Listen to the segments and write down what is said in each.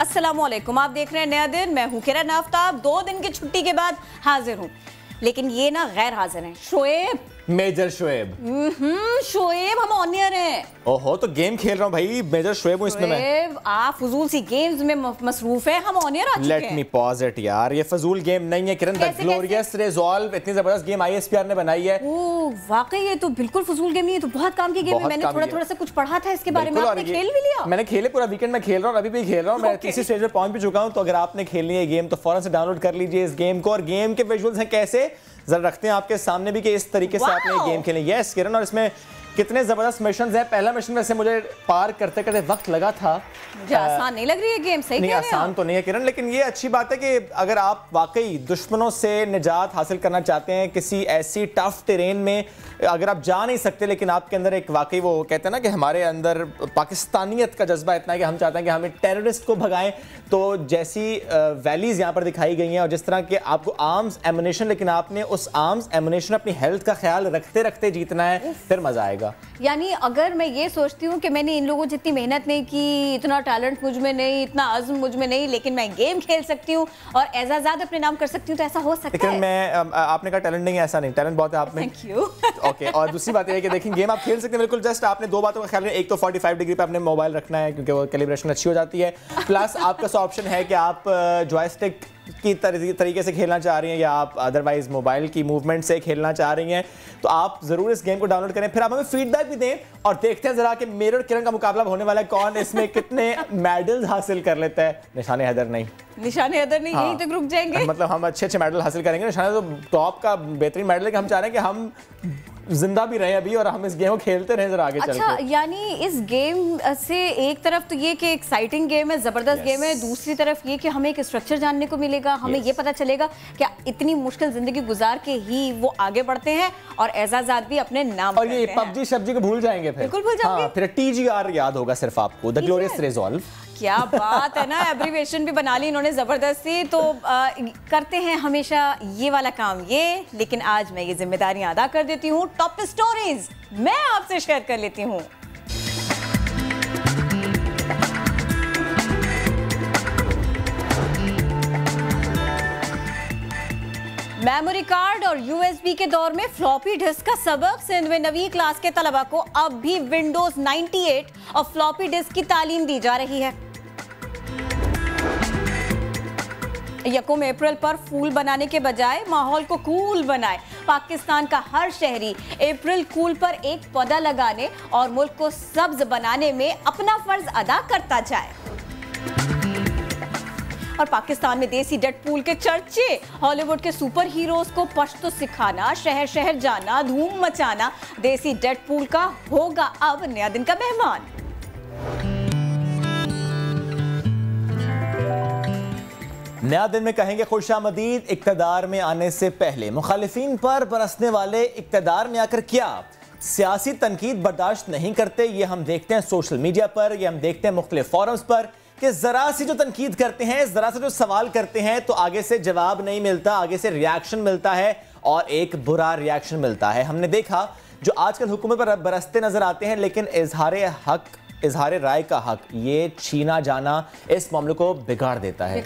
अस्सलामुअलैकुम, आप देख रहे हैं नया दिन। मैं हूं किरण आफ्ताब। 2 दिन की छुट्टी के बाद हाजिर हूं, लेकिन ये ना गैर हाजिर हैं। शोएब, मेजर शोएब। शोएब हम ऑनियर हैं। ओहो, तो गेम खेल रहा हूँ भाई, मेजर शोएब हूँ इसमें मैं। शोएब, आप फजूल सी गेम्स में मसरूफ है, हम ऑनियर आ चुके हैं। लेट मी पॉज इट यार, ये फजूल गेम नहीं है किरण। द ग्लोरियस रिजॉल्व इतनी जबरदस्त गेम ISPR ने बनाई है। ओह वाकई, ये तो बिल्कुल फजूल गेम नहीं है, तो बहुत काम की गेम है। मैंने थोड़ा सा कुछ पढ़ा था इसके बारे में। आपने खेल भी लिया? मैंने खेले, पूरा वीकेंड में खेल रहा हूँ, अभी भी खेल रहा हूँ। मैं तीसरी स्टेज पे पहुंच भी चुका हूँ। तो अगर आपने खेलनी है गेम तो फौरन से डाउनलोड कर लीजिए इस गेम को। और गेम के विजुअल्स हैं कैसे, जरा रखते हैं आपके सामने भी कि इस तरीके से आपने गेम खेले। यस किरण, और इसमें कितने जबरदस्त मिशंस हैं। पहला मिशन वैसे मुझे पार करते करते वक्त लगा था। मुझे आसान नहीं लग रही है गेम। सही नहीं, आसान तो नहीं है किरण, लेकिन ये अच्छी बात है कि अगर आप वाकई दुश्मनों से निजात हासिल करना चाहते हैं किसी ऐसी टफ टेरेन में, अगर आप जा नहीं सकते लेकिन आपके अंदर एक वाकई वो कहते हैं ना कि हमारे अंदर पाकिस्तानियत का जज्बा इतना है कि हम चाहते हैं कि हमें टेररिस्ट को भगाएं, तो जैसी वैलीज यहाँ पर दिखाई गई हैं और जिस तरह के आपको आर्म्स एमुनेशन, लेकिन आपने उस आर्म्स एमुनेशन अपनी हेल्थ का ख्याल रखते रखते जीतना है, फिर मजा आएगा। यानी अगर मैं ये सोचती हूँ कि मैंने इन लोगों जितनी मेहनत नहीं की, इतना टैलेंट मुझ में नहीं, इतना अज़्म मुझ में नहीं, लेकिन मैं गेम खेल सकती हूँ और एजाज़ात अपने नाम कर सकती हूँ, तो ऐसा हो सकता है? मैं आपने कहा टैलेंट नहीं है, ऐसा नहीं, टैलेंट बहुत है आप में। Thank you. ओके, और दूसरी बात है कि देखिए गेम आप खेल सकते हैं बिल्कुल। जस्ट आपने 2 बातों का ख्याल रखना। एक तो 45 डिग्री पे आपने मोबाइल रखना है क्योंकि वो कैलिब्रेशन अच्छी हो जाती है। प्लस आपका पास ऑप्शन है कि आप जॉयस्टिक की तरीके से खेलना चाह रही हैं या आप अदरवाइज मोबाइल की मूवमेंट से खेलना चाह रही हैं, तो आप जरूर इस गेम को डाउनलोड करें। फिर आप हमें फीडबैक भी दें और देखते हैं जरा कि मेरे और किरण का मुकाबला होने वाला है, कौन इसमें कितने मेडल्स हासिल कर लेता है। निशाने हैदर नहीं, निशाने हैदर नहीं, यहीं तक रुक जाएंगे। मतलब हम अच्छे मेडल हासिल करेंगे। निशाने तो टॉप का बेहतरीन मेडल है कि हम चाह रहे हैं कि हम जिंदा भी रहे अभी और हम इस गेम को खेलते रहे जरा आगे चल के। अच्छा, यानी इस गेम से एक तरफ तो ये कि एक्साइटिंग गेम है, जबरदस्त गेम है, दूसरी तरफ ये कि हमें एक स्ट्रक्चर जानने को मिलेगा, हमें ये पता चलेगा कि इतनी मुश्किल जिंदगी गुजार के ही वो आगे बढ़ते हैं और एजाज़ात भी अपने नाम और ये पबजी शब्जी को भूल जाएंगे, फिर बिल्कुल भूल जाएंगे। हाँ, फिर TGR याद होगा सिर्फ आपको, द ग्लोरियस रिजॉल्व। क्या बात है ना, एब्रीविएशन भी बना ली इन्होंने जबरदस्ती। तो करते हैं हमेशा ये वाला काम ये, लेकिन आज मैं ये जिम्मेदारियां अदा कर देती हूँ। टॉप स्टोरीज मैं आपसे शेयर कर लेती हूँ। मेमोरी कार्ड और USB के दौर में फ्लॉपी डिस्क का सबक। सिंध में 9वीं क्लास के तलबा को अब भी विंडोज 98 और फ्लॉपी डिस्क की तालीम दी जा रही है। 1 अप्रैल पर फूल बनाने के बजाय माहौल को कूल बनाए। पाकिस्तान का हर शहरी अप्रैल कूल पर एक पौधा लगाने और मुल्क को सब्ज बनाने में अपना फर्ज अदा करता जाए। और पाकिस्तान में देसी डेडपूल के चर्चे। हॉलीवुड के सुपर हीरोज को पश्तो सिखाना, शहर शहर जाना, धूम मचाना। देसी डेडपूल का होगा अब नया दिन का मेहमान। नया दिन में कहेंगे खुशामदीद इक्तदार में आने से पहले। मुखालिफिन पर बरसने वाले इक्तदार में आकर क्या सियासी तनकीद बर्दाश्त नहीं करते, ये हम देखते हैं सोशल मीडिया पर, ये हम देखते हैं मुख्तलिफ फोरम्स पर कि जरा सी जो तनकीद करते हैं, जरा सा जो सवाल करते हैं तो आगे से जवाब नहीं मिलता, आगे से रिएक्शन मिलता है और एक बुरा रिएक्शन मिलता है। हमने देखा जो आजकल हुकूमत पर बरसते नजर आते हैं, लेकिन इजहार राय का हक ये छीना जाना इस मामले को बिगाड़ देता है,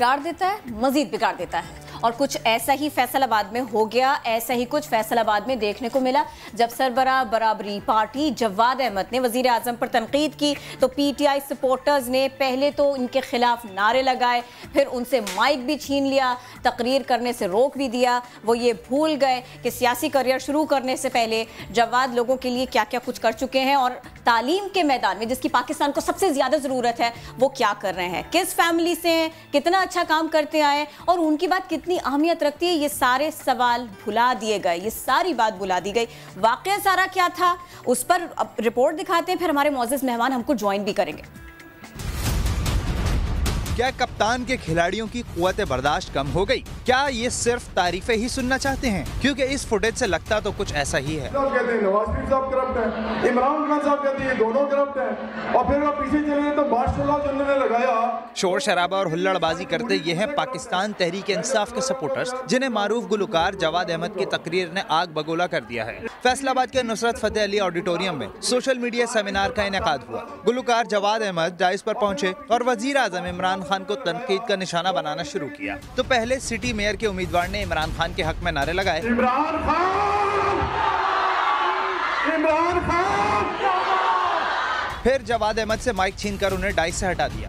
मजीद बिगाड़ देता है। और कुछ ऐसा ही फैसलाबाद में हो गया, ऐसा ही कुछ फैसलाबाद में देखने को मिला जब सरबराह बराबरी पार्टी जवाद अहमद ने वजीर आजम पर तनकीद की तो PTI सपोर्टर्स ने पहले तो इनके खिलाफ नारे लगाए, फिर उनसे माइक भी छीन लिया, तकरीर करने से रोक भी दिया। वो ये भूल गए कि सियासी करियर शुरू करने से पहले जवाद लोगों के लिए क्या क्या कुछ कर चुके हैं और तालीम के मैदान में जिसकी पाकिस्तान को सबसे ज्यादा जरूरत है वो क्या कर रहे हैं, किस फैमिली से हैं, कितना अच्छा काम करते आए और उनकी बात कितनी अहमियत रखती है। ये सारे सवाल भुला दिए गए, ये सारी बात भुला दी गई। वाकया सारा क्या था उस पर रिपोर्ट दिखाते हैं, फिर हमारे मौजूद मेहमान हमको ज्वाइन भी करेंगे। क्या कप्तान के खिलाड़ियों की कुव्वत बर्दाश्त कम हो गई? क्या ये सिर्फ तारीफें ही सुनना चाहते हैं? क्योंकि इस फुटेज से लगता तो कुछ ऐसा ही है। कहते हैं नवाज शरीफ साहब करप्ट है, इमरान खान साहब कहते हैं दोनों करप्ट हैं, और फिर आप पीछे चले तो माशाल्लाह जो उन्होंने लगाया। शोर शराबा और हुल्लड़बाजी करते ये हैं पाकिस्तान तहरीक इंसाफ के सपोर्टर्स, जिन्हें मारूफ गुलकार जवाद अहमद की तकरीर ने आग बगोला कर दिया है। फैसलाबाद के नुसरत फतेह अली ऑडिटोरियम में सोशल मीडिया सेमिनार का इनेकाद हुआ। गुलकार जवाद अहमद डाइस पर पहुंचे और वजीर आजम इमरान खान को तनकीद का निशाना बनाना शुरू किया। तो पहले सिटी मेयर के उम्मीदवार ने इमरान खान के हक में नारे लगाए, इमरान खान। फिर जवाद अहमद से माइक छीनकर उन्हें डाइस से हटा दिया।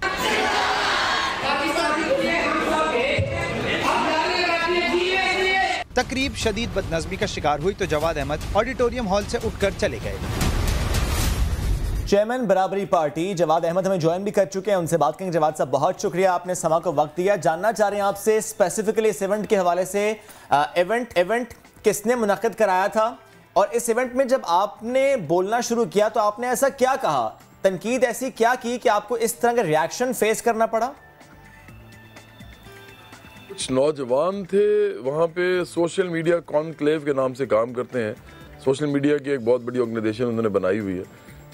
तकरीब शदीद बदनज़मी का शिकार हुई तो जवाद अहमद ऑडिटोरियम हॉल से उठकर चले गए। चेयरमैन बराबरी पार्टी जवाद अहमद हमें ज्वाइन भी कर चुके हैं, उनसे बात करेंगे। जवाद साहब, बहुत शुक्रिया, आपने समा को वक्त दिया। जानना चाह रहे हैं आपसे स्पेसिफिकली इस इवेंट के हवाले से, इवेंट किसने मुनक्किद कराया था, और इस इवेंट में जब आपने बोलना शुरू किया तो आपने ऐसा क्या कहा, तनकीद ऐसी क्या की कि आपको इस तरह का रिएक्शन फेस करना पड़ा? कुछ नौजवान थे वहाँ पे, सोशल मीडिया कॉन्क्लेव के नाम से काम करते हैं। सोशल मीडिया की एक बहुत बड़ी ऑर्गेनाइजेशन उन्होंने बनाई हुई है।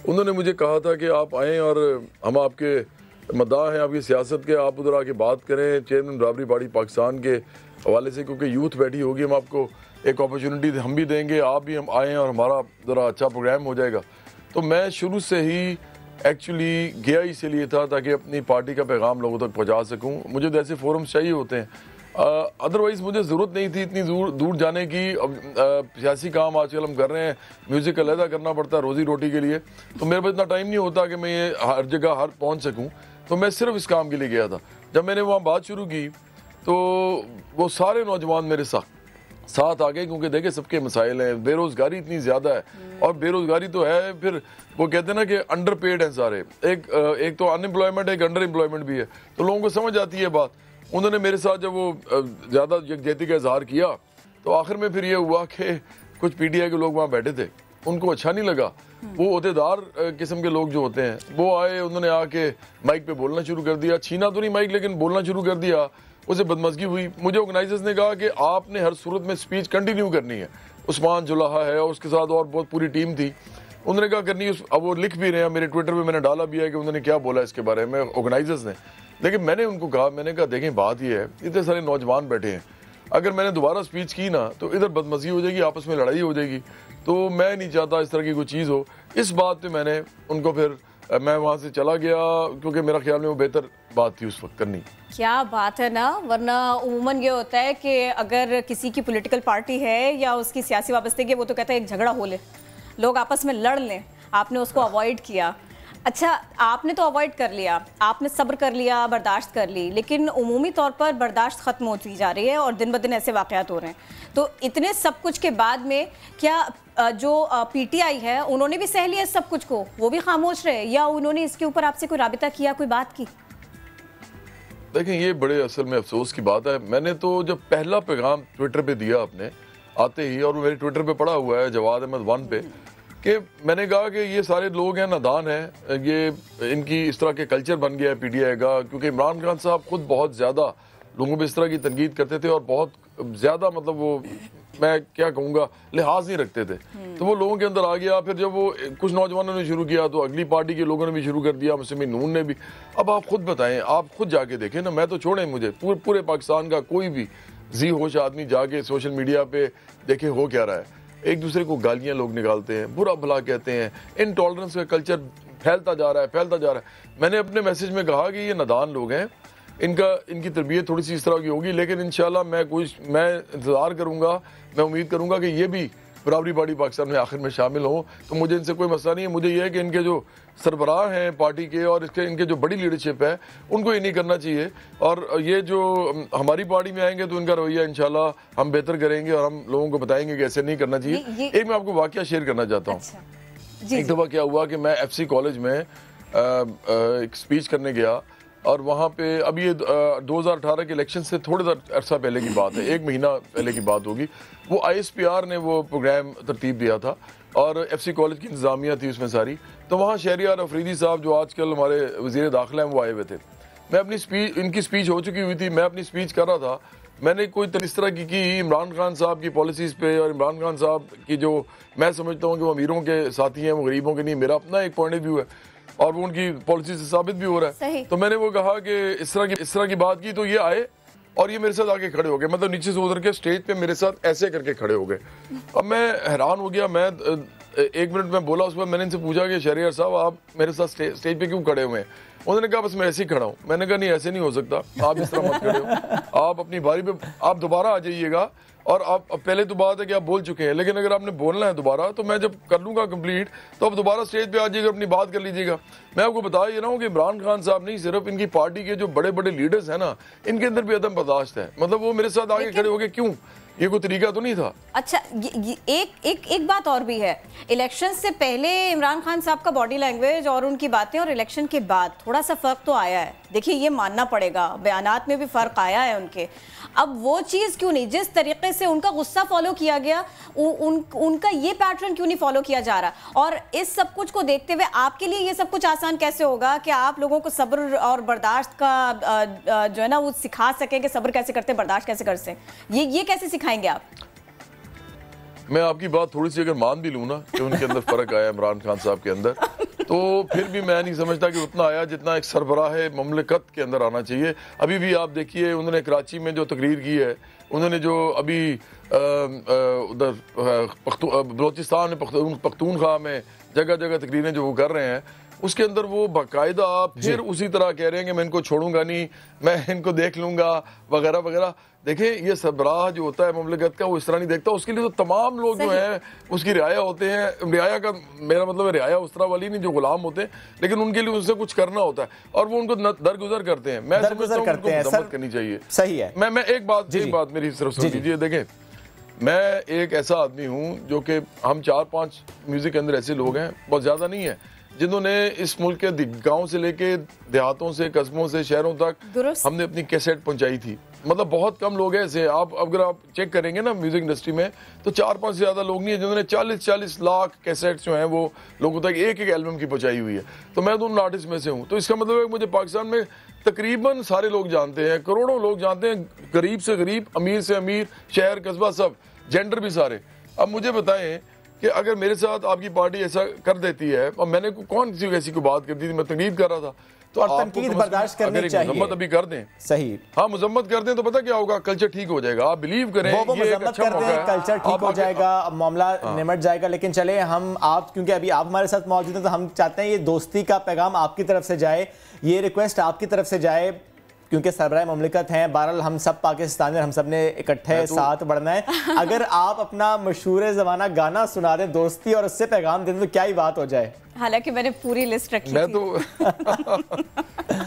उन्होंने मुझे कहा था कि आप आएँ और हम आपके मद्दाह हैं आपकी सियासत के, आप उधर आके बात करें चेयरमैन बराबरी पार्टी पाकिस्तान के हवाले से, क्योंकि यूथ बैठी होगी, हम आपको एक अपॉर्चुनिटी हम भी देंगे, आप भी हम आएँ और हमारा ज़रा अच्छा प्रोग्राम हो जाएगा। तो मैं शुरू से ही एक्चुअली गया इसीलिए था ताकि अपनी पार्टी का पैगाम लोगों तक पहुंचा सकूं। मुझे तो ऐसे फोरम्स चाहिए होते हैं, अदरवाइज़ मुझे ज़रूरत नहीं थी इतनी दूर जाने की। अब सियासी काम आजकल हम कर रहे हैं, म्यूज़िक अलहदा करना पड़ता है रोज़ी रोटी के लिए, तो मेरे पास इतना टाइम नहीं होता कि मैं ये हर जगह पहुँच सकूँ। तो मैं सिर्फ इस काम के लिए गया था। जब मैंने वहाँ बात शुरू की तो वो सारे नौजवान मेरे साथ आ गए, क्योंकि देखे सबके मसाइल हैं, बेरोज़गारी इतनी ज़्यादा है, और बेरोज़गारी तो है, फिर वो कहते हैं ना कि अंडर पेड हैं सारे, एक तो अनएम्प्लॉयमेंट है, एक अंडर एम्प्लॉयमेंट भी है, तो लोगों को समझ आती है बात। उन्होंने मेरे साथ जब वो ज़्यादा यकजहती का इजहार किया तो आखिर में फिर ये हुआ कि कुछ पीटीआई के लोग वहाँ बैठे थे, उनको अच्छा नहीं लगा। वो ओहदेदार किस्म के लोग जो होते हैं वो आए, उन्होंने आके माइक पे बोलना शुरू कर दिया, छीना तो नहीं माइक लेकिन बोलना शुरू कर दिया। उसे बदमज़गी हुई। मुझे ऑर्गेनाइजर्स ने कहा कि आपने हर सूरत में स्पीच कंटिन्यू करनी है। उस्मान जुलाहा है और उसके साथ और बहुत पूरी टीम थी, उन्होंने कहा करनी है। अब वो लिख भी रहे हैं, मेरे ट्विटर पे मैंने डाला भी है कि उन्होंने क्या बोला इसके बारे में ऑर्गेनाइजर्स ने। लेकिन मैंने उनको कहा, मैंने कहा देखें बात ये है, इतने सारे नौजवान बैठे हैं, अगर मैंने दोबारा स्पीच की ना तो इधर बदमज़गी हो जाएगी, आपस में लड़ाई हो जाएगी, तो मैं नहीं चाहता इस तरह की कोई चीज़ हो। इस बात पे मैंने उनको फिर मैं वहाँ से चला गया, क्योंकि मेरा ख्याल में वो बेहतर बात थी उस वक्त करनी। क्या बात है ना, वरना उमूमन ये होता है कि अगर किसी की पॉलिटिकल पार्टी है या उसकी सियासी वाबस्तगी, वो तो कहता है एक झगड़ा हो ले, लोग आपस में लड़ लें, आपने उसको अवॉइड किया। अच्छा, आपने तो अवॉइड कर लिया, आपने सब्र कर लिया, बर्दाश्त कर ली, लेकिन उमूमी तौर पर बर्दाश्त ख़त्म होती जा रही है और दिन ब दिन ऐसे वाक़यात हो रहे हैं। तो इतने सब कुछ के बाद में क्या जो पीटीआई है उन्होंने भी सह लिया सब कुछ को, वो भी खामोश रहे, या उन्होंने इसके ऊपर आपसे कोई राबिता किया, कोई बात की? देखें, ये बड़े असल में अफसोस की बात है। मैंने तो जब पहला पैगाम ट्विटर पे दिया अपने आते ही, और मेरे ट्विटर पे पड़ा हुआ है जवाद अहमद 1 पे, कि मैंने कहा कि ये सारे लोग हैं नादान हैं, ये इनकी इस तरह के कल्चर बन गया है पीटीआई का, क्योंकि इमरान खान साहब खुद बहुत ज़्यादा लोगों पे इस तरह की तनकीद करते थे और बहुत ज़्यादा मतलब वो मैं क्या कहूँगा लिहाज नहीं रखते थे, तो वो लोगों के अंदर आ गया। फिर जब वो कुछ नौजवानों ने शुरू किया तो अगली पार्टी के लोगों ने भी शुरू कर दिया, मुस्लिम नून ने भी। अब आप खुद बताएं, आप खुद जाके देखें ना, मैं तो छोड़ें मुझे, पूरे पाकिस्तान का कोई भी जी होश आदमी जाके सोशल मीडिया पे देखे हो क्या रहा है। एक दूसरे को गालियां लोग निकालते हैं, बुरा भला कहते हैं, इनटॉलरेंस का कल्चर फैलता जा रहा है। मैंने अपने मैसेज में कहा कि ये नादान लोग हैं, इनकी तरबियत थोड़ी सी इस तरह की होगी, लेकिन इंशाल्लाह मैं इंतज़ार करूंगा, मैं उम्मीद करूंगा कि ये भी बराबरी पार्टी पाकिस्तान में आखिर में शामिल हो। तो मुझे इनसे कोई मसला नहीं है। मुझे ये है कि इनके जो सरबराह हैं पार्टी के और इनके जो बड़ी लीडरशिप है उनको ये नहीं करना चाहिए, और ये जो हमारी पार्टी में आएंगे तो इनका रवैया इंशाल्लाह हम बेहतर करेंगे और हम लोगों को बताएंगे कि ऐसे नहीं करना चाहिए। एक मैं आपको वाकया शेयर करना चाहता हूँ। अच्छा, एक दफ़ा क्या हुआ कि मैं FC कॉलेज में एक स्पीच करने गया, और वहाँ पे अब ये 2018 के इलेक्शन से थोड़ा सा अर्सा पहले की बात है, 1 महीना पहले की बात होगी। वो ISPR ने वो प्रोग्राम तरतीब दिया था और FC कॉलेज की इंतज़ामिया थी उसमें सारी। तो वहाँ शहरियार अफरीदी साहब जो आजकल हमारे वज़ीर दाखिला हैं वो आए हुए थे। मैं अपनी स्पीच, इनकी स्पीच हो चुकी हुई थी, मैं अपनी स्पीच कर रहा था। मैंने कोई इस तरह की इमरान खान साहब की पॉलिसीज़ पे, और इमरान खान साहब की जो मैं समझता हूँ कि वो अमीरों के साथी हैं, वो गरीबों के नहीं, मेरा अपना एक पॉइंट ऑफ व्यू है और वो उनकी पॉलिसी से साबित भी हो रहा है। तो मैंने वो कहा कि इस तरह की बात की, तो ये आए और ये मेरे साथ आके खड़े हो गए, मतलब नीचे से उतर के स्टेज पे मेरे साथ ऐसे करके खड़े हो गए। अब मैं हैरान हो गया। मैं 1 मिनट में बोला, उसके बाद मैंने इनसे पूछा कि शहरियार साहब आप मेरे साथ स्टेज पे क्यों खड़े हुए हैं? उन्होंने कहा बस मैं ऐसे ही खड़ा हूँ। मैंने कहा नहीं ऐसे नहीं हो सकता, आप इस तरह मत खड़े हो, आप अपनी बारी पे आप दोबारा आ जाइएगा। और आप पहले तो बात है कि आप बोल चुके हैं, लेकिन अगर आपने बोलना है दोबारा तो मैं जब कर लूंगा कंप्लीट तो आप दोबारा स्टेज पे आ जाइएगा, अपनी बात कर लीजिएगा। मैं आपको बता ये रहा हूँ कि इमरान खान साहब नहीं, सिर्फ इनकी पार्टी के जो बड़े बड़े लीडर्स हैं ना, इनके अंदर भी अदम बर्दाश्त है। मतलब वो मेरे साथ आगे खड़े हो गए क्यों? ये कोई तरीका तो नहीं था। अच्छा, एक बात और भी है, इलेक्शन से पहले इमरान खान साहब का बॉडी लैंग्वेज और उनकी बातें और इलेक्शन के बाद थोड़ा सा फर्क तो आया है। देखिए ये मानना पड़ेगा, बयानात में भी फर्क आया है उनके। अब वो चीज क्यों नहीं, जिस तरीके से उनका गुस्सा फॉलो किया गया, उनका ये पैटर्न क्यों नहीं फॉलो किया जा रहा? और इस सब कुछ को देखते हुए आपके लिए ये सब कुछ आसान कैसे होगा कि आप लोगों को सब्र और बर्दाश्त का जो है ना वो सिखा सके कि सब्र कैसे करते, बर्दाश्त कैसे करते, ये कैसे सिखाएंगे आप? मैं आपकी बात थोड़ी सी अगर मान भी लूँ ना कि उनके अंदर फर्क आया इमरान खान साहब के अंदर, तो फिर भी मैं नहीं समझता कि उतना आया जितना एक सरबराह ममलकत के अंदर आना चाहिए। अभी भी आप देखिए उन्होंने कराची में जो तकरीर की है, उन्होंने जो अभी उधर बलोचिस्तान में पख्तूनख्वा में जगह जगह तकरीरें जो वो कर रहे हैं, उसके अंदर वो बाकायदा फिर उसी तरह कह रहे हैं कि मैं इनको छोड़ूंगा नहीं, मैं इनको देख लूंगा वगैरह वगैरह। देखें ये सरबराह जो होता है ममलकत का वो इस तरह नहीं देखता, उसके लिए तो तमाम लोग जो हैं उसकी रियाया होते हैं। रियाया का मेरा मतलब है रियाया उस तरह वाली नहीं जो गुलाम होते हैं, लेकिन उनके लिए उससे कुछ करना होता है और वो उनको दरगुजर करते हैं। मैं समझता हूं उनको मदद करनी चाहिए। सही है। मैं एक बात मेरी सिर्फ सुन लीजिए। देखें मैं एक ऐसा आदमी हूँ जो कि हम 4-5 म्यूजिक के अंदर ऐसे लोग हैं, बहुत ज्यादा नहीं है, जिन्होंने इस मुल्क के गांव से लेके देहातों से, कस्बों से, शहरों तक हमने अपनी कैसेट पहुंचाई थी। मतलब बहुत कम लोग हैं ऐसे। आप अगर आप चेक करेंगे ना म्यूजिक इंडस्ट्री में तो 4-5 से ज्यादा लोग नहीं है जिन्होंने 40-40 लाख कैसेट्स जो हैं वो लोगों तक एक एल्बम की पहुंचाई हुई है। तो मैं तो उन आर्टिस्ट में से हूँ। तो इसका मतलब है मुझे पाकिस्तान में तकरीबन सारे लोग जानते हैं, करोड़ों लोग जानते हैं, गरीब से गरीब, अमीर से अमीर, शहर कस्बा सब, जेंडर भी सारे। अब मुझे बताएं कि अगर मेरे साथ आपकी पार्टी ऐसा कर देती है, और मैंने कौन सी ऐसी कोई बात कर दी थी, मैं तनकीद कर रहा था, तो और तनकीद बर्दाश्त करनी चाहिए। मुजम्मत अभी कर दें, सही, हाँ मुजम्मत कर दें तो पता क्या होगा, कल्चर ठीक हो जाएगा। आप बिलीव करें, वो मुजम्मत कर दें, कल्चर ठीक हो जाएगा, मामला निमट जाएगा। लेकिन चले हम आप, क्योंकि अभी आप हमारे साथ मौजूद हैं, तो हम चाहते हैं ये दोस्ती का पैगाम आपकी तरफ से जाए, ये रिक्वेस्ट आपकी तरफ से जाए, क्योंकि सरबराह ममलिकत हैं। बहरहाल हम सब पाकिस्तानी, हम सब ने इकट्ठे साथ बढ़ना है। अगर आप अपना मशहूर ज़माना गाना सुना दें दोस्ती और उससे पैगाम दें तो क्या ही बात हो जाए। हालांकि मैंने पूरी लिस्ट रखी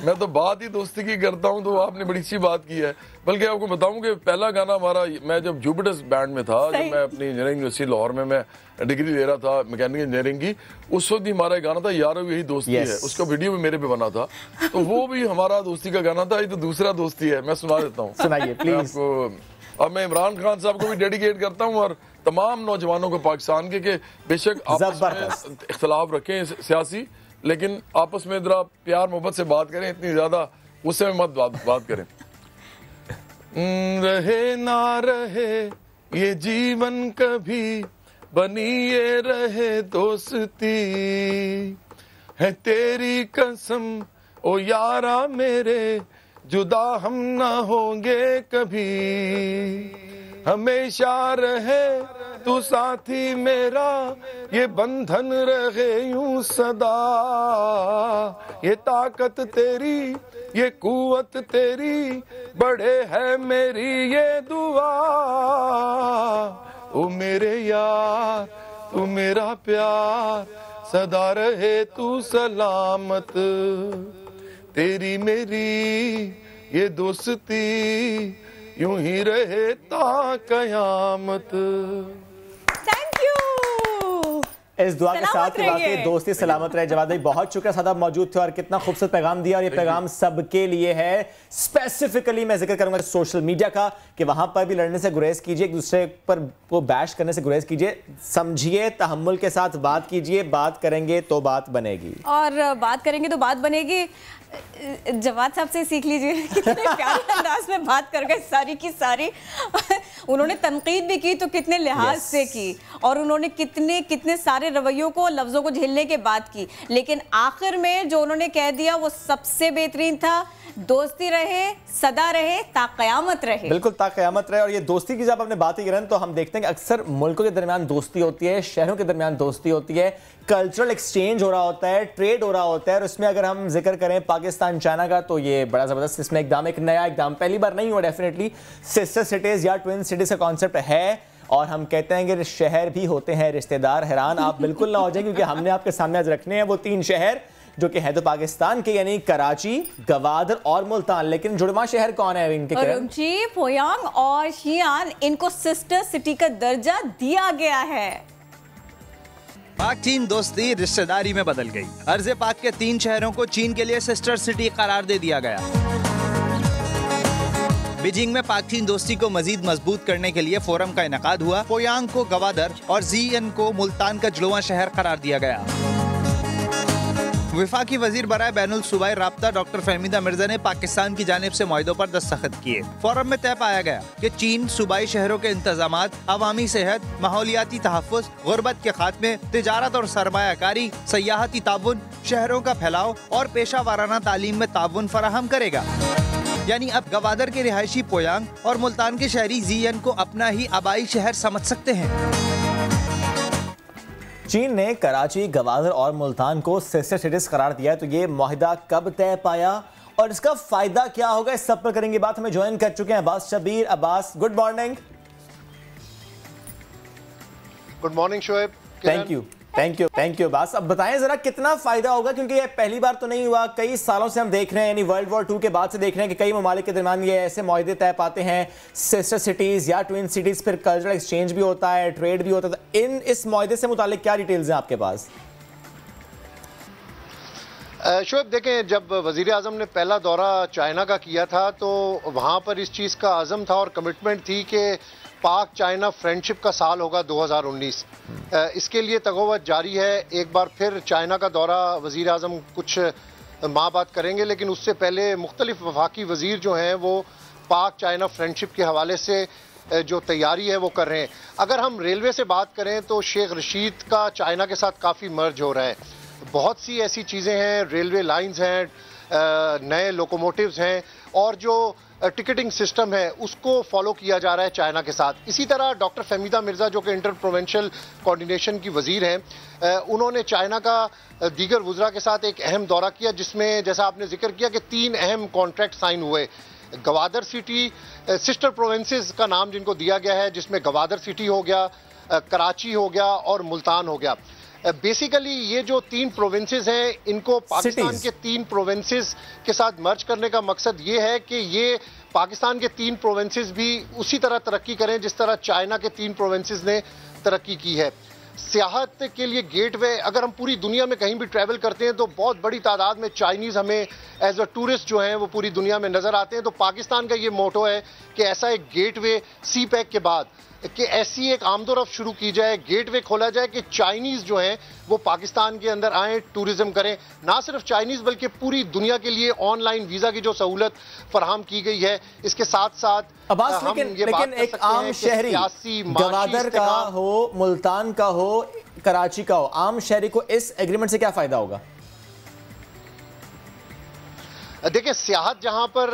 मैं तो बात ही दोस्ती की करता हूं, तो आपने बड़ी अच्छी बात की है। बल्कि आपको बताऊं कि पहला गाना हमारा, मैं जब जुपिटर्स बैंड में था, जब मैं अपनी इंजीनियरिंग यूनिवर्सिटी लाहौर में मैं डिग्री ले रहा था मैकेनिकल इंजीनियरिंग की, उस वक्त भी हमारा एक गाना था यारो यही दोस्ती है। उसका वीडियो भी मेरे पे बना था, तो वो भी हमारा दोस्ती का गाना था। ये तो दूसरा दोस्ती है, मैं सुना देता हूँ, सुनाइए प्लीज। और मैं इमरान खान साहब को भी डेडिकेट करता हूँ और तमाम नौजवानों को पाकिस्तान के बेशक आपस में इख्तलाफ रखें सियासी, लेकिन आपस में जरा प्यार मोहब्बत से बात करें, इतनी ज्यादा गुस्से में मत बात करें। रहे ना रहे ये जीवन कभी, बनी ये रहे दोस्ती, है तेरी कसम ओ यारा मेरे, जुदा हम ना होंगे कभी, हमेशा रहे तू साथी मेरा, ये बंधन रहे यूं सदा, ये ताकत तेरी, ये कुव्वत तेरी, बड़े है मेरी ये दुआ, ओ मेरे यार तू मेरा प्यार, सदा रहे तू सलामत, तेरी मेरी ये दोस्ती, यूं ही रहे ता कयामत। Thank you. इस दुआ के साथ वाकई दोस्ती सलामत रहे। जवाद भाई बहुत शुक्रिया, साथ आप मौजूद थे और कितना खूबसूरत पैगाम दिया। और ये पैगाम सबके लिए है। स्पेसिफिकली मैं जिक्र करूंगा सोशल मीडिया का, कि वहां पर भी लड़ने से गुरेज कीजिए, एक दूसरे पर वो बैश करने से गुरेज कीजिए, समझिए, तहम्मुल के साथ बात कीजिए, बात करेंगे तो बात बनेगी, और बात करेंगे तो बात बनेगी। जवाद साहब से सीख लीजिए, कितने प्यारे अंदाज में बात कर गए सारी की सारी। उन्होंने तनकीद भी की तो कितने लिहाज से की, और उन्होंने कितने सारे सारे रवैयों को, लफ्जों को झेलने के बाद की, लेकिन आखिर में जो उन्होंने कह दिया वो सबसे बेहतरीन था। दोस्ती रहे, सदा रहे, ताक़यामत रहे। बिल्कुल ताक़यामत रहे। और ये दोस्ती की जब आपने बात ही करें तो हम देखते हैं कि अक्सर मुल्कों के दरमियान दोस्ती होती है, शहरों के दरमियान दोस्ती होती है, कल्चरल एक्सचेंज हो रहा होता है, ट्रेड हो रहा होता है। और उसमें अगर हम जिक्र करें पाकिस्तान चाइना का तो ये बड़ा ज़बरदस्त इसमें एकदम एक नया एकदम पहली बार नहीं हुआ, डेफिनेटली सिस्टर सिटीज़ या ट्विन सिटीज़ का कॉन्सेप्ट है। और हम कहते हैं कि शहर भी होते हैं रिश्तेदार। हैरान आप बिल्कुल ना हो जाए क्योंकि हमने आपके सामने आज रखने हैं वो 3 शहर जो कि है तो पाकिस्तान के, यानी कराची, गवादर और मुल्तान। लेकिन जुड़वा शहर कौन है इनके? उरुमची, पोयांग और शीयान, इनको सिस्टर सिटी का दर्जा दिया गया है। पाक चीन दोस्ती रिश्तेदारी में बदल गई। अर्ज़े पाक के 3 शहरों को चीन के लिए सिस्टर सिटी करार दे दिया गया। बीजिंग में पाक चीन दोस्ती को मजीद मजबूत करने के लिए फोरम का इनेकाद हुआ। पोयांग को गवादर और ज़ियन को मुल्तान का जुड़वां शहर करार दिया गया। वफाकी वजीर बराए बैनुल सूबाई राब्ता डॉक्टर फहमीदा मिर्जा ने पाकिस्तान की जानिब से मुआहिदों पर दस्तखत किए। फोरम में तय पाया गया कि चीन सूबाई शहरों के इंतजामात, अवामी सेहत, माहौलियाती तहफ़्फ़ुज़, गुर्बत के खात्मे, तिजारत और सरमायाकारी, सयाहती ताउन, शहरों का फैलाव और पेशा वाराना तालीम में ताउन फराहम करेगा। यानी अब गवादर के रिहायशी पोयांग और मुल्तान के शहरी ज़ियन को अपना ही आबाई शहर समझ सकते हैं। चीन ने कराची, गवादर और मुल्तान को सिस्टर सिटीज करार दिया, तो ये मुआहिदा कब तय पाया और इसका फायदा क्या होगा, इस सब पर करेंगे बात। हमें ज्वाइन कर चुके हैं Abbas Shabbir. Abbas, good morning. Good morning Shoaib. Thank you Abbas. अब बताएं जरा कितना फायदा होगा, क्योंकि ये पहली बार तो नहीं हुआ, कई सालों से हम देख रहे हैं, यानी वर्ल्ड वॉर 2 के बाद से देख रहे हैं कि कई ममालिक के दरमियान ये ऐसे मुआहिदे तय पाते हैं, सिस्टर सिटीज या ट्विन सिटीज, फिर कल्चरल एक्सचेंज भी होता है, ट्रेड भी होता है। इस मुआहिदे से मुतालिक क्या डिटेल्स हैं आपके पास? शोएब देखें, जब वज़ीर आज़म ने पहला दौरा चाइना का किया था तो वहाँ पर इस चीज़ का आज़म था और कमिटमेंट थी कि पाक चाइना फ्रेंडशिप का साल होगा 2019। इसके लिए तगोवत जारी है। एक बार फिर चाइना का दौरा वज़ीर आज़म कुछ माह बाद करेंगे, लेकिन उससे पहले मुख्तलिफ वफाकी वज़ीर जो हैं वो पाक चाइना फ्रेंडशिप के हवाले से जो तैयारी है वो कर रहे हैं। अगर हम रेलवे से बात करें तो शेख रशीद का चाइना के साथ काफ़ी मर्ज हो रहा है। बहुत सी ऐसी चीज़ें हैं, रेलवे लाइंस हैं, नए लोकोमोटिव्स हैं और जो टिकटिंग सिस्टम है उसको फॉलो किया जा रहा है चाइना के साथ। इसी तरह डॉक्टर फहमीदा मिर्जा जो कि इंटर प्रोविंशियल कोऑर्डिनेशन की वजीर हैं, उन्होंने चाइना का दीगर वज़रा के साथ एक अहम दौरा किया जिसमें जैसा आपने जिक्र किया कि 3 अहम कॉन्ट्रैक्ट साइन हुए। गवादर सिटी, सिस्टर प्रोविंसेस का नाम जिनको दिया गया है, जिसमें गवादर सिटी हो गया, कराची हो गया और मुल्तान हो गया। बेसिकली ये जो 3 प्रोविंसेस हैं इनको पाकिस्तान के 3 प्रोविंसेस के साथ मर्ज करने का मकसद ये है कि ये पाकिस्तान के 3 प्रोविंसेस भी उसी तरह तरक्की करें जिस तरह चाइना के 3 प्रोविंसेस ने तरक्की की है। सियाहत के लिए गेटवे, अगर हम पूरी दुनिया में कहीं भी ट्रैवल करते हैं तो बहुत बड़ी तादाद में चाइनीज़ हमें एज अ टूरिस्ट जो हैं वो पूरी दुनिया में नज़र आते हैं। तो पाकिस्तान का ये मोटो है कि ऐसा एक गेटवे सी पैक के बाद कि ऐसी एक आमदोरफ्त शुरू की जाए, गेटवे खोला जाए कि चाइनीज़ जो हैं वो पाकिस्तान के अंदर आएँ, टूरिज्म करें। ना सिर्फ चाइनीज़ बल्कि पूरी दुनिया के लिए ऑनलाइन वीज़ा की जो सहूलत फराहम की गई है, इसके साथ साथ अब्बास, लेकिन एक आम शहरी गवादर का हो, मुल्तान का हो, कराची का हो, आम शहरी को इस एग्रीमेंट से क्या फ़ायदा होगा? देखिए, सियाहत जहाँ पर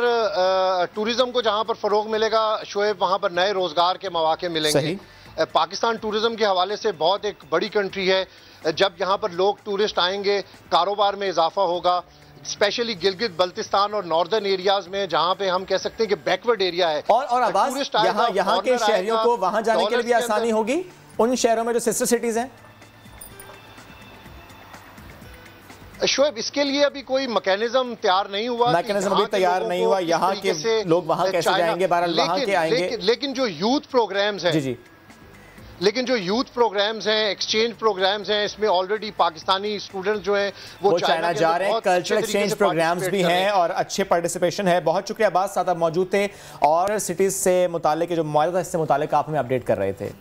टूरिज्म को जहाँ पर फ़रोग मिलेगा शोएब, वहाँ पर नए रोज़गार के मौके मिलेंगे। पाकिस्तान टूरिज्म के हवाले से बहुत एक बड़ी कंट्री है। जब यहाँ पर लोग टूरिस्ट आएंगे, कारोबार में इजाफा होगा, स्पेशली गिलगित बल्तिस्तान और नॉर्दर्न एरियाज में जहाँ पे हम कह सकते हैं कि बैकवर्ड एरिया है। और अब्बास, यहाँ के शहरियों को वहाँ जाने के लिए भी आसानी होगी उन शहरों में जो सिस्टर सिटीज हैं? शोएब, इसके लिए अभी कोई मैकेनिज्म तैयार नहीं हुआ। मैकेनिज्म अभी तैयार नहीं हुआ। यहाँ के लोग वहाँ कैसे जाएंगे? वहाँ के आएंगे। लेकिन जो यूथ प्रोग्राम्स हैं, जी, लेकिन जो यूथ प्रोग्राम्स हैं, एक्सचेंज प्रोग्राम्स हैं, इसमें ऑलरेडी पाकिस्तानी स्टूडेंट्स जो हैं वो चाइना जा रहे हैं। कल्चरल एक्सचेंज प्रोग्राम्स भी हैं और अच्छे पार्टिसिपेशन है। बहुत शुक्रिया अब्बास, साथ आप मौजूद थे और सिटीज से मुतालिक जो मुआहिदा था इससे मुतालिक आप हमें अपडेट कर रहे थे।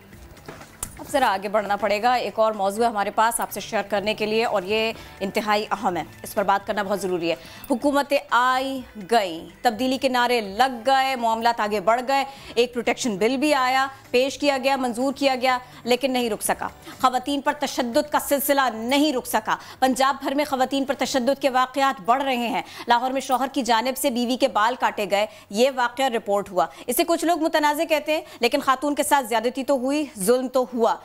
ज़रा आगे बढ़ना पड़ेगा। एक और मौजू है हमारे पास आपसे शेयर करने के लिए और ये इंतहाई अहम है, इस पर बात करना बहुत ज़रूरी है। हुकूमतें आई गई, तब्दीली के नारे लग गए, मामलात आगे बढ़ गए, एक प्रोटेक्शन बिल भी आया, पेश किया गया, मंजूर किया गया, लेकिन नहीं रुक सका। ख़वातीन पर तशद्दुद का सिलसिला नहीं रुक सका। पंजाब भर में ख़वातीन पर तशद्दुद के वाक़यात बढ़ रहे हैं। लाहौर में शौहर की जानिब से बीवी के बाल काटे गए, ये वाक़या रिपोर्ट हुआ। इसे कुछ लोग मुतनाज़े कहते हैं, लेकिन खातून के साथ ज्यादती तो हुई, जुल्म तो हुआ।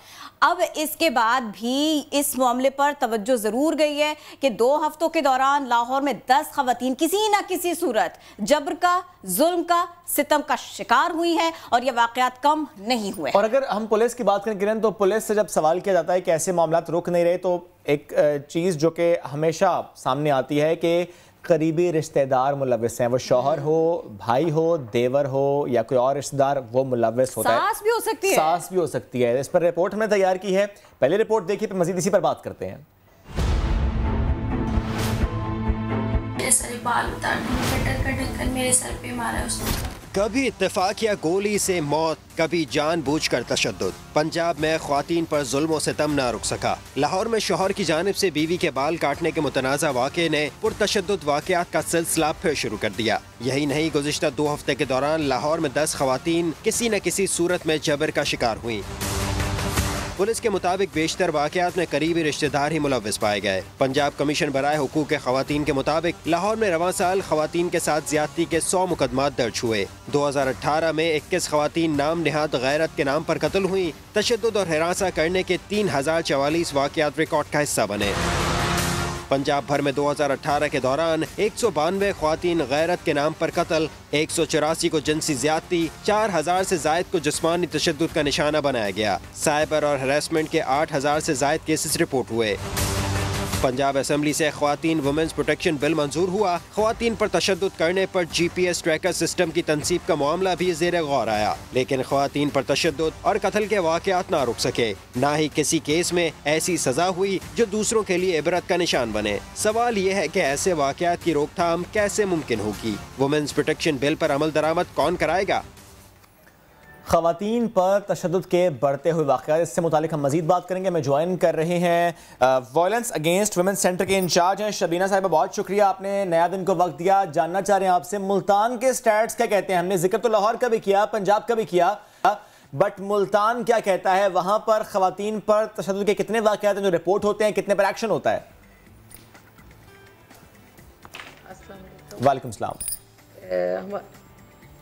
अब इसके बाद भी इस मामले पर तवज्जो जरूर गई है कि 2 हफ्तों के दौरान लाहौर में 10 खवातीन किसी ना किसी सूरत जबर का, जुल्म का, सितम का शिकार हुई हैं और ये वाकयात कम नहीं हुए। और अगर हम पुलिस की बात करें किरण, तो पुलिस से जब सवाल किया जाता है कि ऐसे मामलात रुक नहीं रहे, तो एक चीज़ जो कि हमेशा सामने आती है कि करीबी रिश्तेदार मुलविस हैं, वो शौहर हो, भाई हो, देवर हो या कोई और रिश्तेदार, वो मुलविस होता है। सास भी हो सकती है, सास भी हो सकती है। इस पर रिपोर्ट हमने तैयार की है, पहले रिपोर्ट देखिए, फिर मजीद इसी पर बात करते हैं। मेरे सारे बाल उतारने कटर का ढक्कन मेरे सर पे मारा उसने। कभी इत्तेफाक या गोली से मौत, कभी जानबूझकर तशद्दुद। पंजाब में ख्वातीन पर जुल्म सितम न रुक सका। लाहौर में शौहर की जानिब से बीवी के बाल काटने के मुतनाज़ा वाक़े ने पुरतशद्दुद वाक़यात का सिलसिला फिर शुरू कर दिया। यही नहीं, गुज़िश्ता 2 हफ्ते के दौरान लाहौर में 10 ख्वातीन किसी न किसी सूरत में जबर का शिकार हुई। पुलिस के मुताबिक बेशतर वाक़यात में करीबी रिश्तेदार ही मुलव्विस पाए गए। पंजाब कमीशन बराए हुकूक ख़वातीन के मुताबिक लाहौर में रवां साल ख़वातीन के साथ ज्यादती के 100 मुकदमात दर्ज हुए। 2018 में 21 ख़वातीन नाम निहाद गैरत के नाम पर कत्ल हुई। तशद्दुद और हिरासा करने के 3044 वाक़यात रिकॉर्ड का हिस्सा बने। पंजाब भर में 2018 के दौरान 192 ख्वातीन गैरत के नाम पर कत्ल, 184 को जिनसी ज्यादती, 4000 से जायद को जिस्मानी तशद्दुद का निशाना बनाया गया। साइबर और हरासमेंट के 8000 से जायद केसेस रिपोर्ट हुए। पंजाब असेंबली से ख्वातीन वुमेन्स प्रोटेक्शन बिल मंजूर हुआ। ख्वातीन पर तशद्दुद करने पर GPS ट्रैकर सिस्टम की तनसीब का मामला भी ज़ेर गौर आया, लेकिन ख्वातीन पर तशद्दुद और कत्ल के वाक़यात ना रुक सके। ना ही किसी केस में ऐसी सजा हुई जो दूसरों के लिए इबरत का निशान बने। सवाल यह है कि ऐसे वाक़यात की रोकथाम कैसे मुमकिन होगी? वुमेन्स प्रोटेक्शन बिल पर अमल दरामद कौन कराएगा? ख़वातीन पर तशद्दुद के बढ़ते हुए वाक़यात, इससे मुतालिक हम मज़ीद बात करेंगे। हमें ज्वाइन कर रहे हैं वायलेंस अगेंस्ट वुमेन सेंटर के इंचार्ज हैं शबीना साहिबा। बहुत शुक्रिया, आपने नया दिन को वक्त दिया। जानना चाह रहे हैं आपसे, मुल्तान के स्टैट्स क्या कहते हैं? हमने जिक्र तो लाहौर का भी किया, पंजाब का भी किया, बट मुल्तान क्या कहता है? वहाँ पर ख़वातीन पर तशद्दुद के कितने वाक़यात हैं जो रिपोर्ट होते हैं, कितने पर एक्शन होता है? वालेकुम सलाम।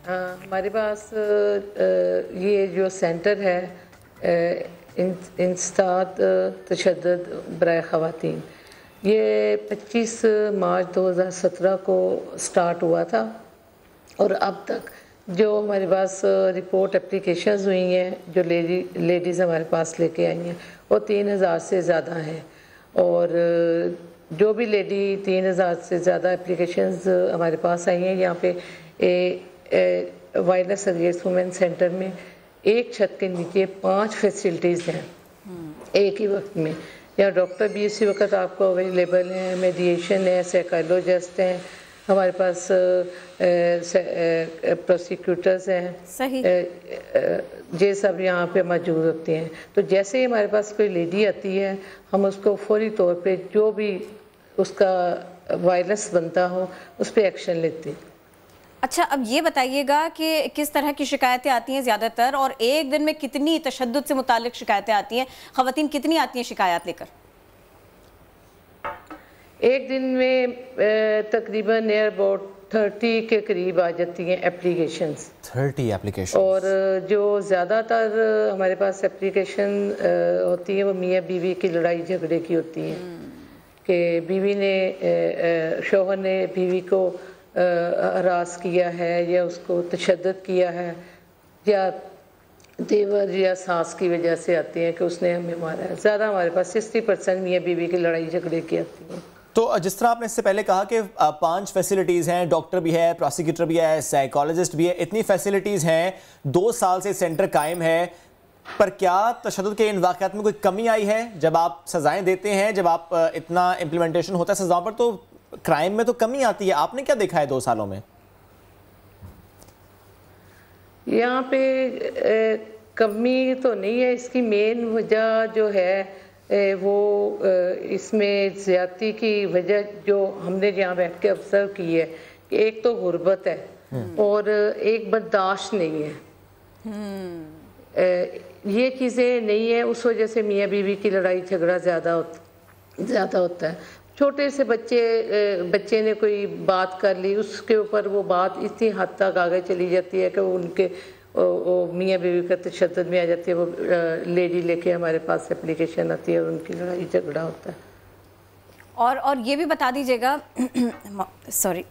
हमारे पास ये जो सेंटर है इंसदाद तशद्दुद बराए ख़वातीन, ये 25 मार्च 2017 को स्टार्ट हुआ था और अब तक जो हमारे पास रिपोर्ट एप्लीकेशंस हुई हैं, जो लेडीज़ हमारे पास लेके आई हैं, वो 3000 से ज़्यादा हैं। और जो भी लेडी 3000 से ज़्यादा एप्लीकेशंस हमारे पास आई हैं, यहाँ पे वायलेंस अगेंस्ट वुमेन सेंटर में एक छत के नीचे 5 फैसिलिटीज़ हैं एक ही वक्त में। यहाँ डॉक्टर भी इसी वक्त आपको अवेलेबल हैं, मेडिएशन है, साइकोलॉजिस्ट हैं, हमारे पास प्रोसिक्यूटर्स हैं, सही ये सब यहाँ पे मौजूद होते हैं। तो जैसे ही हमारे पास कोई लेडी आती है, हम उसको फौरी तौर पे जो भी उसका वायलेंस बनता हो उस पर एक्शन लेते हैं। अच्छा, अब ये बताइएगा कि किस तरह की शिकायतें आती हैं ज़्यादातर, और एक दिन में कितनी तशद्दुद से मुतालिक शिकायतें आती हैं? ख़वातीन कितनी आती हैं शिकायत लेकर? एक दिन में तकरीबन नियर अबाउट 30 के करीब आ जाती हैं एप्लीकेशंस। 30 एप्लीकेशन। और जो ज़्यादातर हमारे पास एप्लीकेशन होती है वो मियाँ बीवी की लड़ाई झगड़े की होती हैं कि बीवी ने शौहर ने बीवी को हरास किया है या उसको तशद्दुद किया है, या देवर या सास की वजह से आती हैं कि उसने हमें मारा है। ज़्यादा हमारे पास 60% मियाँ बीवी की लड़ाई झगड़े की आती हैं। तो जिस तरह आपने इससे पहले कहा कि 5 फैसिलिटीज़ हैं, डॉक्टर भी है, प्रोसिक्यूटर भी है, साइकोलॉजिस्ट भी है, इतनी फैसिलिटीज़ हैं, 2 साल से सेंटर कायम है, पर क्या तशद्दुद के इन वाक़यात में कोई कमी आई है? जब आप सज़ाएं देते हैं, जब आप इतना इम्प्लीमेंटेशन होता है सज़ाओं पर, तो क्राइम में तो कमी आती है। आपने क्या देखा है 2 सालों में? यहाँ पे कमी तो नहीं है, इसकी मेन वजह जो है वो इसमें ज़्यादती की वजह जो हमने यहाँ बैठ के ऑब्ज़र्व की है कि एक तो गुर्बत है और एक बर्दाश्त नहीं है। ये चीज़ें नहीं है, उस वजह से मियाँ बीवी की लड़ाई झगड़ा ज़्यादा होता है। छोटे से बच्चे ने कोई बात कर ली, उसके ऊपर वो बात इतनी हद तक आगे चली जाती है कि उनके मियाँ बीवी का तशद्दुद में आ जाती है। वो लेडी लेके हमारे पास एप्लीकेशन आती है और उनकी लड़ाई झगड़ा होता है। और ये भी बता दीजिएगा सॉरी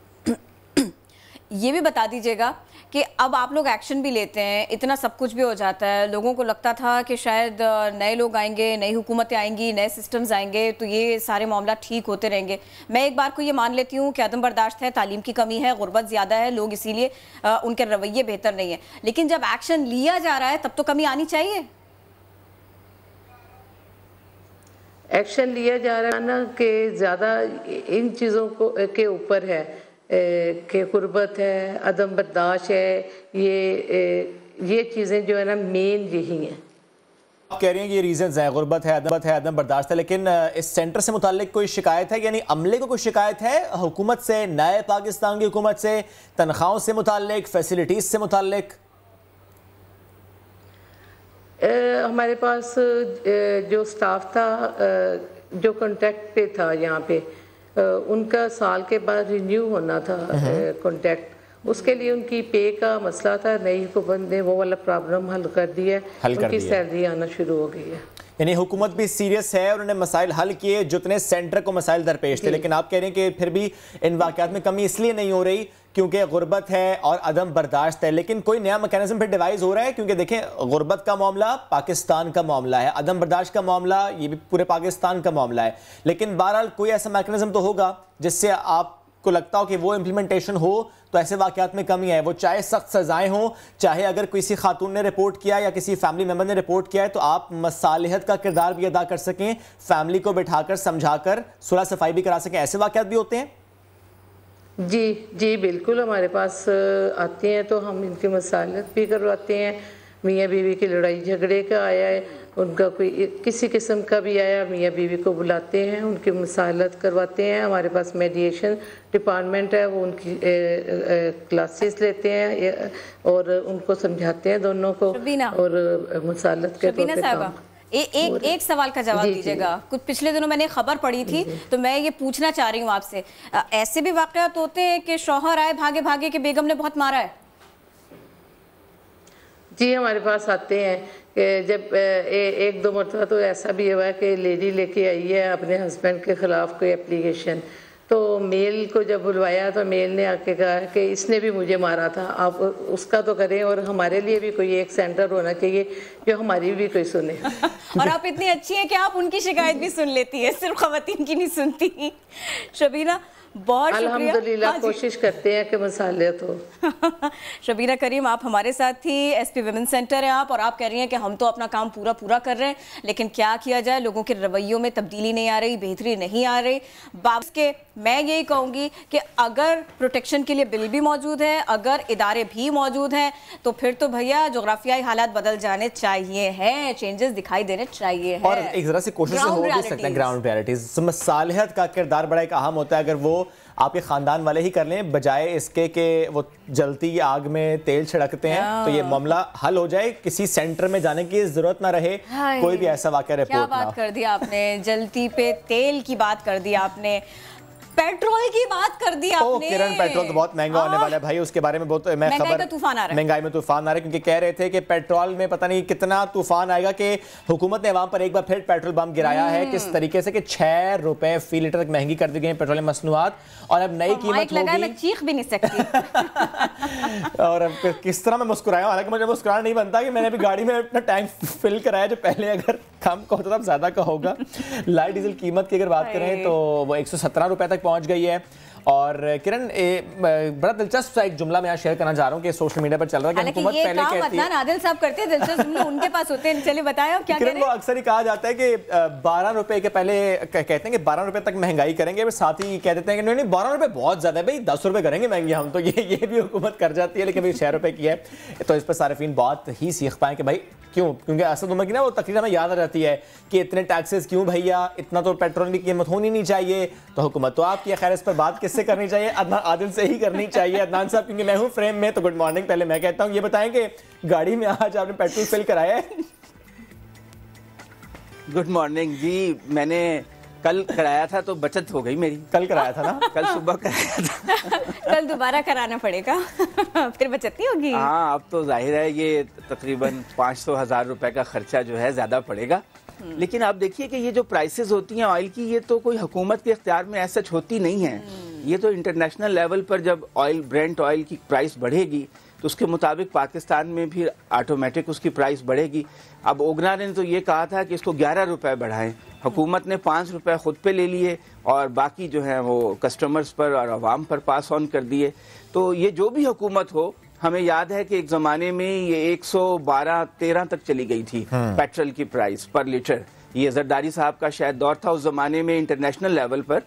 ये भी बता दीजिएगा कि अब आप लोग एक्शन भी लेते हैं, इतना सब कुछ भी हो जाता है, लोगों को लगता था कि शायद नए लोग आएंगे, नई हुकूमतें आएंगी, नए सिस्टम्स आएंगे तो ये सारे मामला ठीक होते रहेंगे। मैं एक बार को ये मान लेती हूँ कि अदम बर्दाश्त है, तालीम की कमी है, गुर्बत ज़्यादा है, लोग इसीलिए उनके रवैये बेहतर नहीं है, लेकिन जब एक्शन लिया जा रहा है तब तो कमी आनी चाहिए। एक्शन लिया जा रहा है ना कि ज़्यादा इन चीज़ों को के ऊपर है कि गुर्बत है, अदम बर्दाश्त है, ये चीज़ें जो है ना मेन यही हैं। आप कह रही हैं कि ये रीजंस हैं, गुर्बत है, अदम बर्दाश्त है, लेकिन इस सेंटर से मुताल्लिक कोई शिकायत है, यानी अमले को कोई शिकायत है हुकूमत से, नए पाकिस्तान की हुकूमत से, तनख्वाहों से मुताल्लिक, फैसिलिटीज़ से मुताल्लिक? हमारे पास जो स्टाफ था जो कॉन्ट्रैक्ट पे था यहाँ पे, उनका साल के बाद रिन्यू होना था कॉन्ट्रैक्ट, उसके लिए उनकी पे का मसला था। नई हुकूमत ने वो वाला प्रॉब्लम हल कर दिया है, उनकी सैलरी आना शुरू हो गई है। यानी हुकूमत भी सीरियस है, उन्होंने मसाइल हल किए जितने सेंटर को मसाइल दरपेश थे, लेकिन आप कह रहे हैं कि फिर भी इन वाक़यात में कमी इसलिए नहीं हो रही क्योंकि गुर्बत है और अदम बर्दाश्त है। लेकिन कोई नया मैकेनिज्म फिर डिवाइस हो रहा है, क्योंकि देखें गुर्बत का मामला पाकिस्तान का मामला है, अदम बर्दाश्त का मामला ये भी पूरे पाकिस्तान का मामला है, लेकिन बहरहाल कोई ऐसा मैकेनिज्म तो होगा जिससे आपको लगता हो कि वो इम्प्लीमेंटेशन हो तो ऐसे वाक़यात में कमी है। वो चाहे सख्त सजाएं हों, चाहे अगर किसी खातून ने रिपोर्ट किया या किसी फैमिली मेम्बर ने रिपोर्ट किया है तो आप मसालिहत का किरदार भी अदा कर सकें, फैमिली को बिठाकर समझाकर सुलह सफाई भी करा सकें, ऐसे वाक़यात भी होते हैं? जी बिल्कुल, हमारे पास आते हैं तो हम इनकी मसालत भी करवाते हैं। मियाँ बीवी की लड़ाई झगड़े का आया है, उनका कोई किसी किस्म का भी आया, मियाँ बीवी को बुलाते हैं, उनकी मसालत करवाते हैं। हमारे पास मेडिएशन डिपार्टमेंट है, वो उनकी क्लासेस लेते हैं और उनको समझाते हैं दोनों को और मसालत के तौर पे काम। एक सवाल का जवाब दीजिएगा। कुछ पिछले दिनों मैंने खबर पढ़ी थी तो मैं ये पूछना चाह रही हूँ आपसे, ऐसे भी वाकयात होते हैं कि शौहर आए भागे भागे कि बेगम ने बहुत मारा है? जी हमारे पास आते हैं कि जब एक दो मरतबा तो ऐसा भी हुआ है कि लेडी लेके आई है अपने हस्बैंड के ख़िलाफ़ कोई एप्लीकेशन, तो मेल को जब बुलवाया तो मेल ने आके कहा कि इसने भी मुझे मारा था, आप उसका तो करें और हमारे लिए भी कोई एक सेंटर होना चाहिए जो हमारी भी कोई सुने। और आप इतनी अच्छी हैं कि आप उनकी शिकायत भी सुन लेती है, सिर्फ ख़वातीन की नहीं सुनती। शबीना बहुत अल्हम्दुलिल्लाह कोशिश करते हैं कि मसालियत हो। शबीना करीम आप हमारे साथ थी, एसपी विमेन सेंटर है आप, और आप कह रही हैं कि हम तो अपना काम पूरा कर रहे हैं, लेकिन क्या किया जाए, लोगों के रवैयों में तब्दीली नहीं आ रही, बेहतरी नहीं आ रही। बाबस के मैं यही कहूँगी कि अगर प्रोटेक्शन के लिए बिल भी मौजूद है, अगर इदारे भी मौजूद हैं, तो फिर तो भैया जोग्राफियाई हालात बदल जाने चाहिए हैं, चेंजेस दिखाई देने चाहिए हैं। और एक जरा से कोशिश हो भी सकता है ग्राउंड रियलिटीज, मसालिहत का किरदार बड़ा एक अहम होता है। अगर वो आपके खानदान वाले ही कर लें बजाय इसके कि वो जलती आग में तेल छिड़कते हैं, तो ये मामला हल हो जाए, किसी सेंटर में जाने की जरूरत ना रहे, कोई भी ऐसा वाकया रिपोर्ट ना हो। क्या बात कर दी आपने, जलती पे तेल की बात कर दी आपने, पेट्रोल की बात कर दी आपने। किरण, पेट्रोल तो बहुत महंगा होने वाला है भाई, उसके बारे में बहुत मैं खबर, महंगाई में तूफान आ रहा है, क्योंकि कह रहे थे कि पेट्रोल में पता नहीं कितना तूफान आएगा कि हुकूमत ने अवाम पर एक बार फिर पेट्रोल बम गिराया है, किस तरीके से कि 6 रुपए फी लीटर तक महंगी कर दी गई पेट्रोल मसनूआत, और अब नई कीमत होगी। मैं चीख भी नहीं सकती। और अब किस तरह मैं मुस्कुराया, हालांकि मुझे मुस्कुराना नहीं बनता कि मैंने अभी गाड़ी में अपना टैंक फिल कराया, जो पहले अगर कम का होता था ज्यादा का होगा। लाइट डीजल कीमत की अगर बात करें तो वो 117 रुपए तक पहुंच गई है, और किरण बड़ा दिलचस्प सा एक जुमला मैं यहाँ शेयर करना चाह रहा हूँ कि सोशल मीडिया पर चल रहा है कि हुकूमत पहले कहती है, आदिल साहब करते हैं, दिलचस्प जुमले उनके पास होते हैं। चलिए बताएं आप क्या कह रहे हैं। वो अक्सर ही कहा जाता है कि 12 रुपए के पहले कहते हैं कि 12 रुपए तक महंगाई करेंगे, फिर साथ ही कह देते हैं कि नहीं 12 रुपए बहुत ज्यादा है भाई, 10 रुपए करेंगे महंगे हम, तो ये भी हुकूमत कर जाती है, लेकिन भाई 6 रुपए की है। तो इस पर सारिफीन बहुत ही सीख पाए कि भाई क्यों, क्योंकि असद उमर की ना वो तकरीर हमें याद आ जाती है कि इतने टैक्सेस क्यों भैया, इतना तो पेट्रोल की कीमत होनी नहीं चाहिए। तो हुकूमत तो आपकी है, खैर इस पर बात किससे करनी चाहिए, अदनान आदिल से ही करनी चाहिए। अदनान साहब क्योंकि मैं हूं फ्रेम में, तो गुड मॉर्निंग। पहले मैं कहता हूं, ये बताएं कि गाड़ी में आज आपने पेट्रोल फिल कराया है? गुड मॉर्निंग जी, मैंने कल कराया था तो बचत हो गई मेरी। कल कराया था ना? कल सुबह कराया था। कल दोबारा कराना पड़ेगा फिर बचत नहीं होगी। हाँ, अब तो जाहिर है ये तकरीबन 500,000 रुपए का खर्चा जो है ज्यादा पड़ेगा। लेकिन आप देखिए कि ये जो प्राइसेस होती हैं ऑयल की, ये तो कोई हुकूमत के इख्तियार में ऐसा होती नहीं है। ये तो इंटरनेशनल लेवल पर जब ऑयल, ब्रेंट ऑयल की प्राइस बढ़ेगी तो उसके मुताबिक पाकिस्तान में भी ऑटोमेटिक उसकी प्राइस बढ़ेगी। अब ओगना ने तो ये कहा था कि इसको 11 रुपए बढ़ाएं, हुकूमत ने 5 रुपए खुद पे ले लिए और बाकी जो है वो कस्टमर्स पर और आवाम पर पास ऑन कर दिए। तो ये जो भी हुकूमत हो, हमें याद है कि एक ज़माने में ये 112-13 तक चली गई थी पेट्रोल की प्राइस पर लीटर। ये जरदारी साहब का शायद दौर था, उस जमाने में इंटरनेशनल लेवल पर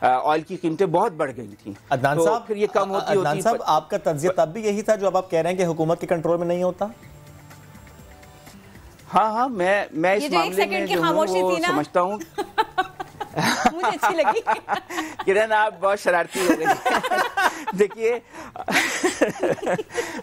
ऑयल की कीमतें बहुत बढ़ गई थी। अदनान तो साहब, फिर ये कम होती अदनान साहब आपका तज्जिया तब भी यही था जो अब आप कह रहे हैं कि हुकूमत के कंट्रोल में नहीं होता? हाँ, मैं इस मामले में जो हूँ वो समझता हूँ मुझे अच्छी लगी। किरण, आप बहुत शरारती हो गई। देखिए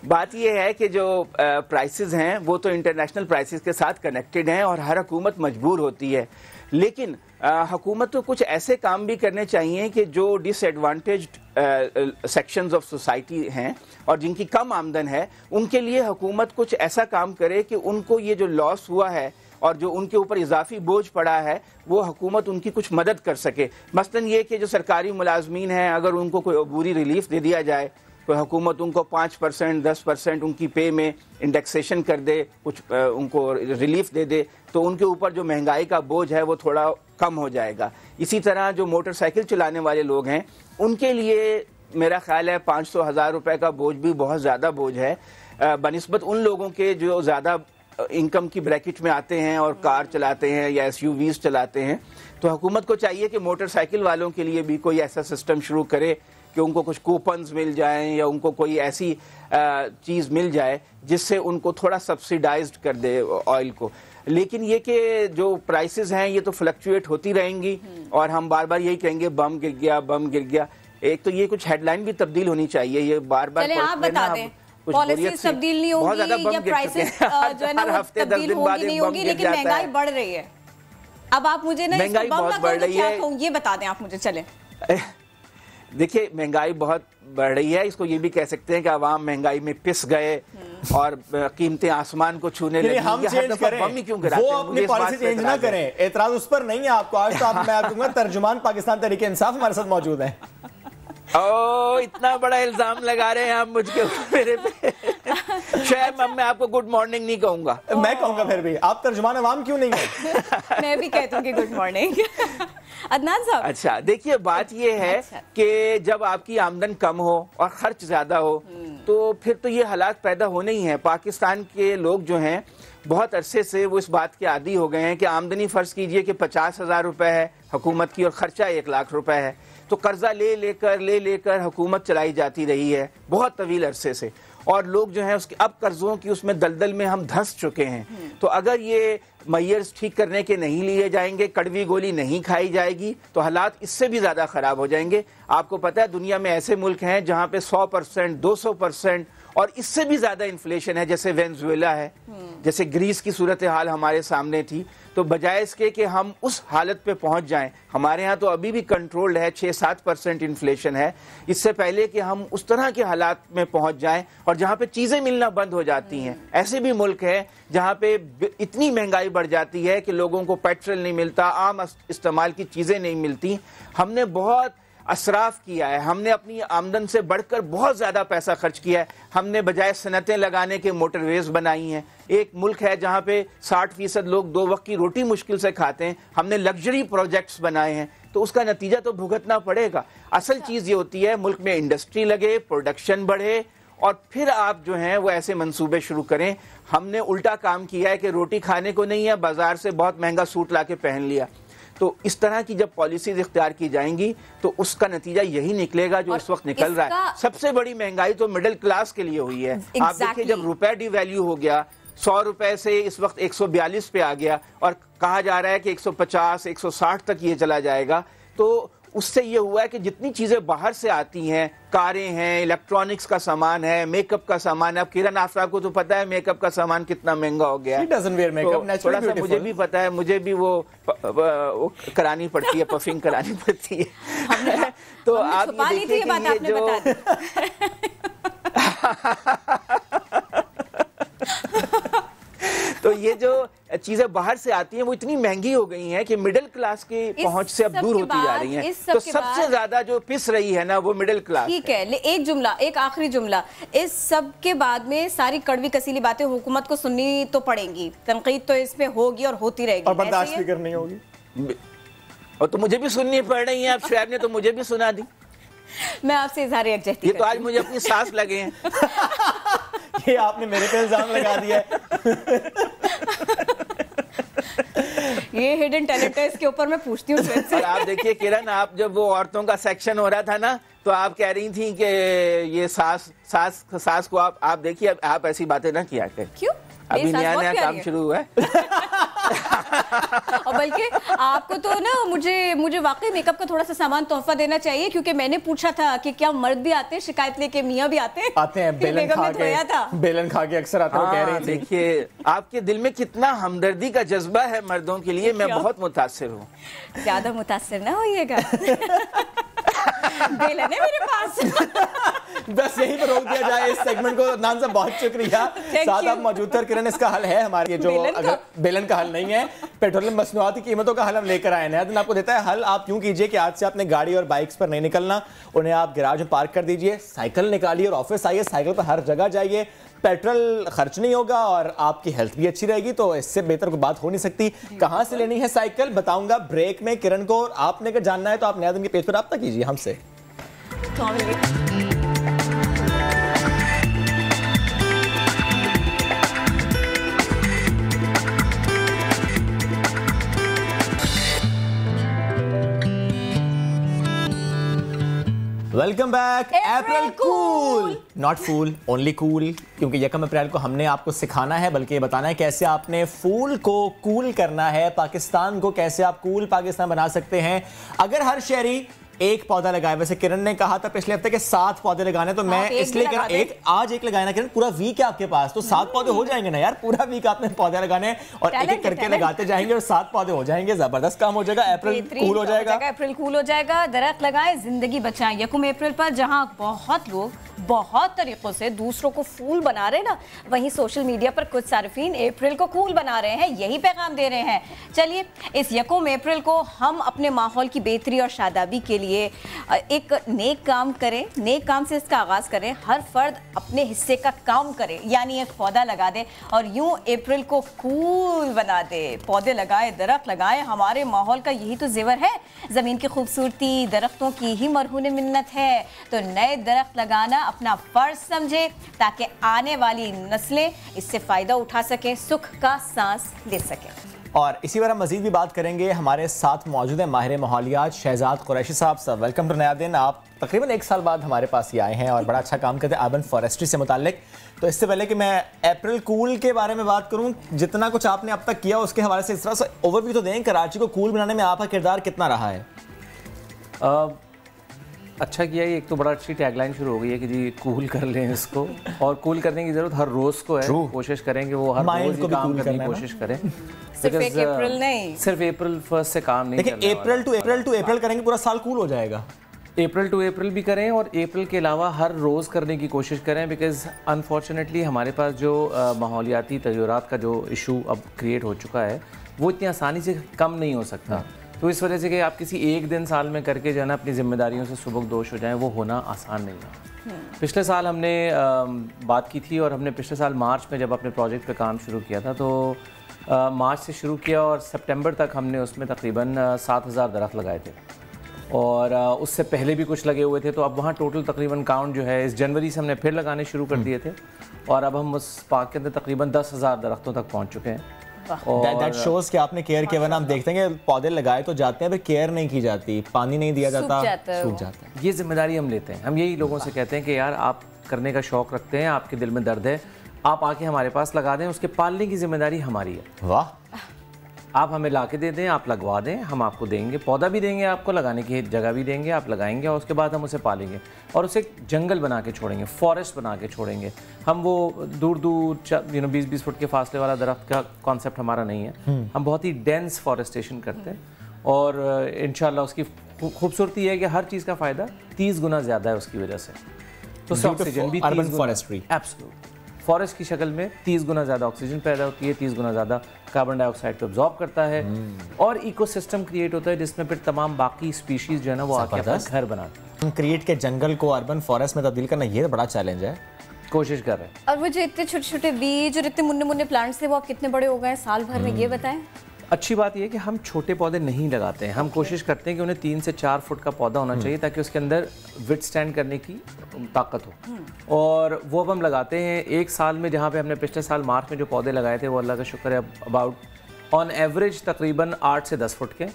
बात यह है कि जो प्राइसेस हैं वो तो इंटरनेशनल प्राइसेस के साथ कनेक्टेड हैं और हर हुकूमत मजबूर होती है। लेकिन हुकूमत को कुछ ऐसे काम भी करने चाहिए कि जो डिसएडवांटेज्ड सेक्शंस ऑफ सोसाइटी हैं और जिनकी कम आमदन है, उनके लिए हुकूमत कुछ ऐसा काम करे कि उनको ये जो लॉस हुआ है और जो उनके ऊपर इजाफी बोझ पड़ा है, वो हुकूमत उनकी कुछ मदद कर सके। मसलन ये कि जो सरकारी मुलाजमीन हैं, अगर उनको कोई अबूरी रिलीफ दे दिया जाए, कोई हुकूमत उनको 5%, 10% उनकी पे में इंडेक्सेशन कर दे, कुछ उनको रिलीफ दे दे, तो उनके ऊपर जो महंगाई का बोझ है वो थोड़ा कम हो जाएगा। इसी तरह जो मोटरसाइकिल चलाने वाले लोग हैं, उनके लिए मेरा ख्याल है 500,000 रुपए का बोझ भी बहुत ज़्यादा बोझ है बनिस्बत उन लोगों के जो ज़्यादा इनकम की ब्रैकेट में आते हैं और कार चलाते हैं या SUVs चलाते हैं। तो हुकूमत को चाहिए कि मोटरसाइकिल वालों के लिए भी कोई ऐसा सिस्टम शुरू करे कि उनको कुछ कूपन्स मिल जाएं या उनको कोई ऐसी चीज़ मिल जाए जिससे उनको थोड़ा सब्सिडाइज्ड कर दे ऑयल को। लेकिन ये कि जो प्राइसेस हैं ये तो फ्लक्चुएट होती रहेंगी और हम बार बार यही कहेंगे बम गिर गया, बम गिर गया। एक तो ये कुछ हेडलाइन भी तब्दील होनी चाहिए, ये बार बार आप बता दें पॉलिसीज तब्दील नहीं होगी या प्राइसेस जो है ना वो तब्दील होगी नहीं होगी, लेकिन महंगाई बढ़ रही है। अब आप मुझे ना महंगाई बहुत बढ़ रही है, ये बता दें आप मुझे। चले देखिए, महंगाई बहुत बढ़ रही है, इसको ये भी कह सकते हैं कि आवाम महंगाई में पिस गए और कीमतें आसमान को छूने लगी। हम चेंज करें, वो अपनी पॉलिसी चेंज ना करें, एतराज उस पर नहीं है आपको। आज तो मैं आपको तर्जुमान पाकिस्तान तहरीक इंसाफ हमारे साथ मौजूद है। ओ, इतना बड़ा इल्जाम लगा रहे हैं आप मुझके मेरे पे। शायद मैं आपको गुड मॉर्निंग नहीं कहूंगा। मैं कहूंगा फिर भी, आप तर्जुमान अवाम क्यों नहीं है? मैं भी कहती हूँ कि गुड मॉर्निंग। अदनान साहब, अच्छा देखिए, बात ये है कि जब आपकी आमदन कम हो और खर्च ज्यादा हो तो फिर तो ये हालात पैदा होने ही हैं। पाकिस्तान के लोग जो हैं बहुत अरसे से वो इस बात के आदी हो गए हैं कि आमदनी फर्ज कीजिए कि 50,000 रुपए है हुकूमत की और खर्चा 1 लाख रुपए है, तो कर्जा ले लेकर हुकूमत चलाई जाती रही है बहुत तवील अरसे से, और लोग जो हैं उसके अब कर्जों की उसमें दलदल में हम धंस चुके हैं। तो अगर ये मैयर्स ठीक करने के नहीं लिए जाएंगे, कड़वी गोली नहीं खाई जाएगी, तो हालात इससे भी ज़्यादा ख़राब हो जाएंगे। आपको पता है दुनिया में ऐसे मुल्क हैं जहाँ पे 100%, 200% और इससे भी ज़्यादा इन्फ्लेशन है, जैसे वेनेजुएला है, जैसे ग्रीस की सूरत हाल हमारे सामने थी। तो बजाय इसके कि हम उस हालत पे पहुंच जाएं, हमारे यहाँ तो अभी भी कंट्रोल्ड है, 6-7% इन्फ्लेशन है, इससे पहले कि हम उस तरह के हालात में पहुंच जाएं और जहाँ पे चीज़ें मिलना बंद हो जाती हैं। ऐसे भी मुल्क हैं जहाँ पे इतनी महंगाई बढ़ जाती है कि लोगों को पेट्रोल नहीं मिलता, आम इस्तेमाल की चीज़ें नहीं मिलती। हमने बहुत असराफ किया है, हमने अपनी आमदन से बढ़कर बहुत ज़्यादा पैसा खर्च किया है। हमने बजाय सनतें लगाने के मोटरवेज बनाई हैं। एक मुल्क है जहाँ पे 60% लोग 2 वक्त की रोटी मुश्किल से खाते हैं, हमने लग्जरी प्रोजेक्ट्स बनाए हैं। तो उसका नतीजा तो भुगतना पड़ेगा। असल चीज़ ये होती है मुल्क में इंडस्ट्री लगे, प्रोडक्शन बढ़े और फिर आप जो हैं वो ऐसे मंसूबे शुरू करें। हमने उल्टा काम किया है कि रोटी खाने को नहीं है, बाजार से बहुत महंगा सूट ला के पहन लिया। तो इस तरह की जब पॉलिसीज इख्तियार की जाएंगी तो उसका नतीजा यही निकलेगा जो इस वक्त निकल रहा है। सबसे बड़ी महंगाई तो मिडिल क्लास के लिए हुई है। आप देखिए जब रुपए डिवैल्यू हो गया, 100 रुपए से इस वक्त 142 पे आ गया और कहा जा रहा है कि 150 160 तक ये चला जाएगा, तो उससे ये हुआ है कि जितनी चीजें बाहर से आती हैं, कारें हैं, इलेक्ट्रॉनिक्स का सामान है, मेकअप का सामान है। अब किरण आफताब को तो पता है मेकअप का सामान कितना महंगा हो गया है। तो थोड़ा सा मुझे भी पता है, मुझे भी वो करानी पड़ती है, पफिंग करानी पड़ती है। तो आप ये देखिए कि ये तो ये जो चीजें बाहर से आती हैं वो इतनी महंगी हो गई हैं कि मिडिल क्लास की पहुंच से अब दूर होती जा रही हैं। तो सबसे ज्यादा जो पिस रही है ना वो मिडिल क्लास। ठीक है, एक जुमला, एक आखिरी जुमला, इस सब के बाद में सारी कड़वी कसीली बातें हुकूमत को सुननी तो पड़ेंगी, तनकीद तो इसमें होगी और होती रहेगी और बर्दाश्त भी करनी होगी। और तो मुझे भी सुननी पड़ रही है। अब शुएब ने तो मुझे भी सुना दी। मैं आपसे इज़हार यकजहती ये तो आज मुझे अपनी सांस लगे हैं। ये आपने मेरे पे इल्जाम लगा दिया है। ये हिडन टैलेंट है, इसके ऊपर मैं पूछती हूँ। और आप देखिए किरण, आप जब वो औरतों का सेक्शन हो रहा था ना तो आप कह रही थी कि ये सास को आप देखिए, आप ऐसी बातें ना किया करें। क्यों? अभी नया काम शुरू हुआ है। और बल्कि आपको तो ना मुझे वाकई मेकअप का थोड़ा सा सामान तोहफा देना चाहिए, क्योंकि मैंने पूछा था कि क्या मर्द भी आते हैं शिकायत लेके, मियाँ भी आते हैं बेलन खा के अक्सर आते हैं। कह रही थी। देखिए आपके दिल में कितना हमदर्दी का जज्बा है मर्दों के लिए, मैं बहुत मुतासिर हूँ। ज्यादा मुतासिर ना होइएगा। बेलन है मेरे पास। बस यहीं पर रोक दिया जाए इस सेगमेंट को। नान साहब बहुत शुक्रिया। साथ आप मौजूद थे। किरण, इसका हल है हमारे जो अगर बेलन का हल नहीं है, पेट्रोलियम मसनूआत की कीमतों का हल हम लेकर आए हैं। आपको देता है हल। आप यूं कीजिए कि आज से आपने गाड़ी और बाइक्स पर नहीं निकलना, उन्हें आप गैराज में पार्क कर दीजिए, साइकिल निकालिए और ऑफिस आइए, साइकिल पर हर जगह जाइए। पेट्रोल खर्च नहीं होगा और आपकी हेल्थ भी अच्छी रहेगी। तो इससे बेहतर कोई बात हो नहीं सकती। कहां से लेनी है साइकिल बताऊंगा ब्रेक में किरण को। आपने अगर जानना है तो आप नया दिन के पेज पर रब्ता कीजिए हमसे। Welcome back. April cool, not fool, only cool, क्योंकि 1 अप्रैल को हमने आपको सिखाना है, बल्कि ये बताना है कैसे आपने फूल को कूल करना है। पाकिस्तान को कैसे आप कूल पाकिस्तान बना सकते हैं अगर हर शहरी एक पौधा लगाए। वैसे किरण ने कहा था पिछले हफ्ते के 7 पौधे लगाने, तो मैं इसलिए कह रहा हूं एक लगाए ना किरण, पूरा वीक है आपके पास, तो 7 पौधे हो जाएंगे ना यार। पूरा वीक आपने पौधे लगाने और एक एक करके लगाते जाएंगे और 7 पौधे हो जाएंगे। जबरदस्त काम हो जाएगा। अप्रैल कूल हो जाएगा। अप्रैल कूल हो जाएगा। दरख्त लगाएं, जिंदगी बचाएं। 1 अप्रैल पर जहां बहुत लोग बहुत तरीकों से दूसरों को फूल बना रहे हैं ना, वहीं सोशल मीडिया पर कुछ सारिफीन अप्रैल को कूल बना रहे हैं, यही पैगाम दे रहे हैं। चलिए इस 1 अप्रैल को हम अपने माहौल की बेहतरी और शादाबी के लिए एक नेक काम करें। नेक काम से इसका आगाज करें। हर फर्द अपने हिस्से का काम करे, यानी एक पौधा लगा दे और यूं अप्रैल को कूल बना दे। पौधे लगाए, दरख्त लगाए, हमारे माहौल का यही तो जेवर है। जमीन की खूबसूरती दरख्तों की ही मरहून मिन्नत है। तो नए दरख्त लगाना अपना फर्ज समझे ताकि आने वाली नस्लें इससे फायदा उठा सकें, सुख का सांस ले सकें। और इसी बार हम मजीद भी बात करेंगे। हमारे साथ मौजूद है माहिर माहौलियात शहजाद कुरैशी साहब। सर वेलकम टू नया दिन। आप तकरीबन 1 साल बाद हमारे पास ये आए हैं और बड़ा अच्छा काम करते हैं अर्बन फॉरेस्ट्री से मुताल्लिक। तो इससे पहले कि मैं अप्रैल कूल के बारे में बात करूं, जितना कुछ आपने अब तक किया उसके हवाले से इस तरह से ओवरव्यू तो दें। कराची को कूल बनाने में आपका किरदार कितना रहा है? अच्छा किया है। एक तो बड़ा अच्छी टैगलाइन शुरू हो गई है कि जी कूल कर लें इसको, और कूल करने की जरूरत हर रोज को है। कोशिश करेंगे वो हर रोज काम करने की कोशिश करें। सिर्फ अप्रैल नहीं, सिर्फ अप्रैल 1 से काम नहीं चलने वाला। अप्रैल टू अप्रैल करेंगे, पूरा साल कूल हो जाएगा। अप्रैल टू अप्रैल भी करें और अप्रैल के अलावा हर रोज़ करने की कोशिश करें, बिकॉज अनफॉर्चुनेटली हमारे पास जो माहौलियाती तगय्युरात का जो इशू अब क्रिएट हो चुका है वो इतनी आसानी से कम नहीं हो सकता। तो इस वजह से कि आप किसी एक दिन साल में करके जो है ना अपनी जिम्मेदारियों से सुबकदोश हो जाएं, वो होना आसान नहीं है। पिछले साल हमने बात की थी और हमने पिछले साल मार्च में जब अपने प्रोजेक्ट पे काम शुरू किया था, तो मार्च से शुरू किया और सितंबर तक हमने उसमें तकरीबन 7,000 दरख्त लगाए थे और उससे पहले भी कुछ लगे हुए थे। तो अब वहाँ टोटल तकरीबन काउंट जो है इस जनवरी से हमने फिर लगाने शुरू कर दिए थे और अब हम उस पार्क के अंदर तकरीबन 10,000 दरख्तों तक पहुँच चुके हैं। दैट शोज कि आपने केयर किया, वरना हम देखते हैं कि पौधे लगाए तो जाते हैं, फिर केयर नहीं की जाती, पानी नहीं दिया जाता, सूख जाता है। ये जिम्मेदारी हम लेते हैं। हम यही लोगों से कहते हैं कि यार आप करने का शौक रखते हैं, आपके दिल में दर्द है, आप आके हमारे पास लगा दें, उसके पालने की जिम्मेदारी हमारी है। वाह, आप हमें ला के दे दें, आप लगवा दें, हम आपको देंगे, पौधा भी देंगे, आपको लगाने की जगह भी देंगे, आप लगाएंगे और उसके बाद हम उसे पालेंगे और उसे जंगल बना के छोड़ेंगे, फॉरेस्ट बना के छोड़ेंगे। हम वो दूर दूर 20-20 फुट के फासले वाला दरख्त का कॉन्सेप्ट हमारा नहीं है। हम बहुत ही डेंस फॉरेस्टेशन करते हैं और इंशाल्लाह उसकी खूबसूरती है कि हर चीज़ का फ़ायदा 30 गुना ज़्यादा है उसकी वजह से। तो ऑक्सीजन भी अर्बन फॉरेस्ट्री एब्सोल्युटली फॉरेस्ट की शक्ल में 30 गुना ज़्यादा ऑक्सीजन पैदा होती है, 30 गुना ज़्यादा कार्बन डाइऑक्साइड को एब्जॉर्ब करता है और इकोसिस्टम क्रिएट होता है जिसमें फिर तमाम बाकी स्पीशीज जो है ना वो आके अपना घर बनाते हैं। कंक्रीट के जंगल को अर्बन फॉरेस्ट में तब्दील करना ये बड़ा चैलेंज है। कोशिश कर रहे हैं। और वो जो इतने छोटे छोटे बीज और इतने मुन्ने मुन्ने प्लांट्स थे वो आप कितने बड़े हो गए साल भर में, ये बताएं। अच्छी बात यह है कि हम छोटे पौधे नहीं लगाते हैं। हम कोशिश करते हैं कि उन्हें 3 से 4 फुट का पौधा होना चाहिए ताकि उसके अंदर विथ स्टैंड करने की ताकत हो और वो अब हम लगाते हैं। एक साल में जहाँ पे हमने पिछले साल मार्च में जो पौधे लगाए थे वो अल्लाह का शुक्र है अबाउट ऑन एवरेज तकरीबन 8 से 10 फुट के।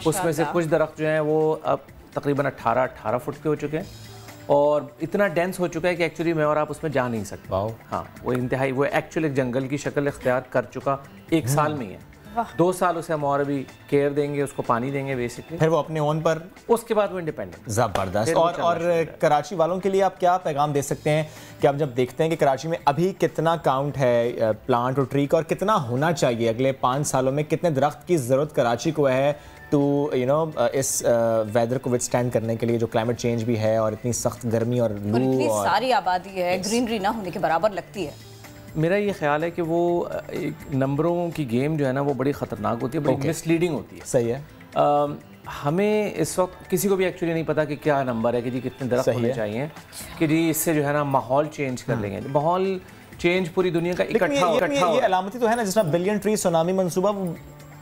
उसमें से कुछ दरख्त जो हैं वो अब तकरीबन 18 फुट के हो चुके हैं और इतना डेंस हो चुका है कि एक्चुअली मैं और आप उसमें जा नहीं सकते। हाँ, वो इंतहाई वो एक्चुअली एक जंगल की शक्ल इख्तियार कर चुका एक साल में ही है। 2 साल उसे हम और भी केयर देंगे, उसको पानी देंगे बेसिकली, फिर वो अपने ओन पर, उसके बाद वो इंडिपेंडेंट। ज़बरदस्त। और कराची वालों के लिए आप क्या पैगाम दे सकते हैं कि आप जब देखते हैं कि कराची में अभी कितना काउंट है प्लांट और ट्री का और कितना होना चाहिए अगले 5 सालों में, कितने दरख्त की ज़रूरत कराची को है टू इस वेदर को विथस्टैंड करने के लिए जो क्लाइमेट चेंज भी है और इतनी सख्त गर्मी और लू और सारी आबादी है, ग्रीनरी ना होने के बराबर लगती है। मेरा ये ख्याल है कि वो एक नंबरों की गेम जो है ना वो बड़ी ख़तरनाक होती है, बड़ी मिसलीडिंग होती है। सही है। हमें इस वक्त किसी को भी एक्चुअली नहीं पता कि क्या नंबर है कि जी कितने दरख्त होने चाहिए कि जी इससे जो है ना माहौल चेंज कर लेंगे। माहौल चेंज पूरी दुनिया का इकट्ठा ये अलामती तो है ना, जिस तरह बिलियन ट्री सुनामी मंसूबा,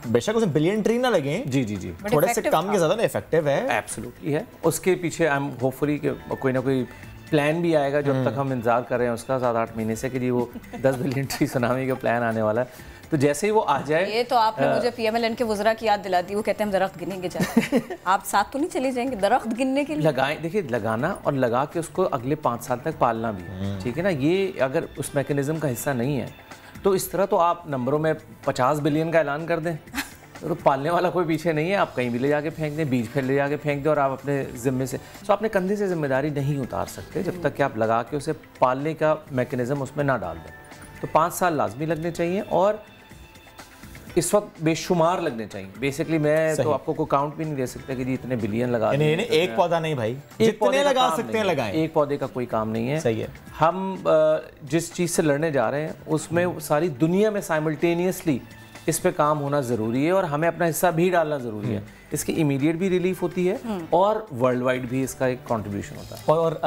बेशक उसमें बिलियन ट्री ना लगे, जी थोड़े से कम के ज़्यादा इफेक्टिव है। एब्सोल्युटली है। उसके पीछे आई एम होपफुली कि कोई ना कोई प्लान भी आएगा जो अब तक हम इंतजार कर रहे हैं उसका 7-8 महीने से कि जी वो 10 बिलियन ट्री सुनामी का प्लान आने वाला है। तो जैसे ही वो आ जाए, ये तो आपने मुझे PMLN के वज़रा की याद दिला दी। वो कहते हैं हम दरख्त गिनेंगे जाके आप साथ तो नहीं चले जाएंगे दरख्त गिनने के लिए? लगाएं, देखिए लगाना और लगा के उसको अगले 5 साल तक पालना भी, ठीक है ना। ये अगर उस मैकेनिज्म का हिस्सा नहीं है तो इस तरह तो आप नंबरों में 50 बिलियन का ऐलान कर दें तो पालने वाला कोई पीछे नहीं है। आप कहीं भी ले जाके फेंक दें, बीज फिर ले जाके फेंक दें और आप अपने ज़िम्मे से तो अपने कंधे से जिम्मेदारी नहीं उतार सकते जब तक कि आप लगा के उसे पालने का मैकेनिज़्म उसमें ना डाल दें। तो 5 साल लाजमी लगने चाहिए और इस वक्त बेशुमार लगने चाहिए। बेसिकली मैं तो आपको कोई काउंट भी नहीं दे सकता कि जी इतने बिलियन लगा दें। एक पौधा नहीं भाई, जितने लगा सकते हैं लगाएं। एक पौधे का कोई काम नहीं है। सही है। हम जिस चीज़ से लड़ने जा रहे हैं उसमें सारी दुनिया में साइमल्टेनियसली इस पे काम होना ज़रूरी है और हमें अपना हिस्सा भी डालना ज़रूरी है। इसकी इमीडिएट भी रिलीफ होती है और वर्ल्ड वाइड भी इसका एक कंट्रीब्यूशन होता है। और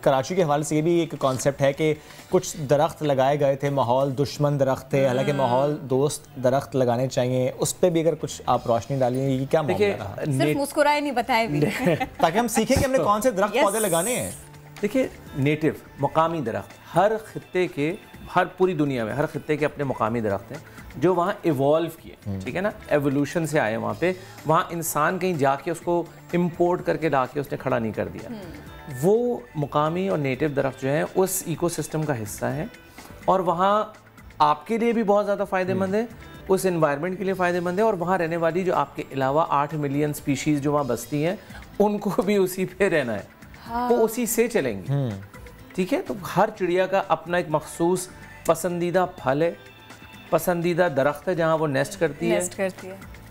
कराची के हवाले से ये भी एक कॉन्सेप्ट है कि कुछ दरख्त लगाए गए थे, माहौल दुश्मन दरख्त थे, हालांकि माहौल दोस्त दरख्त लगाने चाहिए। उस पर भी अगर कुछ आप रोशनी डालिए, क्या सिर्फ मुस्कुराए नहीं बताए भी ताकि हम सीखें कि हमने कौन से दरख्त पौधे लगाने हैं। देखिए नेटिव मुकामी दरख्त हर खित्ते के, हर पूरी दुनिया में हर खित्ते के अपने मुकामी दरख्त हैं जो वहाँ इवॉल्व किए, ठीक है ना, एवोल्यूशन से आए वहाँ पे। वहाँ इंसान कहीं जाके उसको इम्पोर्ट करके ला के उसने खड़ा नहीं कर दिया। वो मुकामी और नेटिव दरख्त जो हैं उस इकोसिस्टम का हिस्सा हैं और वहाँ आपके लिए भी बहुत ज़्यादा फ़ायदेमंद है, उस एनवायरनमेंट के लिए फ़ायदेमंद है और वहाँ रहने वाली जो आपके अलावा 8 मिलियन स्पीशीज़ जो वहाँ बसती हैं उनको भी उसी पे रहना है। वो उसी से चलेंगी, ठीक है। तो हर चिड़िया का अपना एक मखसूस पसंदीदा फल है, पसंदीदा दरख्त है जहाँ वो नेस्ट करती है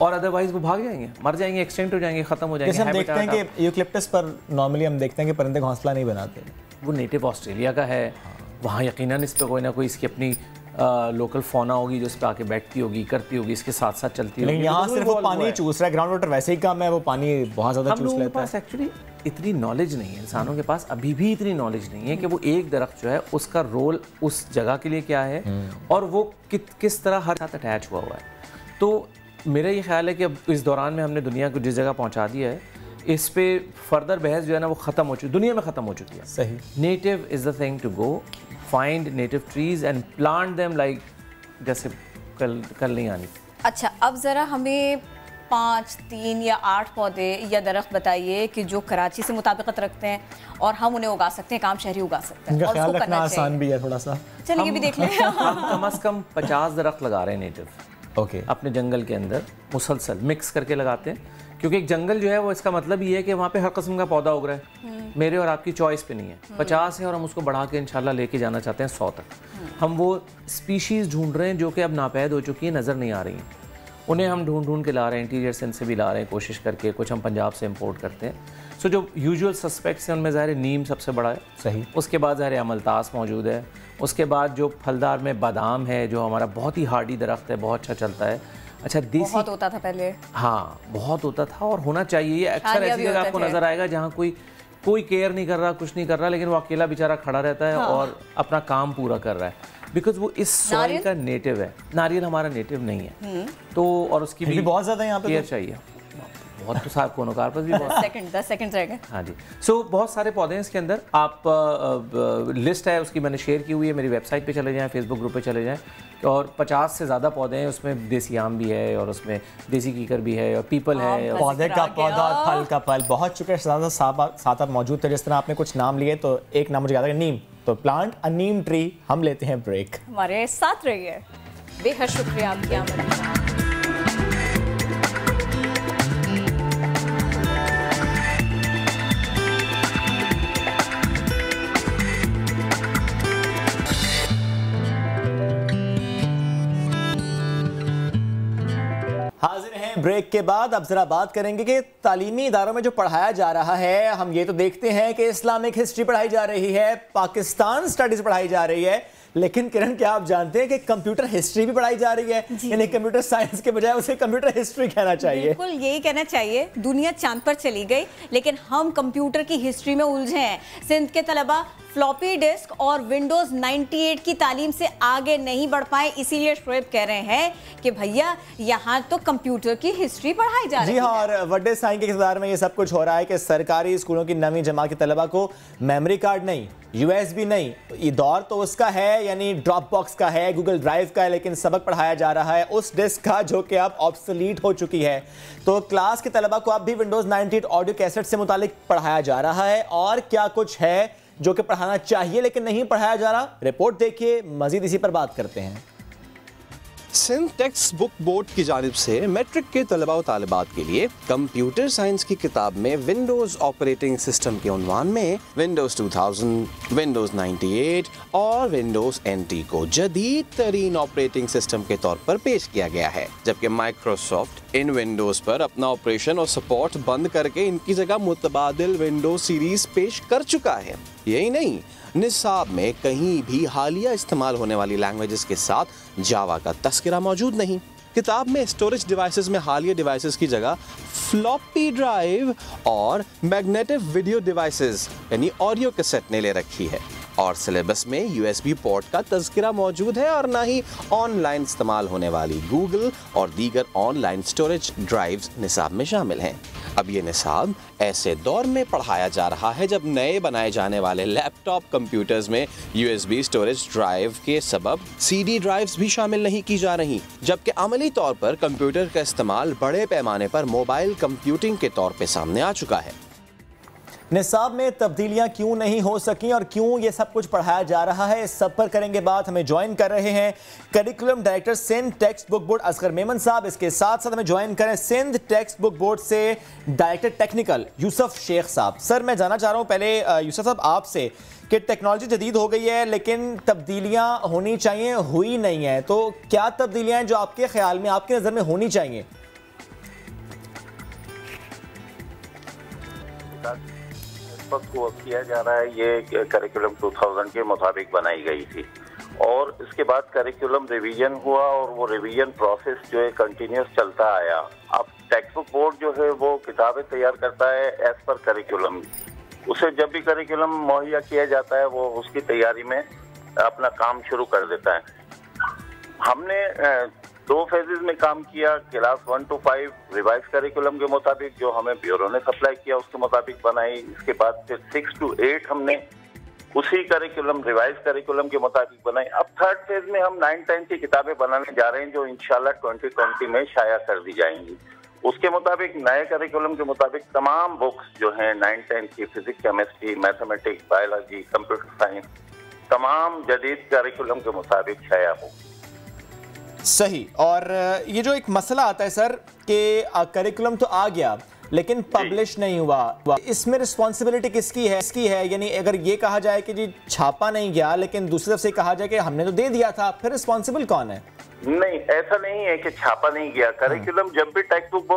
और अदरवाइज वो भाग जाएंगे, मर जाएंगे, एक्सटेंट हो जाएंगे, खत्म हो जाएंगे। हम देखते हैं कि यूकलिप्टस पर नॉर्मली हम देखते हैं कि परिंदे घोंसला नहीं बनाते। वो नेटिव ऑस्ट्रेलिया का है, वहाँ यकीनन इस पर कोई ना कोई इसकी अपनी लोकल फौना होगी जो इस पर आके बैठती होगी, करती होगी, इसके साथ साथ चलती होगी। यहाँ सिर्फ वो पानी चूस रहा है, ग्राउंड वाटर वैसे ही कम है, वो पानी बहुत ज़्यादा चूस लेता है। पास एक्चुअली इतनी नॉलेज नहीं है, इंसानों के पास अभी भी इतनी नॉलेज नहीं है कि वो एक दरख्त जो है उसका रोल उस जगह के लिए क्या है और वो किस तरह हर साथ अटैच हुआ है। तो मेरा ये ख्याल है कि अब इस दौरान में हमने दुनिया को जिस जगह पहुंचा दिया है, इस पे फर्दर बहस जो है ना वो ख़त्म हो चुकी, दुनिया में ख़त्म हो चुकी है। सही। Native is the thing to go, find native trees and plant them like जैसे कल नहीं आनी। अच्छा, अब ज़रा हमें 5, 3 या 8 पौधे या दरख्त बताइए कि जो कराची से मुताबिकत रखते हैं और हम उन्हें उगा सकते हैं, काम शहरी उगा सकते हैं। इनका ख्याल रखना आसान भी है थोड़ा सा। चलिए ये भी देख लें। हम कम से कम 50 दरख्त लगा रहे हैं नेटिव। ओके। अपने जंगल के अंदर मुसलसल मिक्स करके लगाते हैं, क्योंकि एक जंगल जो है वो इसका मतलब ये है कि वहाँ पे हर किस्म का पौधा उग रहा है। मेरे और आपकी चॉइस पे नहीं है। 50 है और हम उसको बढ़ा के इंशाल्लाह लेके जाना चाहते हैं 100 तक। हम वो स्पीशीज़ ढूंढ रहे हैं जो कि अब नापैद हो चुकी है, नज़र नहीं आ रही हैं। उन्हें हम ढूंढ के ला रहे हैं, इंटीरियर सेंस से भी ला रहे हैं कोशिश करके, कुछ हम पंजाब से इंपोर्ट करते हैं। सो जो यूजुअल सस्पेक्ट्स हैं उनमें ज़ाहिर नीम सबसे बड़ा है। सही। उसके बाद ज़ाहिर अमलतास मौजूद है। उसके बाद जो फलदार में बादाम है, जो हमारा बहुत ही हार्डी दरख्त है, बहुत अच्छा चलता है। अच्छा, देसी बहुत होता था पहले। हाँ, बहुत होता था और होना चाहिए। ये अक्सर ऐसी जगह आपको नज़र आएगा जहाँ कोई केयर नहीं कर रहा, कुछ नहीं कर रहा, लेकिन वो अकेला बेचारा खड़ा रहता है और अपना काम पूरा कर रहा है, बिकॉज वो इस सॉइल का नेटिव है। नारियल हमारा नेटिव नहीं है, तो और उसकी भी बहुत ज़्यादा यहाँ पे केयर चाहिए। बहुत तो साहब कोनो कार पर भी बहुत 10 सेकंड रह गए। हाँ जी। सो बहुत सारे पौधे हैं इसके अंदर। आप लिस्ट है उसकी मैंने शेयर की हुई है, मेरी वेबसाइट पे चले जाएं, फेसबुक ग्रुप पे चले जाएं, और 50 से ज़्यादा पौधे हैं। उसमें देसी आम भी है और उसमें देसी कीकर भी है और पीपल है। पौधे का पौधा और फल का फल। बहुत शुक्रिया शहजादा साहब, साथ आप मौजूद थे। जिस तरह आपने कुछ नाम लिए तो एक नाम मुझे याद है, नीम। तो प्लांट अ नीम ट्री। हम लेते हैं ब्रेक। हमारे साथ रहिए। बेहद शुक्रिया आपकी आमद। हाजिर हैं ब्रेक के बाद। अब जरा बात करेंगे कि तालीमी इदारों में जो पढ़ाया जा रहा है, हम ये तो देखते हैं कि इस्लामिक हिस्ट्री पढ़ाई जा रही है, पाकिस्तान स्टडीज पढ़ाई जा रही है, लेकिन किरण क्या आप जानते हैं कि कंप्यूटर हिस्ट्री भी पढ़ाई जा रही है? यानी कंप्यूटर साइंस के बजाय उसे कंप्यूटर हिस्ट्री कहना चाहिए। बिल्कुल यही कहना चाहिए। दुनिया चांद पर चली गई, लेकिन हम कंप्यूटर की हिस्ट्री में उलझे हैं। सिंध के तलबा फ्लॉपी डिस्क और विंडोज 98 की तालीम से आगे नहीं बढ़ पाए, इसीलिए शोएब कह रहे हैं कि भैया यहाँ तो कंप्यूटर की हिस्ट्री पढ़ाई जा रही है। जी हाँ, और वड्डे साईं के इक़्तिदार में ये सब कुछ हो रहा है कि सरकारी स्कूलों की नवीं जमात के तलबा को मेमोरी कार्ड नहीं, USB नहीं, ये दौर तो उसका है, यानी ड्रॉप बॉक्स का है, गूगल ड्राइव का है, लेकिन सबक पढ़ाया जा रहा है उस डिस्क का जो कि अब ऑब्सोलीट हो चुकी है। तो क्लास के तलबा को अब भी विंडोज 98 ऑडियो कैसेट से मुतालिक पढ़ाया जा रहा है, और क्या कुछ है जो कि पढ़ाना चाहिए लेकिन नहीं पढ़ाया जा रहा। रिपोर्ट देखिए, मजीद इसी पर बात करते हैं। सिंध टेक्स्ट बुक बोर्ड की जानिब से मैट्रिक के तलबा व तालिबात के लिए कंप्यूटर साइंस की किताब में विंडोज ऑपरेटिंग सिस्टम के उन्वान में विंडोज 2000, विंडोज 98 और विंडोज NT को जदीद तरीन ऑपरेटिंग सिस्टम के तौर पर पेश किया गया है, जबकि माइक्रोसॉफ्ट इन विंडोज पर अपना ऑपरेशन और सपोर्ट बंद करके इनकी जगह मुतबादिल विंडोज सीरीज पेश कर चुका है। यही नहीं, निसाब में कहीं भी हालिया इस्तेमाल होने वाली लैंग्वेजेस के साथ जावा का तस्करा मौजूद नहीं। किताब में स्टोरेज डिवाइसेस में हालिया डिवाइसेस की जगह फ्लॉपी ड्राइव और मैग्नेटिक वीडियो डिवाइसेस यानी ऑडियो कैसेट ने ले रखी है, और सिलेबस में USB पोर्ट का तज़किरा मौजूद है, और ना ही ऑनलाइन इस्तेमाल होने वाली गूगल और दीगर ऑनलाइन स्टोरेज ड्राइव्स निसाब में शामिल हैं। अब ये निसाब ऐसे दौर में पढ़ाया जा रहा है जब नए बनाए जाने वाले लैपटॉप कंप्यूटर्स में USB स्टोरेज ड्राइव के सबब CD ड्राइव्स भी शामिल नहीं की जा रही, जबकि अमली तौर पर कंप्यूटर का इस्तेमाल बड़े पैमाने पर मोबाइल कंप्यूटिंग के तौर पे सामने आ चुका है। निसाब में तब्दीलियां क्यों नहीं हो सकी और क्यों ये सब कुछ पढ़ाया जा रहा है, इस सब पर करेंगे बात। हमें ज्वाइन कर रहे हैं curriculum director Sindh text book board Asghar Memon sahab. इसके साथ साथ हमें ज्वाइन करें सिंध टेक्स्ट बुक बोर्ड से director technical Yousuf Sheikh sahab. Sir, मैं जानना चाह रहा हूँ पहले यूसुफ साहब आपसे कि टेक्नोलॉजी जदीद हो गई है लेकिन तब्दीलियां होनी चाहिए, हुई नहीं है, तो क्या तब्दीलियां हैं जो आपके ख्याल में, आपकी नज़र में होनी चाहिए? वो किया जा रहा है, ये करिकुलम 2000 के मुताबिक बनाई गई थी, और इसके बाद करिकुलम रिवीजन हुआ, और वो रिवीजन प्रोसेस जो है कंटिन्यूस चलता आया। अब टेक्स्ट बुक बोर्ड जो है वो किताबें तैयार करता है एज पर करिकुलम। उसे जब भी करिकुलम मुहैया किया जाता है वो उसकी तैयारी में अपना काम शुरू कर देता है। हमने 2 फेजेस में काम किया। क्लास 1 to 5 रिवाइज करिकुलम के मुताबिक जो हमें ब्यूरो ने सप्लाई किया उसके मुताबिक बनाई। इसके बाद फिर 6 to 8 हमने उसी करिकुलम रिवाइज करिकुलम के मुताबिक बनाई। अब 3rd फेज में हम 9-10 की किताबें बनाने जा रहे हैं जो इंशाल्लाह 2020 में शाया कर दी जाएंगी। उसके मुताबिक नए करिकुलम के मुताबिक तमाम बुक्स जो हैं 9-10 की physics, chemistry, mathematics, biology, computer science, तमाम जदीद करिकुलम के मुताबिक शाया हो। सही। और ये जो एक मसला आता है सर कि करिकुलम तो आ गया लेकिन पब्लिश नहीं हुआ, इसमें रिस्पॉन्सिबिलिटी किसकी है? यानी अगर ये कहा जाए कि जी छापा नहीं गया लेकिन दूसरी तरफ से कहा जाए कि हमने तो दे दिया था, फिर रिस्पॉन्सिबल कौन है? नहीं, ऐसा नहीं है कि छापा नहीं गया। करिकुलम जब भी टेक्स्ट बुक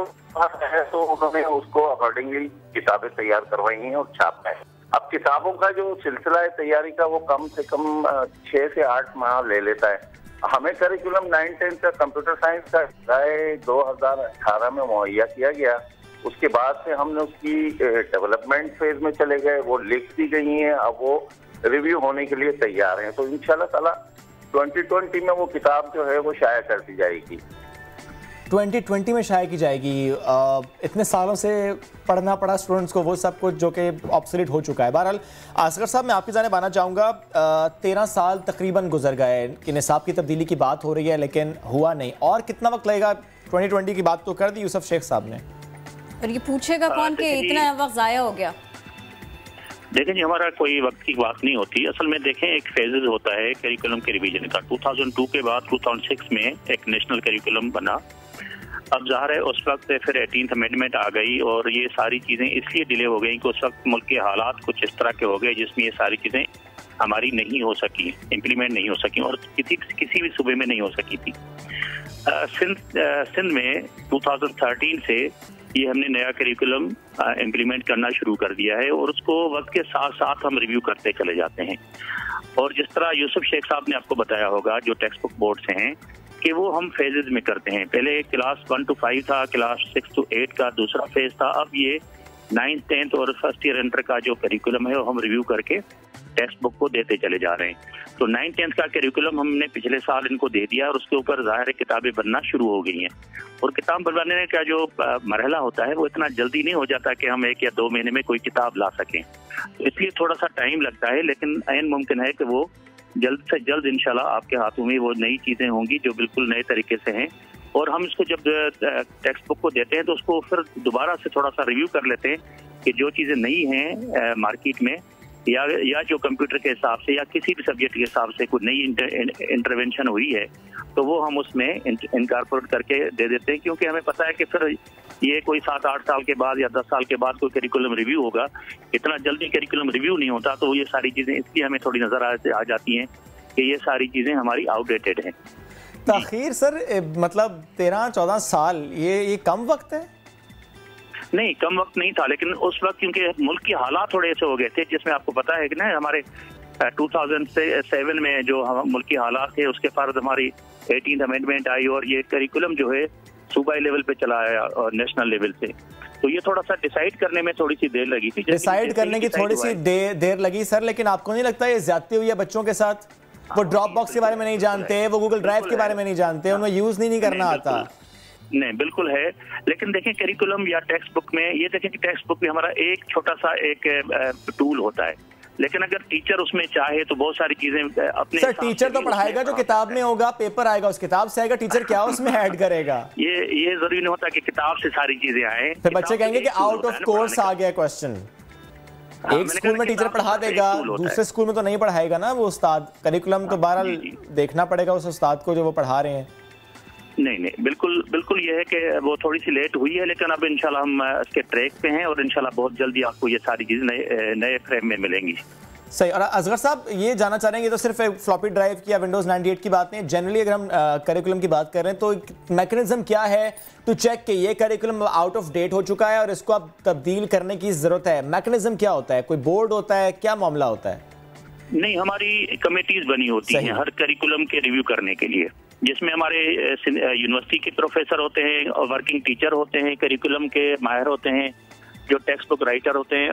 है तो उन्होंने उसको अकॉर्डिंगली किताबें तैयार करवाई हैं और छापा है। अब किताबों का जो सिलसिला है तैयारी का वो कम से कम 6 से 8 माह ले लेता है। हमें करिकुलम 9-10 का कंप्यूटर साइंस का 2018 में मुहैया किया गया। उसके बाद से हमने उसकी डेवलपमेंट फेज में चले गए, वो लिख दी गई हैं, अब वो रिव्यू होने के लिए तैयार हैं। तो इंशाल्लाह ताला 2020 में वो किताब जो है वो शाया कर दी जाएगी। 2020 में शाया की जाएगी। इतने सालों से पढ़ना पड़ा स्टूडेंट्स को वो सब कुछ जो कि ऑब्सोलीट हो चुका है। बहरहाल असगर साहब, मैं आपकी जानिब आना चाहूँगा। 13 साल तकरीबन गुजर गए कि निसाब की तब्दीली की बात हो रही है लेकिन हुआ नहीं, और कितना वक्त लगेगा? 2020 की बात तो कर दी यूसुफ शेख साहब ने, और ये पूछेगा कौन कि इतना वक्त ज़ाया हो गया? देखें जी, हमारा कोई वक्त की बात नहीं होती। असल में देखें, एक फेजेस होता है करिकुलम के रिवीजन का। 2002 के बाद 2006 में एक नेशनल करिकुलम बना। अब ज़ाहिर है उस वक्त फिर 18th अमेंडमेंट आ गई और ये सारी चीज़ें इसलिए डिले हो गई कि उस वक्त मुल्क के हालात कुछ इस तरह के हो गए जिसमें ये सारी चीज़ें हमारी नहीं हो सकी, इम्प्लीमेंट नहीं हो सकी और किसी भी सूबे में नहीं हो सकी थी। सिंध में 2013 से ये हमने नया करिकुलम इम्प्लीमेंट करना शुरू कर दिया है और उसको वक्त के साथ साथ हम रिव्यू करते चले जाते हैं। और जिस तरह यूसुफ शेख साहब ने आपको बताया होगा, जो टेक्स्ट बुक बोर्ड से हैं, कि वो हम फेजेस में करते हैं। पहले क्लास 1 to 5 था, क्लास 6 to 8 का दूसरा फेज था। अब ये 9th, 10th और फर्स्ट ईयर इंटर का जो करिकुलम है वो हम रिव्यू करके टेक्स्ट बुक को देते चले जा रहे हैं। तो 9th, 10th का करिकुलम हमने पिछले साल इनको दे दिया और उसके ऊपर ज़ाहिर किताबें बनना शुरू हो गई हैं। और किताब बनवाने का जो मरहला होता है वो इतना जल्दी नहीं हो जाता कि हम 1 या 2 महीने में कोई किताब ला सकें, तो इसलिए थोड़ा सा टाइम लगता है। लेकिन ऐन मुमकिन है कि वो जल्द से जल्द इंशाल्लाह आपके हाथों में वो नई चीज़ें होंगी जो बिल्कुल नए तरीके से हैं। और हम इसको जब टेक्स्ट बुक को देते हैं तो उसको फिर दोबारा से थोड़ा सा रिव्यू कर लेते हैं कि जो चीज़ें नई हैं मार्केट में या जो कंप्यूटर के हिसाब से या किसी भी सब्जेक्ट के हिसाब से कोई नई इंटरवेंशन हुई है तो वो हम उसमें इनकॉर्पोरेट करके दे देते हैं, क्योंकि हमें पता है कि फिर ये कोई 7-8 साल के बाद या 10 साल के बाद कोई करिकुलम रिव्यू होगा, इतना जल्दी करिकुलम रिव्यू नहीं होता। तो ये सारी चीज़ें इसलिए हमें थोड़ी नज़र आ जाती हैं कि ये सारी चीज़ें हमारी आउटडेटेड हैं। ताखीर सर, मतलब 13-14 साल ये कम वक्त है? नहीं, कम वक्त नहीं था, लेकिन उस वक्त क्योंकि मुल्क के हालात थोड़े ऐसे हो गए थे, जिसमें आपको पता है कि ना हमारे 2007 में जो मुल्क के हालात थे उसके फर्ज हमारी 18th अमेंडमेंट आई और ये करिकुलम जो है सूबाई लेवल पे चला आया और नेशनल लेवल से। तो ये थोड़ा सा डिसाइड करने में थोड़ी सी देर लगी थी। डिसाइड करने की थोड़ी सी देर लगी सर, लेकिन आपको नहीं लगता ये ज्यादती हुई है बच्चों के साथ? वो ड्रॉप बॉक्स के बारे में नहीं जानते, वो गूगल ड्राइव के बारे में नहीं जानते, उन्हें यूज नहीं करना आता। नहीं, बिल्कुल है, लेकिन देखें करिकुलम या टेक्स्ट बुक में ये देखें कि टेक्स्ट बुक में हमारा एक छोटा सा एक टूल होता है, लेकिन अगर टीचर उसमें चाहे तो बहुत सारी चीजें अपने सर टीचर तो पढ़ाएगा जो किताब में होगा, पेपर आएगा उस किताब से आएगा, टीचर क्या उसमें ऐड करेगा? ये जरूरी नहीं होता कि किताब से सारी चीजें आए। फिर बच्चे कहेंगे कि आउट ऑफ कोर्स आ गया क्वेश्चन। एक स्कूल में टीचर पढ़ा देगा, दूसरे स्कूल में तो नहीं पढ़ाएगा ना वो उस्ताद। करिकुलम तो बहरहाल देखना पड़ेगा उस उस्ताद को जो वो पढ़ा रहे हैं। नहीं, बिल्कुल ये है कि वो थोड़ी सी लेट हुई है, लेकिन अब इंशाल्लाह हम इसके ट्रैक पे हैं और इंशाल्लाह बहुत जल्दी आपको ये सारी चीजें नए फ्रेम में मिलेंगी। सही। और असगर साहब ये जानना चाह रहे हैं, ये तो सिर्फ फ्लॉपी ड्राइव की या विंडोज 98 की बात नहीं, जनरली अगर हम करिकुलम की बात कर रहे हैं तो मैकेनिज्म क्या है टू चेक कि ये करिकुलम आउट ऑफ डेट हो चुका है और इसको अब तब्दील करने की जरूरत है? मैकेनिज्म क्या होता है? कोई बोर्ड होता है, क्या मामला होता है? नहीं, हमारी कमेटीज बनी होती हैं हर करिकुलम के रिव्यू करने के लिए, जिसमें हमारे यूनिवर्सिटी के प्रोफेसर होते हैं और वर्किंग टीचर होते हैं, करिकुलम के माहिर होते हैं, जो टेक्स्ट बुक राइटर होते हैं,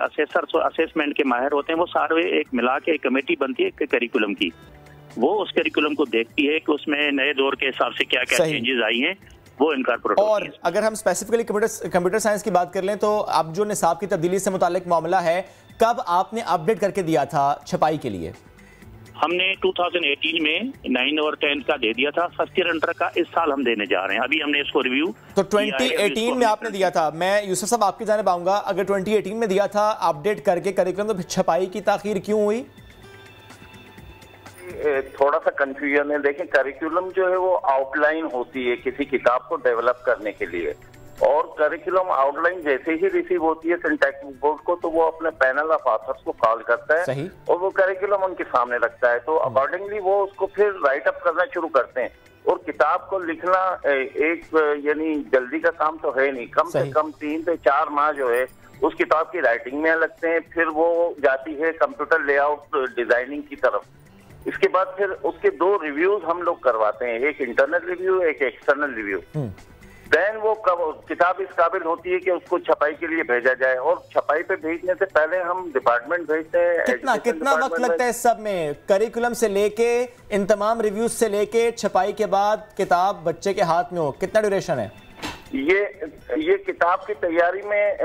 असेसमेंट के माहिर होते हैं, वो सारे एक मिला के एक कमेटी बनती है करिकुलम की। वो उस करिकुलम को देखती है कि उसमें नए दौर के हिसाब से क्या क्या चेंजेस आई हैं, वो इनकॉर्पोरेट होती है। और अगर हम स्पेसिफिकली कंप्यूटर साइंस की बात कर लें तो अब जो निसाब की तब्दीली से मुतालिक मामला है, कब आपने अपडेट करके दिया था छपाई के लिए? हमने 2018 में 9 और 10 का दे दिया था, फर्स्ट ईयर अंडर का इस साल हम देने जा रहे हैं। अभी हमने इसको रिव्यू तो 2018 में आपने दिया था। मैं यूसुफ साहब आपकी जानिब आऊंगा, अगर 2018 में दिया था अपडेट करके करिकुलम, तो छपाई की ताखीर क्यों हुई? थोड़ा सा कंफ्यूजन है। देखिए, करिकुलम जो है वो आउटलाइन होती है किसी किताब को डेवलप करने के लिए, और करिकुलम आउटलाइन जैसे ही रिसीव होती है सिंटैक्स बोर्ड को, तो वो अपने पैनल ऑफ ऑथर्स को कॉल करता है और वो करिकुलम उनके सामने रखता है। तो अकॉर्डिंगली वो उसको फिर राइट अप करना शुरू करते हैं। और किताब को लिखना एक यानी जल्दी का काम तो है नहीं, कम से कम 3 से 4 माह जो है उस किताब की राइटिंग में लगते हैं। फिर वो जाती है कंप्यूटर लेआउट डिजाइनिंग की तरफ। इसके बाद फिर उसके 2 रिव्यूज हम लोग करवाते हैं, एक इंटरनल रिव्यू, एक एक्सटर्नल रिव्यू। देन वो किताब इस काबिल होती है कि उसको छपाई के लिए भेजा जाए, और छपाई पे भेजने से पहले हम डिपार्टमेंट भेजते हैं। कितना वक्त लगता है सब में, करिकुलम से लेके इन तमाम रिव्यूज से लेके छपाई के बाद किताब बच्चे के हाथ में हो, कितना ड्यूरेशन है? ये किताब की तैयारी में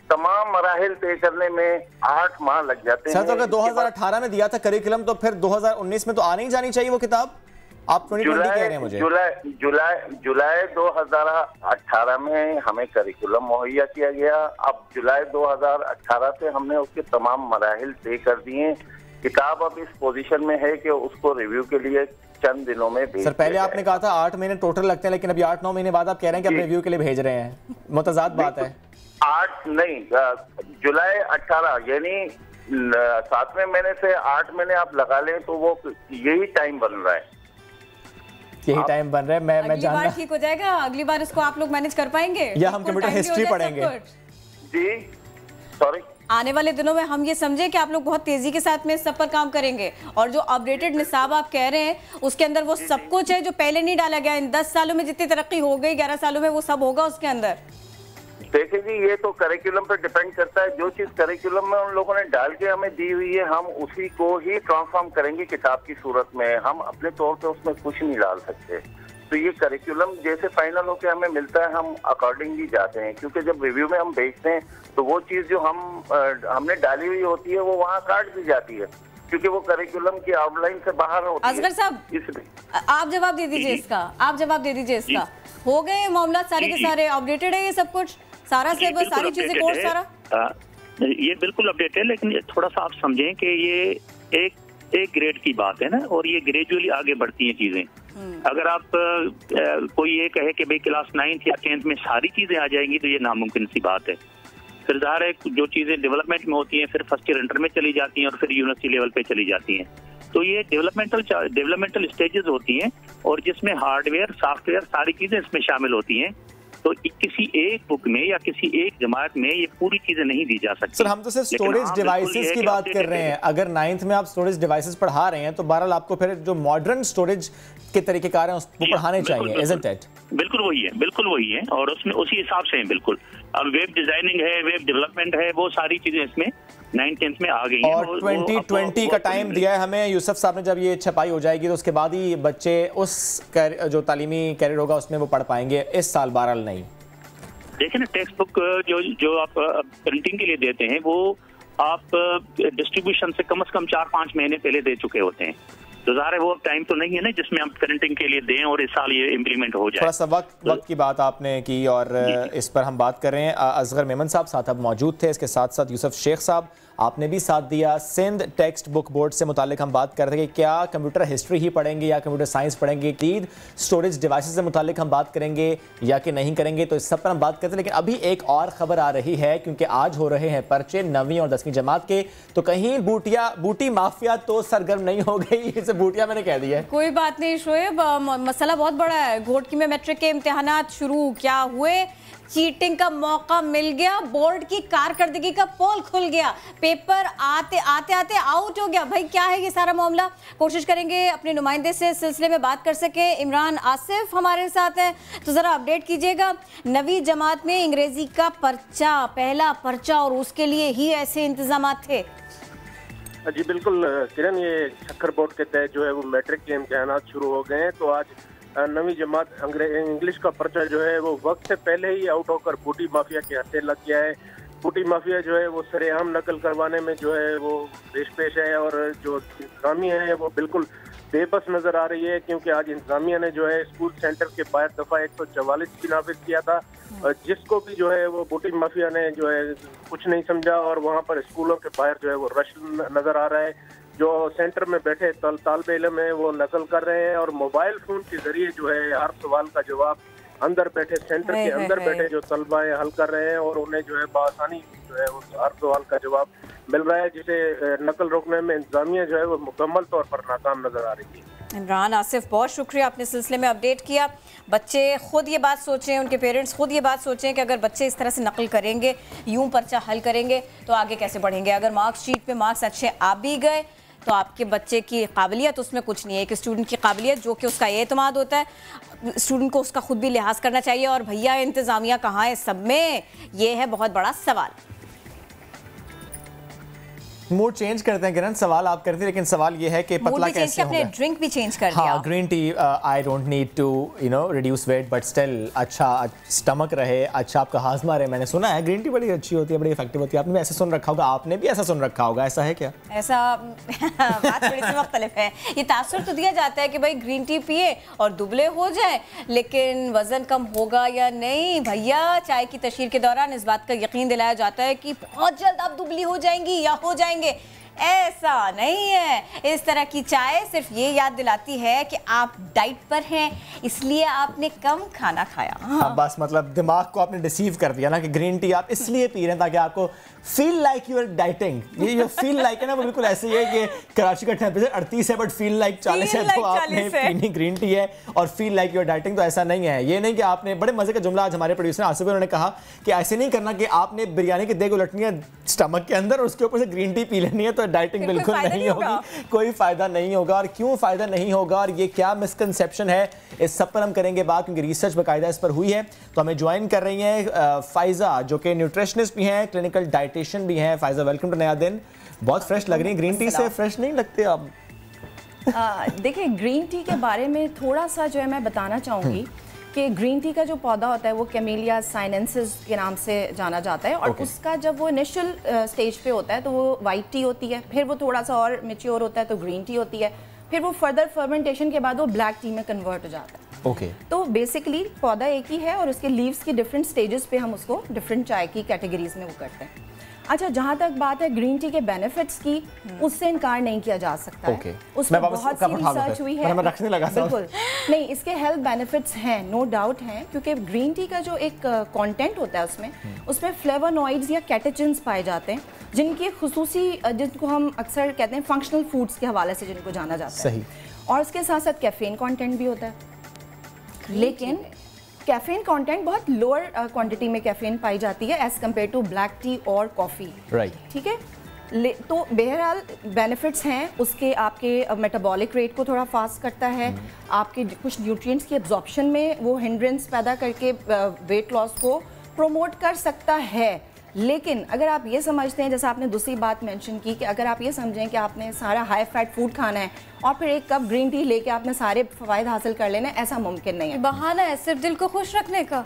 तमाम मराहिल तय करने में 8 माह लग जाते हैं। सर, तो अगर 2018 में दिया था करिकुलम, तो फिर 2019 में तो आनी ही जानी चाहिए वो किताब। आप 2020 कह रहे हैं मुझे। जुलाई 2018 में हमें करिकुलम मुहैया किया गया। अब जुलाई 2018 से हमने उसके तमाम मराहिल तय कर दिए। किताब अब इस पोजीशन में है कि उसको रिव्यू के लिए चंद दिनों में भेज। सर, पहले आपने कहा था 8 महीने टोटल लगते हैं, लेकिन अभी 8-9 महीने बाद आप कह रहे हैं कि आप रिव्यू के लिए भेज रहे हैं। मुतजाद बात है। 8 नहीं, जुलाई 18 यानी 7वें महीने से 8 महीने आप लगा लें तो वो यही टाइम बन रहा है। यही टाइम बन रहा है। मैं जानना, अगली बार ठीक हो जाएगा, अगली बार इसको आप लोग मैनेज कर पाएंगे, या हम कंप्यूटर हिस्ट्री पढ़ेंगे? जी सॉरी, आने वाले दिनों में हम ये समझे कि आप लोग बहुत तेजी के साथ में इस सब पर काम करेंगे, और जो अपडेटेड निसाब आप कह रहे हैं उसके अंदर वो सब कुछ है जो पहले नहीं डाला गया। इन 10 सालों में जितनी तरक्की हो गई, 11 सालों में वो सब होगा उसके अंदर। देखिए जी, ये तो करिकुलम पर डिपेंड करता है। जो चीज करिकुलम में उन लोगों ने डाल के हमें दी हुई है, हम उसी को ही ट्रांसफॉर्म करेंगे किताब की सूरत में। हम अपने तौर पे उसमें कुछ नहीं डाल सकते। तो ये करिकुलम जैसे फाइनल होके हमें मिलता है, हम अकॉर्डिंगली जाते हैं। क्योंकि जब रिव्यू में हम भेजते हैं तो वो चीज जो हमने डाली हुई होती है वो वहाँ काट दी जाती है, क्योंकि वो करिकुलम की आउटलाइन से बाहर होती है। असगर साहब, आप जवाब दे दीजिए इसका, आप जवाब दे दीजिए इसका। हो गए मामला सारे के सारे अपडेटेड है, ये सब कुछ सारा सिलेबस, सारी चीजें, कोर्स सारा ये बिल्कुल अपडेट है। लेकिन थोड़ा सा आप समझें कि ये एक ग्रेड की बात है ना, और ये ग्रेजुअली आगे बढ़ती हैं चीजें। अगर आप कोई ये कहे कि भाई क्लास 9th या 10th में सारी चीजें आ जाएंगी, तो ये नामुमकिन सी बात है। फिर ज़ाहिर है जो चीजें डेवलपमेंट में होती हैं फिर फर्स्ट ईयर अंडर में चली जाती हैं और फिर यूनिवर्सिटी लेवल पे चली जाती हैं। तो ये डेवलपमेंटल स्टेजेस होती हैं, और जिसमें हार्डवेयर, सॉफ्टवेयर, सारी चीजें इसमें शामिल होती हैं। तो किसी एक बुक में या किसी एक जमात में ये पूरी चीजें नहीं दी जा सकती। सर, हम तो सिर्फ स्टोरेज डिवाइसेस की बात कर रहे हैं। अगर 9th में आप स्टोरेज डिवाइसेस पढ़ा रहे हैं तो बहरहाल आपको फिर जो मॉडर्न स्टोरेज के तरीकेकार हैं उसको पढ़ाने चाहिए, इज़न्ट इट? बिल्कुल वही है, बिल्कुल वही है, और उसमें उसी हिसाब से है बिल्कुल। अब वेब डिजाइनिंग है, वेब डेवलपमेंट है, वो सारी चीजें इसमें 9th-10th में आ गई हैं। और 2020 का टाइम दिया है हमें यूसुफ साहब ने। जब ये छपाई हो जाएगी तो उसके बाद ही बच्चे उस जो तालीमी कैरियर होगा उसमें वो पढ़ पाएंगे, इस साल बहरहाल नहीं। देखिए ना, टेक्स्ट बुक जो आप प्रिंटिंग के लिए देते हैं वो आप डिस्ट्रीब्यूशन से कम 4-5 महीने पहले दे चुके होते हैं। तो ज़ाहिर है वो टाइम तो नहीं है ना जिसमें हम प्रिंटिंग के लिए दें और इस साल ये इम्प्लीमेंट हो जाए। थोड़ा सा वक्त की बात आपने की, और इस पर हम बात कर रहे हैं। असगर मेमन साहब साथ अब मौजूद थे, इसके साथ साथ यूसुफ शेख साहब आपने भी साथ दिया। सिंध टेक्स्ट बुक बोर्ड से मुतालिक हम बात कर रहे हैं कि क्या कंप्यूटर हिस्ट्री ही पढ़ेंगे या कंप्यूटर साइंस पढ़ेंगे, लीड स्टोरेज डिवाइसेस से मुतालिक हम बात करेंगे या कि नहीं करेंगे, तो इस सब पर हम बात करते हैं। लेकिन अभी एक और खबर आ रही है, क्योंकि आज हो रहे हैं पर्चे 9वीं और 10वीं जमात के, तो कहीं बूटी माफिया तो सरगर्म नहीं हो गई। इसे बूटिया मैंने कह दिया है। कोई बात नहीं शोएब, मसला बहुत बड़ा है। घोटकी में मैट्रिक के इम्तिहानात शुरू क्या हुए, चीटिंग का मौका मिल गया, बोर्ड की कारकर्दगी का पोल खुल गया, पेपर आते आते आउट हो गया। भाई क्या है ये सारा मामला, कोशिश करेंगे अपने नुमाइंदे से इस सिलसिले में बात कर सके। इमरान आसिफ हमारे साथ हैं, तो जरा अपडेट कीजिएगा। 9वीं जमात में अंग्रेजी का पर्चा, पहला पर्चा, और उसके लिए ही ऐसे इंतजाम थे। जी बिल्कुल किरण, ये शक्कर बोर्ड के तहत जो है वो मैट्रिक के इम्तिहान शुरू हो गए हैं। तो आज नवी जमात इंग्लिश का पर्चा जो है वो वक्त से पहले ही आउट होकर बूटी माफिया के हाथे लग गया है। बूटी माफिया जो है वो सरेआम नकल करवाने में जो है वो पेश है और जो इंतजामिया है वो बिल्कुल बेबस नजर आ रही है, क्योंकि आज इंतजामिया ने जो है स्कूल सेंटर के बाहर दफा 144 भी नाफिज किया था, जिसको भी जो है वो बूटी माफिया ने जो है कुछ नहीं समझा और वहाँ पर स्कूलों के बाहर जो है वो रश नजर आ रहा है। जो सेंटर में बैठे तालिबे इल्म है वो नकल कर रहे हैं और मोबाइल फोन के जरिए जो है हर सवाल का जवाब अंदर बैठे सेंटर के अंदर बैठे जो तलबा है हल कर रहे हैं और उन्हें जो है बआसानी जो है हर सवाल का जवाब मिल रहा है, जिसे नकल रोकने में इंतजामिया जो है वो मुकम्मल तौर पर नाकाम नजर आ रही है। इमरान आसिफ, बहुत शुक्रिया, आपने सिलसिले में अपडेट किया। बच्चे खुद ये बात सोचें, उनके पेरेंट्स खुद ये बात सोचें कि अगर बच्चे इस तरह से नकल करेंगे, यूं पर्चा हल करेंगे तो आगे कैसे बढ़ेंगे। अगर मार्कशीट पे मार्क्स अच्छे आ भी गए तो आपके बच्चे की काबिलियत उसमें कुछ नहीं है। एक स्टूडेंट की काबिलियत जो कि उसका एतमाद होता है, स्टूडेंट को उसका खुद भी लिहाज करना चाहिए। और भैया इंतज़ामिया कहाँ है सब में, ये है बहुत बड़ा सवाल। मूड चेंज करते हैं किरण, सवाल आप करते हैं लेकिन सवाल ये है कि पतला कैसे होगा। अपने ड्रिंक भी चेंज कर दिया। हाँ, green tea, I don't need to reduce weight but still अच्छा स्टमक रहे, अच्छा आपका हाजमा रहे। मैंने सुना है ग्रीन टी बड़ी अच्छी होती है, बड़ी इफेक्टिव होती है। आपने भी ऐसा सुन रखा होगा, आपने भी ऐसा सुन रखा होगा, ऐसा है क्या? ऐसा बात थोड़ी सी मुख्तलिफ है। ये तासुर तो दिया जाता है कि भाई ग्रीन टी पिए और दुबले हो जाए, लेकिन वजन कम होगा या नहीं भैया। चाय की तशहीर के दौरान इस बात का यकीन दिलाया जाता है कि बहुत जल्द आप दुबली हो जाएंगी या हो जाएंगे। ऐसा नहीं है। इस तरह की चाय सिर्फ ये याद दिलाती है कि आप डाइट पर हैं, इसलिए आपने कम खाना खाया। हाँ, बस मतलब दिमाग को आपने डिसीव कर दिया ना कि ग्रीन टी आप इसलिए पी रहे हैं ताकि आपको feel like you are dieting. ये जो फील लाइक है ना वो बिल्कुल ऐसे ही है कि कराची का टेम्परेचर 38 है बट फील लाइक 40 है, तो आपने पीनी ग्रीन टी है और feel like you are dieting. तो ऐसा नहीं है। ये नहीं कि आपने, बड़े मजे का जुमला आज हमारे प्रोड्यूसर आसिफ उन्होंने कहा कि ऐसे नहीं करना कि आपने बिरयानी की देग उलटनी है स्टमक के अंदर और उसके ऊपर से ग्रीन टी पी लेनी है, तो डाइटिंग बिल्कुल नहीं होगी, कोई फायदा नहीं होगा। और क्यों फायदा नहीं होगा और ये क्या मिसकंसेप्शन है, इस सब पर हम करेंगे बात, क्योंकि रिसर्च बाकायदा इस पर हुई है। तो हमें ज्वाइन कर रही हैं फाइजा, जो कि न्यूट्रिशनिस्ट भी हैं, क्लिनिकल डाइटिशियन भी हैं। फाइजा, वेलकम टू नया दिन। बहुत फ्रेश लग रही है, ग्रीन टी से फ्रेश नहीं लगते आप? देखिए, ग्रीन टी के बारे में थोड़ा सा जो है मैं बताना चाहूँगी कि ग्रीन टी का जो पौधा होता है वो कैमेलिया साइनेंसिस के नाम से जाना जाता है और उसका जब वो इनिशियल स्टेज पे होता है तो वो वाइट टी होती है, फिर वो थोड़ा सा और मेच्योर होता है तो ग्रीन टी होती है, फिर वो फर्दर फर्मेंटेशन के बाद वो ब्लैक टी में कन्वर्ट हो जाता है। तो बेसिकली पौधा एक ही है और उसके लीव्स की डिफरेंट स्टेजेस पे हम उसको डिफरेंट चाय की कैटेगरीज में वो करते हैं। अच्छा, जहाँ तक बात है ग्रीन टी के बेनिफिट्स की, उससे इनकार नहीं किया जा सकता है। उसमें बहुत सी रिसर्च हुई है। बिल्कुल नहीं, इसके हेल्थ बेनिफिट्स हैं, नो डाउट हैं, क्योंकि ग्रीन टी का जो एक कंटेंट होता है उसमें फ्लेवोनॉइड्स या कैटेचिन्स पाए जाते हैं, जिनकी खुसूसी, जिनको हम अक्सर कहते हैं फंक्शनल फूड्स के हवाले से जिनको जाना जाता है। और इसके साथ साथ कैफीन कंटेंट भी होता है, लेकिन कैफीन कंटेंट बहुत लोअर क्वांटिटी में कैफीन पाई जाती है as compare to black tea और कॉफ़ी। ठीक है, तो बहरहाल बेनिफिट्स हैं उसके। आपके मेटाबॉलिक रेट को थोड़ा फास्ट करता है, आपके कुछ न्यूट्रिएंट्स की एब्जॉर्प्शन में वो हिंड्रेंस पैदा करके वेट लॉस को प्रोमोट कर सकता है। लेकिन अगर आप ये समझते हैं, जैसे आपने दूसरी बात मेंशन की, कि अगर आप ये समझें कि आपने सारा हाई फैट फूड खाना है और फिर एक कप ग्रीन टी लेके आपने सारे फ़वाइद हासिल कर लेने, ऐसा मुमकिन नहीं है। बहाना है सिर्फ दिल को खुश रखने का।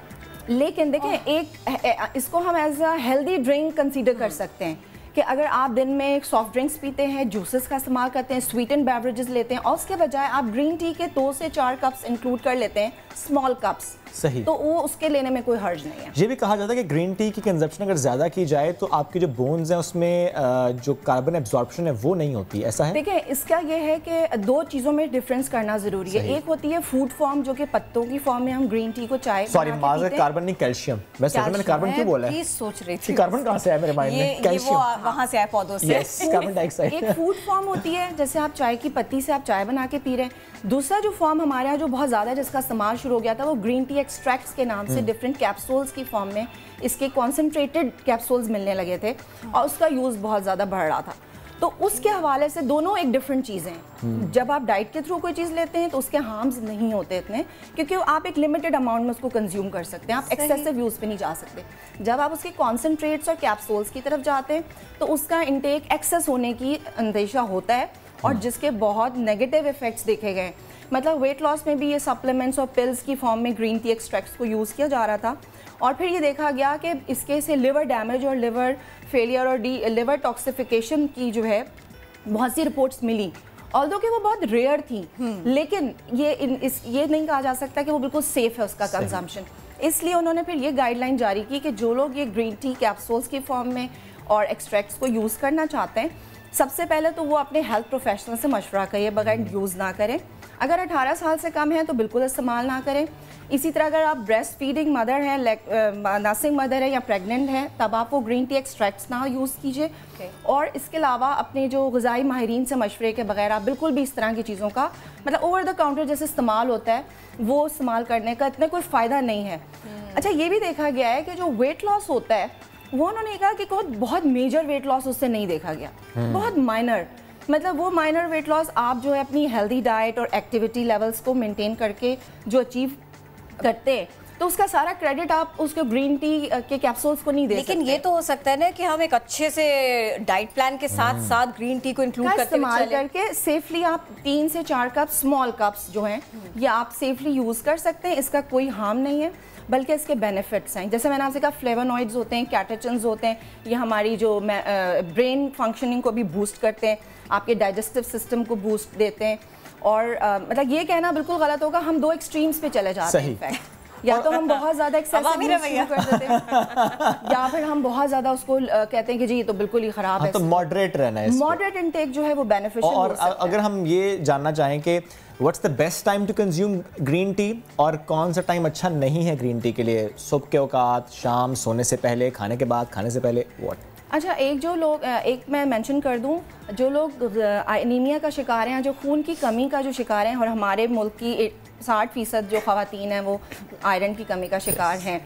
लेकिन देखें, इसको हम as a healthy drink consider कर सकते हैं कि अगर आप दिन में सॉफ्ट ड्रिंक्स पीते हैं, जूसेस का इस्तेमाल करते हैं, स्वीटेंड बेवरेजेस लेते हैं और उसके बजाय आप ग्रीन टी के 2 से 4 कप्स इंक्लूड कर लेते हैं, स्मॉल कप्स, सही, तो वो उसके लेने में कोई हर्ज नहीं है। ये भी कहा जाता है कि ग्रीन टी की कंजप्शन अगर ज़्यादा की जाए तो आपके जो बोन्स हैं उसमें जो कार्बन एब्जॉर्प्शन है वो नहीं होती, ऐसा है? देखिए, इसका ये है कि 2 चीज़ों में डिफरेंस करना ज़रूरी है। एक होती है फूड फॉर्म, जो कि पत्तों की फॉर्म में हम ग्रीन टी को चाय, सॉरी माज़रत, कार्बन नहीं कैल्शियम। मैं सोचा मैंने कार्बन क्यों बोला है, सोच रही थी कार्बन कहाँ से है मेरे माइंड में, कैल्शियम वहाँ से आया पौधों से। कार्बन डाइऑक्साइड एक फूड फॉर्म होती है, जैसे आप चाय की पत्ती से आप चाय बना के पी रहे हैं। दूसरा जो फॉर्म हमारे यहाँ जो बहुत ज़्यादा जिसका इस्तेमाल शुरू हो गया था, वो ग्रीन टी एक्सट्रैक्ट्स के नाम से डिफरेंट कैप्सूल्स की फॉर्म में इसके कॉन्सेंट्रेटेड कैप्सूल्स मिलने लगे थे और उसका यूज़ बहुत ज़्यादा बढ़ रहा था। तो उसके हवाले से दोनों एक डिफरेंट चीज़ें हैं। जब आप डाइट के थ्रू कोई चीज़ लेते हैं तो उसके हार्म्स नहीं होते इतने, क्योंकि आप एक लिमिटेड अमाउंट में उसको कंज्यूम कर सकते हैं, आप एक्सेसिव यूज़ पे नहीं जा सकते। जब आप उसके कॉन्सेंट्रेट्स और कैप्सूल्स की तरफ जाते हैं तो उसका इंटेक एक्सेस होने की अंदेशा होता है, और जिसके बहुत नेगेटिव इफेक्ट्स देखे गए। मतलब वेट लॉस में भी ये सप्लीमेंट्स और पिल्स की फॉर्म में ग्रीन टी एक्सट्रैक्ट्स को यूज़ किया जा रहा था, और फिर ये देखा गया कि इसके से लिवर डैमेज और लिवर फेलियर और लिवर टॉक्सिफिकेशन की जो है बहुत सी रिपोर्ट्स मिली, ऑल्दो कि वो बहुत रेयर थी, लेकिन ये नहीं कहा जा सकता कि वो बिल्कुल सेफ है उसका कंजम्पशन। इसलिए उन्होंने फिर ये गाइडलाइन जारी की कि जो लोग ये ग्रीन टी कैप्सूल्स की फॉर्म में और एक्सट्रैक्ट्स को यूज़ करना चाहते हैं, सबसे पहले तो वो अपने हेल्थ प्रोफेशनल से मशवरा करिए, बगैर यूज़ ना करें। अगर 18 साल से कम है तो बिल्कुल इस्तेमाल ना करें। इसी तरह अगर आप ब्रेस्ट फीडिंग मदर हैं, नर्सिंग मदर है या प्रेग्नेंट है, तब आप वो ग्रीन टी एक्सट्रैक्ट्स ना यूज़ कीजिए। और इसके अलावा अपने जो ग़िज़ाई माहिरीन से मशवरे के बगैर आप बिल्कुल भी इस तरह की चीज़ों का, मतलब ओवर द काउंटर जैसे इस्तेमाल होता है, वो इस्तेमाल करने का इतना कोई फ़ायदा नहीं है। अच्छा, ये भी देखा गया है कि जो वेट लॉस होता है वो उन्होंने कहा कि बहुत मेजर वेट लॉस उससे नहीं देखा गया, बहुत माइनर, मतलब वो माइनर वेट लॉस आप जो है अपनी हेल्दी डाइट और एक्टिविटी लेवल्स को मेंटेन करके जो अचीव करते हैं, तो उसका सारा क्रेडिट आप उसके ग्रीन टी के कैप्सूल्स को नहीं दे सकते। लेकिन ये तो हो सकता है ना कि हम एक अच्छे से डाइट प्लान के साथ साथ ग्रीन टी को इंक्लूड करते इस्तेमाल करके सेफली आप 3 से 4 कप स्मॉल कप्स जो हैं ये आप सेफली यूज़ कर सकते हैं। इसका कोई हार्म नहीं है, बल्कि इसके बेनिफिट्स हैं। जैसे मैंने आपसे कहा, फ्लेवोनॉइड्स होते हैं, कैटेचिन्स होते हैं, ये हमारी जो ब्रेन फंक्शनिंग को भी बूस्ट करते हैं, आपके डाइजेस्टिव सिस्टम को बूस्ट देते हैं। और मतलब ये कहना बिल्कुल गलत होगा, हम 2 एक्सट्रीम्स पे चले जाते हैं इनफैक्ट। या तो हम बहुत ज़्यादा एक्सेसिव यूज़ शुरू कर देते हैं, या फिर हम बहुत ज़्यादा उसको कहते हैं कि जी ये तो बिल्कुल ही ख़राब है। तो मॉडरेट रहना है, मॉडरेट इंटेक जो है वो बेनिफिशियल हो सकता है। अगर हम ये जानना चाहें कि what's the best time to consume green tea, और कौन सा टाइम अच्छा नहीं है ग्रीन टी के लिए, सुबह के औकात, शाम, सोने से पहले, खाने के बाद, खाने से पहले, व्हाट? अच्छा, एक मैं मेंशन कर दूं, जो लोग एनीमिया का शिकार हैं, जो खून की कमी का जो शिकार हैं, और हमारे मुल्क की 60% जो ख़वातीन हैं वो आयरन की कमी का शिकार हैं,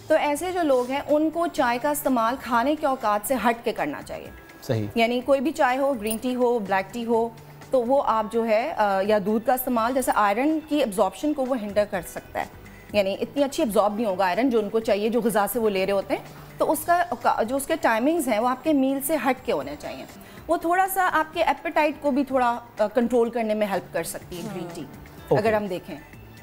तो ऐसे जो लोग हैं उनको चाय का इस्तेमाल खाने के औकात से हट के करना चाहिए। सही, यानी कोई भी चाय हो, ग्रीन टी हो, ब्लैक टी हो, तो वो आप जो है या दूध का इस्तेमाल, जैसे आयरन की एब्जॉर्प्शन को वो हिंडर कर सकता है, यानी इतनी अच्छी एब्जॉर्ब नहीं होगा आयरन जो उनको चाहिए, जो ग़िज़ा से वो ले रहे होते हैं। तो उसका जो उसके टाइमिंग्स हैं वो आपके मील से हट के होने चाहिए। वो थोड़ा सा आपके एपेटाइट को भी थोड़ा कंट्रोल करने में हेल्प कर सकती है ग्रीन टी। अगर हम देखें,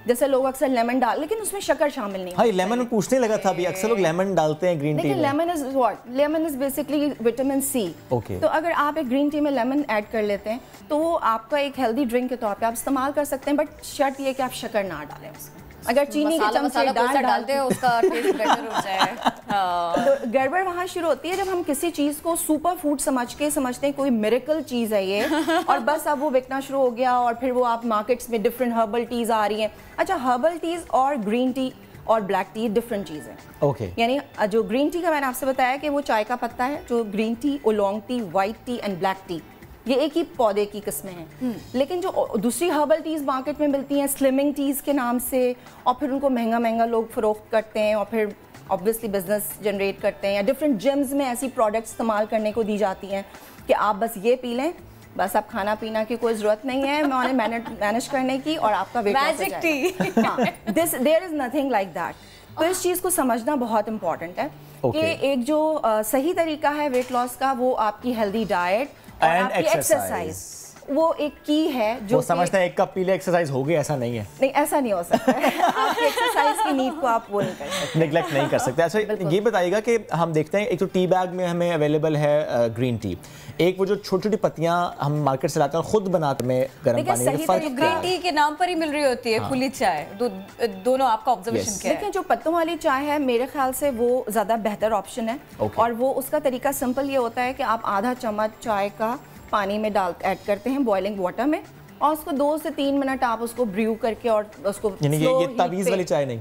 जैसे लोग अक्सर लेमन डाल, लेकिन उसमें शक्कर शामिल नहीं। हाँ, लेमन पूछने लगा था अभी, अक्सर लोग लेमन डालते हैं ग्रीन टी में। Lemon is what? Lemon is basically vitamin C. तो अगर आप एक ग्रीन टी में लेमन ऐड कर लेते हैं तो वो आपका एक हेल्दी ड्रिंक के तौर पे आप इस्तेमाल कर सकते हैं, बट शर्त ये कि आप शक्कर ना डालें उसमें। अगर चीनी के चमचे डालते हैं उसका टेस्ट बेटर हो जाए। तो गड़बड़ वहाँ शुरू होती है जब हम किसी चीज़ को सुपर फूड समझते हैं कोई मिरेकल चीज़ है ये, और बस अब वो बिकना शुरू हो गया, और फिर वो आप मार्केट्स में डिफरेंट हर्बल टीज़ आ रही हैं। अच्छा, हर्बल टीज़ और ग्रीन टी और ब्लैक टी डिफरेंट चीज़ है। यानी जो ग्रीन टी का मैंने आपसे बताया कि वो चाय का पत्ता है, जो green tea, oolong tea, white T and black T, ये एक ही पौधे की किस्में हैं। लेकिन जो दूसरी हर्बल टीज़ मार्केट में मिलती हैं स्लिमिंग टीज़ के नाम से, और फिर उनको महंगा लोग फ़रोख्त करते हैं, और फिर ऑब्वियसली बिजनेस जनरेट करते हैं, या डिफरेंट जिम्स में ऐसी प्रोडक्ट्स इस्तेमाल करने को दी जाती हैं कि आप बस ये पी लें, बस आप खाना पीना की कोई ज़रूरत नहीं है मैनेज करने की, और आपका वेट लॉस हो जाएगा। There is nothing like that. तो इस चीज़ को समझना बहुत इंपॉर्टेंट है कि एक जो सही तरीका है वेट लॉस का, वो आपकी हेल्दी डाइट और आपकी एक्सरसाइज, वो एक की है। जो समझते हैं एक कप पी ले एक्सरसाइज हो गई, ऐसा नहीं है। नहीं, ऐसा नहीं हो सकता है। आपकी एक्सरसाइज की नीड को आप वो नहीं कर सकते, नेग्लेक्ट नहीं कर सकते। अच्छा, ये बताइएगा कि हम देखते हैं एक तो टी बैग में हमें अवेलेबल है ग्रीन टी, एक वो जो छोटी छोटी पत्तियां हम मार्केट से लाते हैं खुद बनाते में गर्म पानी में, फर्क ग्रीन टी के नाम पर ही मिल रही होती है खुली चाय, दोनों आपका ऑब्जर्वेशन क्या है? देखिए, जो पत्तों वाली चाय है मेरे ख्याल से वो ज़्यादा बेहतर ऑप्शन है। और वो उसका तरीका सिंपल ये होता है कि आप आधा चम्मच चाय का पानी में ऐड करते हैं बॉइलिंग वाटर में, और उसको 2 से 3 मिनट आप उसको ब्रू करके, और उसको ये तवीज़ वाली चाय नहीं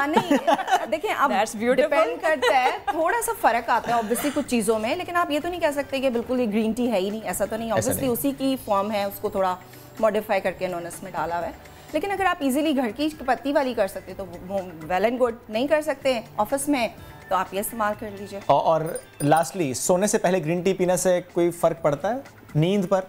नहीं, देखिए अब डिपेंड करता है, थोड़ा सा फर्क आता है ऑब्वियसली कुछ चीज़ों में, लेकिन आप ये तो नहीं कह सकते कि बिल्कुल ये ग्रीन टी है ही नहीं, ऐसा तो नहीं। ऑब्वियसली उसी की फॉर्म है, उसको थोड़ा मॉडिफाई करके इन्होंने इसमें डाला हुआ है। लेकिन अगर आप इजीली घर की पत्ती वाली कर सकते तो वो वेल एंड गुड, नहीं कर सकते ऑफिस में तो आप ये इस्तेमाल कर लीजिए। और लास्टली, सोने से पहले ग्रीन टी पीने से कोई फ़र्क पड़ता है? नींद पर?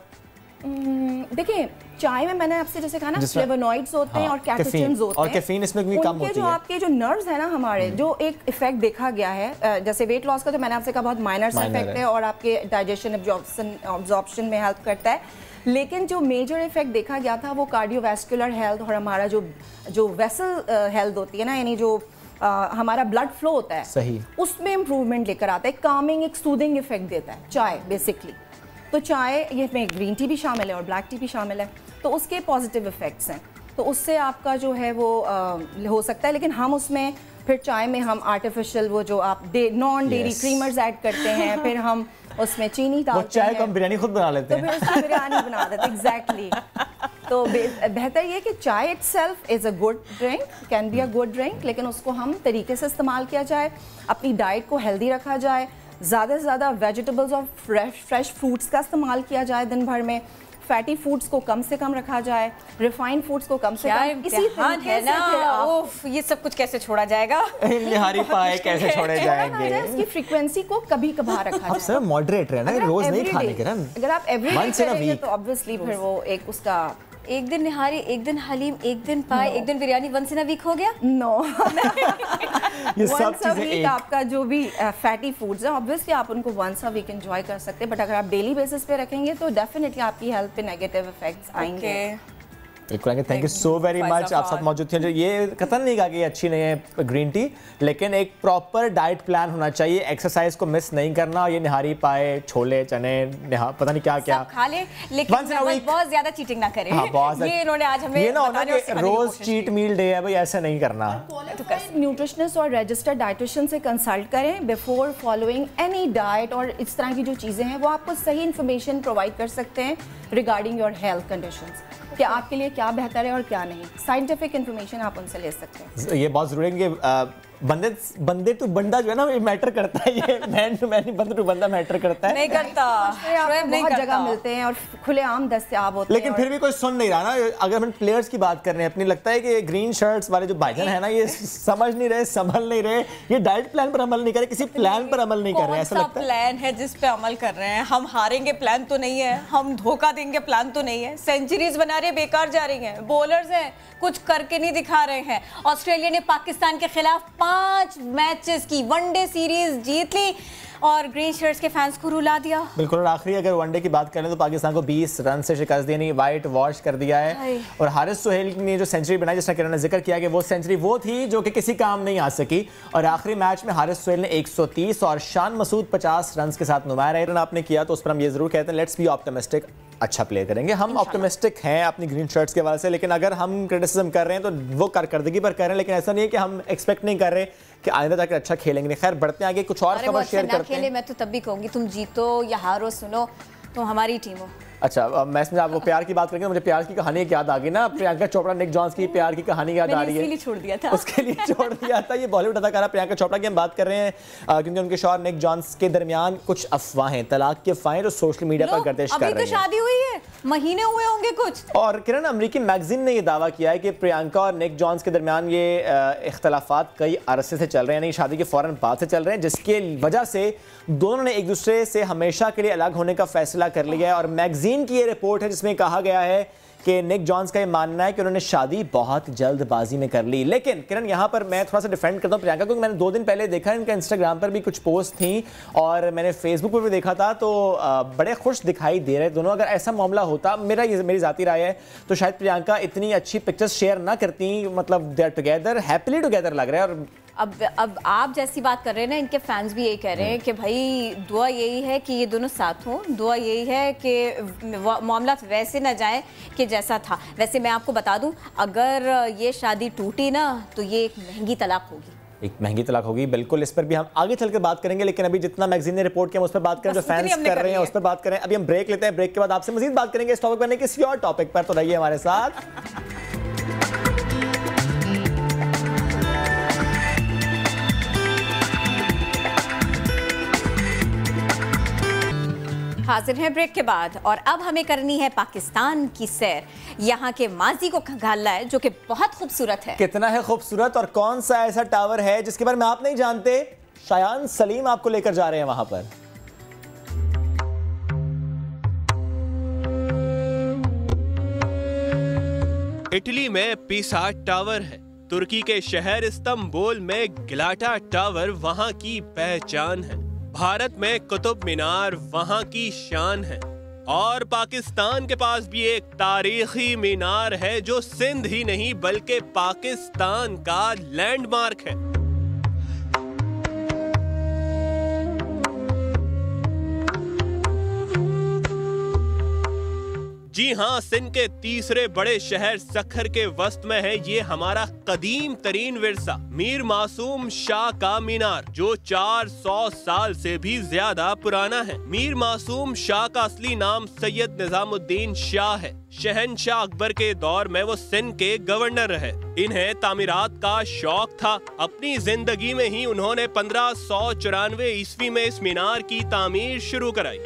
देखिए, चाय में मैंने आपसे जैसे कहा ना, फ्लेवोनॉइड्स होते हैं और कैटेचिन्स होते हैं, और कैफीन इसमें भी कम होती है। जो आपके जो नर्व्स है ना हमारे, जो एक इफेक्ट देखा गया है, जैसे वेट लॉस का तो मैंने आपसे कहा बहुत माइनर सा इफेक्ट है और आपके डाइजेशन एब्जॉर्प्शन में हेल्प करता है, लेकिन जो मेजर इफेक्ट देखा गया था वो कार्डियोवैस्कुलर हेल्थ और हमारा जो वेसल हेल्थ होती है ना, यानी जो हमारा ब्लड फ्लो होता है, सही, उसमें इंप्रूवमेंट लेकर आता है। कामिंग, एक सूदिंग इफेक्ट देता है चाय बेसिकली। तो चाय, ये में ग्रीन टी भी शामिल है और ब्लैक टी भी शामिल है, तो उसके पॉजिटिव इफेक्ट्स हैं, तो उससे आपका जो है वो हो सकता है। लेकिन हम उसमें फिर चाय में हम आर्टिफिशियल वो जो आप नॉन डेयरी क्रीमर्स ऐड करते हैं, फिर हम उसमें चीनी डालते हैं। चाय को हम बिरयानी खुद बना लेते हैं, तो फिर उसकी बिरयानी बना देते हैं। एग्जैक्टली। तो बेहतर ये कि चाय itself is a good drink, can be a good drink, लेकिन उसको हम तरीके से इस्तेमाल किया जाए, अपनी डाइट को हेल्दी रखा जाए, ज़्यादा से ज़्यादा वेजिटेबल्स और फ्रेश फ्रूट्स का इस्तेमाल किया जाए दिन भर में, फैटी फूड्स को कम से कम रखा जाए, रिफाइंड फूड्स को कम से कम। इसी है ना, ये सब कुछ कैसे छोड़ा जाएगा? निहारी पाए कैसे छोड़े जाएंगे? इसकी फ्रीक्वेंसी को कभी कभार रखा जाए। सर मॉडरेट रहना, रोज नहीं खाने के ना। अगर आप एवरीडे करेंगे तो ऑब्वियसली फिर वो एक उसका एक दिन निहारी, एक दिन हलीम, एक दिन पाए, एक दिन biryani, once in a week हो गया? नो। ये सब चीजें आपका जो भी फैटी फूड्स हैं ऑब्वियसली आप उनको वंस अ वीक एंजॉय कर सकते हैं, बट अगर आप डेली बेसिस पे रखेंगे तो डेफिनेटली आपकी हेल्थ पे नेगेटिव इफेक्ट्स आएंगे। Thank you so very much, आप सब मौजूद थे। ये कतन नहीं कहा कि अच्छी नहीं है ग्रीन टी, लेकिन एक प्रॉपर डाइट प्लान होना चाहिए, एक्सरसाइज को मिस नहीं करना। ये निहारी पाए, छोले चने, पता नहीं क्या क्या खा ले, लेकिन बहुत ज्यादा चीटिंग ना करें। ये इन्होंने आज हमें ये ना होना कि रोज चीट मील डे है भाई, ऐसा नहीं करना। न्यूट्रिशनिस्ट और रजिस्टर्ड डाइटिशियन से कंसल्ट करें बिफोर फॉलोइंग एनी डाइट, और इस तरह की जो चीज़ें हैं वो आपको सही इन्फॉर्मेशन प्रोवाइड कर सकते हैं रिगार्डिंग योर हेल्थ कंडीशंस, कि आपके लिए क्या बेहतर है और क्या नहीं। साइंटिफिक इन्फॉर्मेशन आप उनसे ले सकते हैं। ये बहुत जरूरी है कि बंदे टू बंदा जो है ना, ये मैटर करता है। ये मैन टू मैन, बंदा टू बंदा मैटर करता है। नहीं करता, बहुत जगह मिलते हैं और खुलेआम दस्तयाब होते हैं, लेकिन फिर भी कोई सुन नहीं रहा ना। अगर हम प्लेयर्स की बात कर रहे हैं अपनी, लगता है कि ग्रीन शर्ट्स वाले जो भाईजान है ना, ये समझ नहीं रहे, संभल नहीं रहे, ये डाइट प्लान पर अमल नहीं कर रहे, किसी प्लान पर अमल नहीं कर रहे। ऐसा लगता है प्लान है जिस पे अमल कर रहे हैं। हम हारेंगे प्लान तो नहीं है, हम धोखा देंगे प्लान तो नहीं है, सेंचुरीज बना रहे बेकार जा रही हैं, बॉलर्स हैं कुछ करके नहीं दिखा रहे हैं। ऑस्ट्रेलिया ने पाकिस्तान के खिलाफ 5 मैचेस की वनडे सीरीज जीत ली और ग्रीन शर्ट्स के फैंस को रुला दिया। बिल्कुल। और आखिरी अगर वनडे की बात करें तो पाकिस्तान को 20 रन से शिकस्त देनी, वाइट वॉश कर दिया है। और हारिस सोहेल ने जो सेंचुरी बनाई, जिसने किरण ने जिक्र किया कि वो सेंचुरी वो थी जो कि किसी काम नहीं आ सकी, और आखिरी मैच में हारिस सोहेल ने 130 और शान मसूद 50 रन के साथ नुमाया रन आपने किया। तो उस पर हम ये जरूर कहते हैं लेट्स बी ऑप्टिमिस्टिक, अच्छा प्ले करेंगे। हम ऑप्टिमिस्टिक हैं अपनी ग्रीन शर्ट्स के हवाले से, लेकिन अगर हम क्रिटिसिज्म कर रहे हैं तो वो कारकर्दगी पर कर रहे हैं, लेकिन ऐसा नहीं है कि हम एक्सपेक्ट नहीं कर रहे कि आइंदा जाकर अच्छा खेलेंगे। नहीं, खैर बढ़ते आगे, कुछ और खबर शेयर करते हैं। मैं तो तब भी कहूंगी तुम जीतो या हारो, सुनो तुम हमारी टीम हो। अच्छा, मैं इसमें आपको प्यार की बात करेंगे, मुझे प्यार की कहानी याद आ गई ना, प्रियंका चोपड़ा निक जोन्स की प्यार की कहानी याद आ रही है। छोड़ दिया था उसके लिए छोड़ दिया था। ये बॉलीवुड अदाकारा प्रियंका चोपड़ा की हम बात कर रहे हैं, क्योंकि उनके शौहर निक जोन्स के दरमियान कुछ अफवाहें, तलाक की अफवाहें जो सोशल मीडिया पर गर्दिश कर रही हैं। अभी तो शादी हुई है, महीने हुए होंगे कुछ। और किरण, अमेरिकी मैगजीन ने यह दावा किया है कि प्रियंका और निक जोन्स के दरमियान ये इख्तलाफात कई अरसे से चल रहे हैं, शादी के फौरन बाद से चल रहे हैं, जिसके वजह से दोनों ने एक दूसरे से हमेशा के लिए अलग होने का फैसला कर लिया है। और मैगजीन की ये रिपोर्ट है जिसमें कहा गया है कि निक जोन्स का ये मानना है कि उन्होंने शादी बहुत जल्दबाजी में कर ली। लेकिन किरण, यहाँ पर मैं थोड़ा सा डिफेंड करता हूँ प्रियंका, क्योंकि मैंने 2 दिन पहले देखा इनका इंस्टाग्राम पर भी कुछ पोस्ट थी और मैंने फेसबुक पर भी देखा था, तो बड़े खुश दिखाई दे रहे दोनों। अगर ऐसा मामला होता, मेरी ज़ाती राय है, तो शायद प्रियंका इतनी अच्छी पिक्चर्स शेयर ना करती। मतलब they are together, happily together लग रहा है। और अब आप जैसी बात कर रहे हैं ना, इनके फैंस भी यही कह रहे हैं कि भाई दुआ यही है कि ये दोनों साथ हों, दुआ यही है कि मामला वैसे ना जाए कि जैसा था। वैसे मैं आपको बता दूं, अगर ये शादी टूटी ना तो ये एक महंगी तलाक होगी, एक महंगी तलाक होगी। बिल्कुल, इस पर भी हम आगे चलकर बात करेंगे, लेकिन अभी जितना मैगजीन ने रिपोर्ट किया उस पर बात करें, जो फैंस कर रहे हैं उस पर बात करें। अभी हम ब्रेक लेते हैं, ब्रेक के बाद आपसे मजीद बात करेंगे इस टॉपिक पर, किसी और टॉपिक पर। तो रहिए हमारे साथ। हाजिर हैं ब्रेक के बाद, और अब हमें करनी है पाकिस्तान की सैर। यहाँ के माजी को खंगालना है जो कि बहुत खूबसूरत है। कितना है खूबसूरत, और कौन सा ऐसा टावर है जिसके बारे में आप नहीं जानते? शायान सलीम आपको लेकर जा रहे हैं वहां पर। इटली में पीसा टावर है, तुर्की के शहर इस्तांबुल में गिलाटा टावर वहाँ की पहचान है, भारत में कुतुब मीनार वहाँ की शान है, और पाकिस्तान के पास भी एक तारीखी मीनार है जो सिंध ही नहीं बल्कि पाकिस्तान का लैंडमार्क है। जी हाँ, सिंध के तीसरे बड़े शहर सखर के वस्त में है ये हमारा कदीम तरीन विरसा, मीर मासूम शाह का मीनार, जो 400 साल से भी ज्यादा पुराना है। मीर मासूम शाह का असली नाम सैयद निजामुद्दीन शाह है। शहनशाह अकबर के दौर में वो सिंध के गवर्नर रहे। इन्हें तामीरात का शौक था। अपनी जिंदगी में ही उन्होंने 1594 ईस्वी में इस मीनार की तामीर शुरू कराई,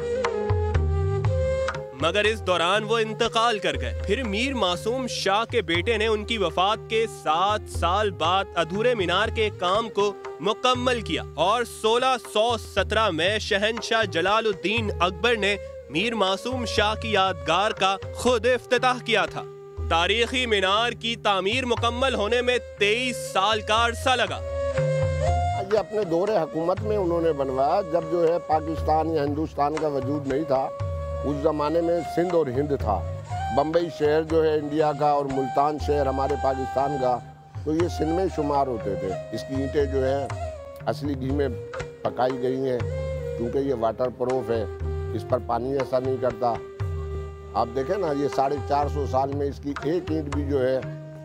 मगर इस दौरान वो इंतकाल कर गए। फिर मीर मासूम शाह के बेटे ने उनकी वफात के 7 साल बाद अधूरे मीनार के काम को मुकम्मल किया और 1617 में शहनशाह जलालुद्दीन अकबर ने मीर मासूम शाह की यादगार का खुद इफ्तिताह किया था। तारीखी मीनार की तामीर मुकम्मल होने में 23 साल का अरसा लगा। ये अपने दौरे हुकूमत में उन्होंने बनवाया, जब जो है पाकिस्तान या हिंदुस्तान का वजूद नहीं था। उस ज़माने में सिंध और हिंद था। बम्बई शहर जो है इंडिया का और मुल्तान शहर हमारे पाकिस्तान का, तो ये सिंध में शुमार होते थे। इसकी ईंटें जो है असली घी में पकाई गई हैं, क्योंकि ये वाटर प्रूफ है, इस पर पानी ऐसा नहीं करता। आप देखें ना, ये 450 साल में इसकी एक ईंट भी जो है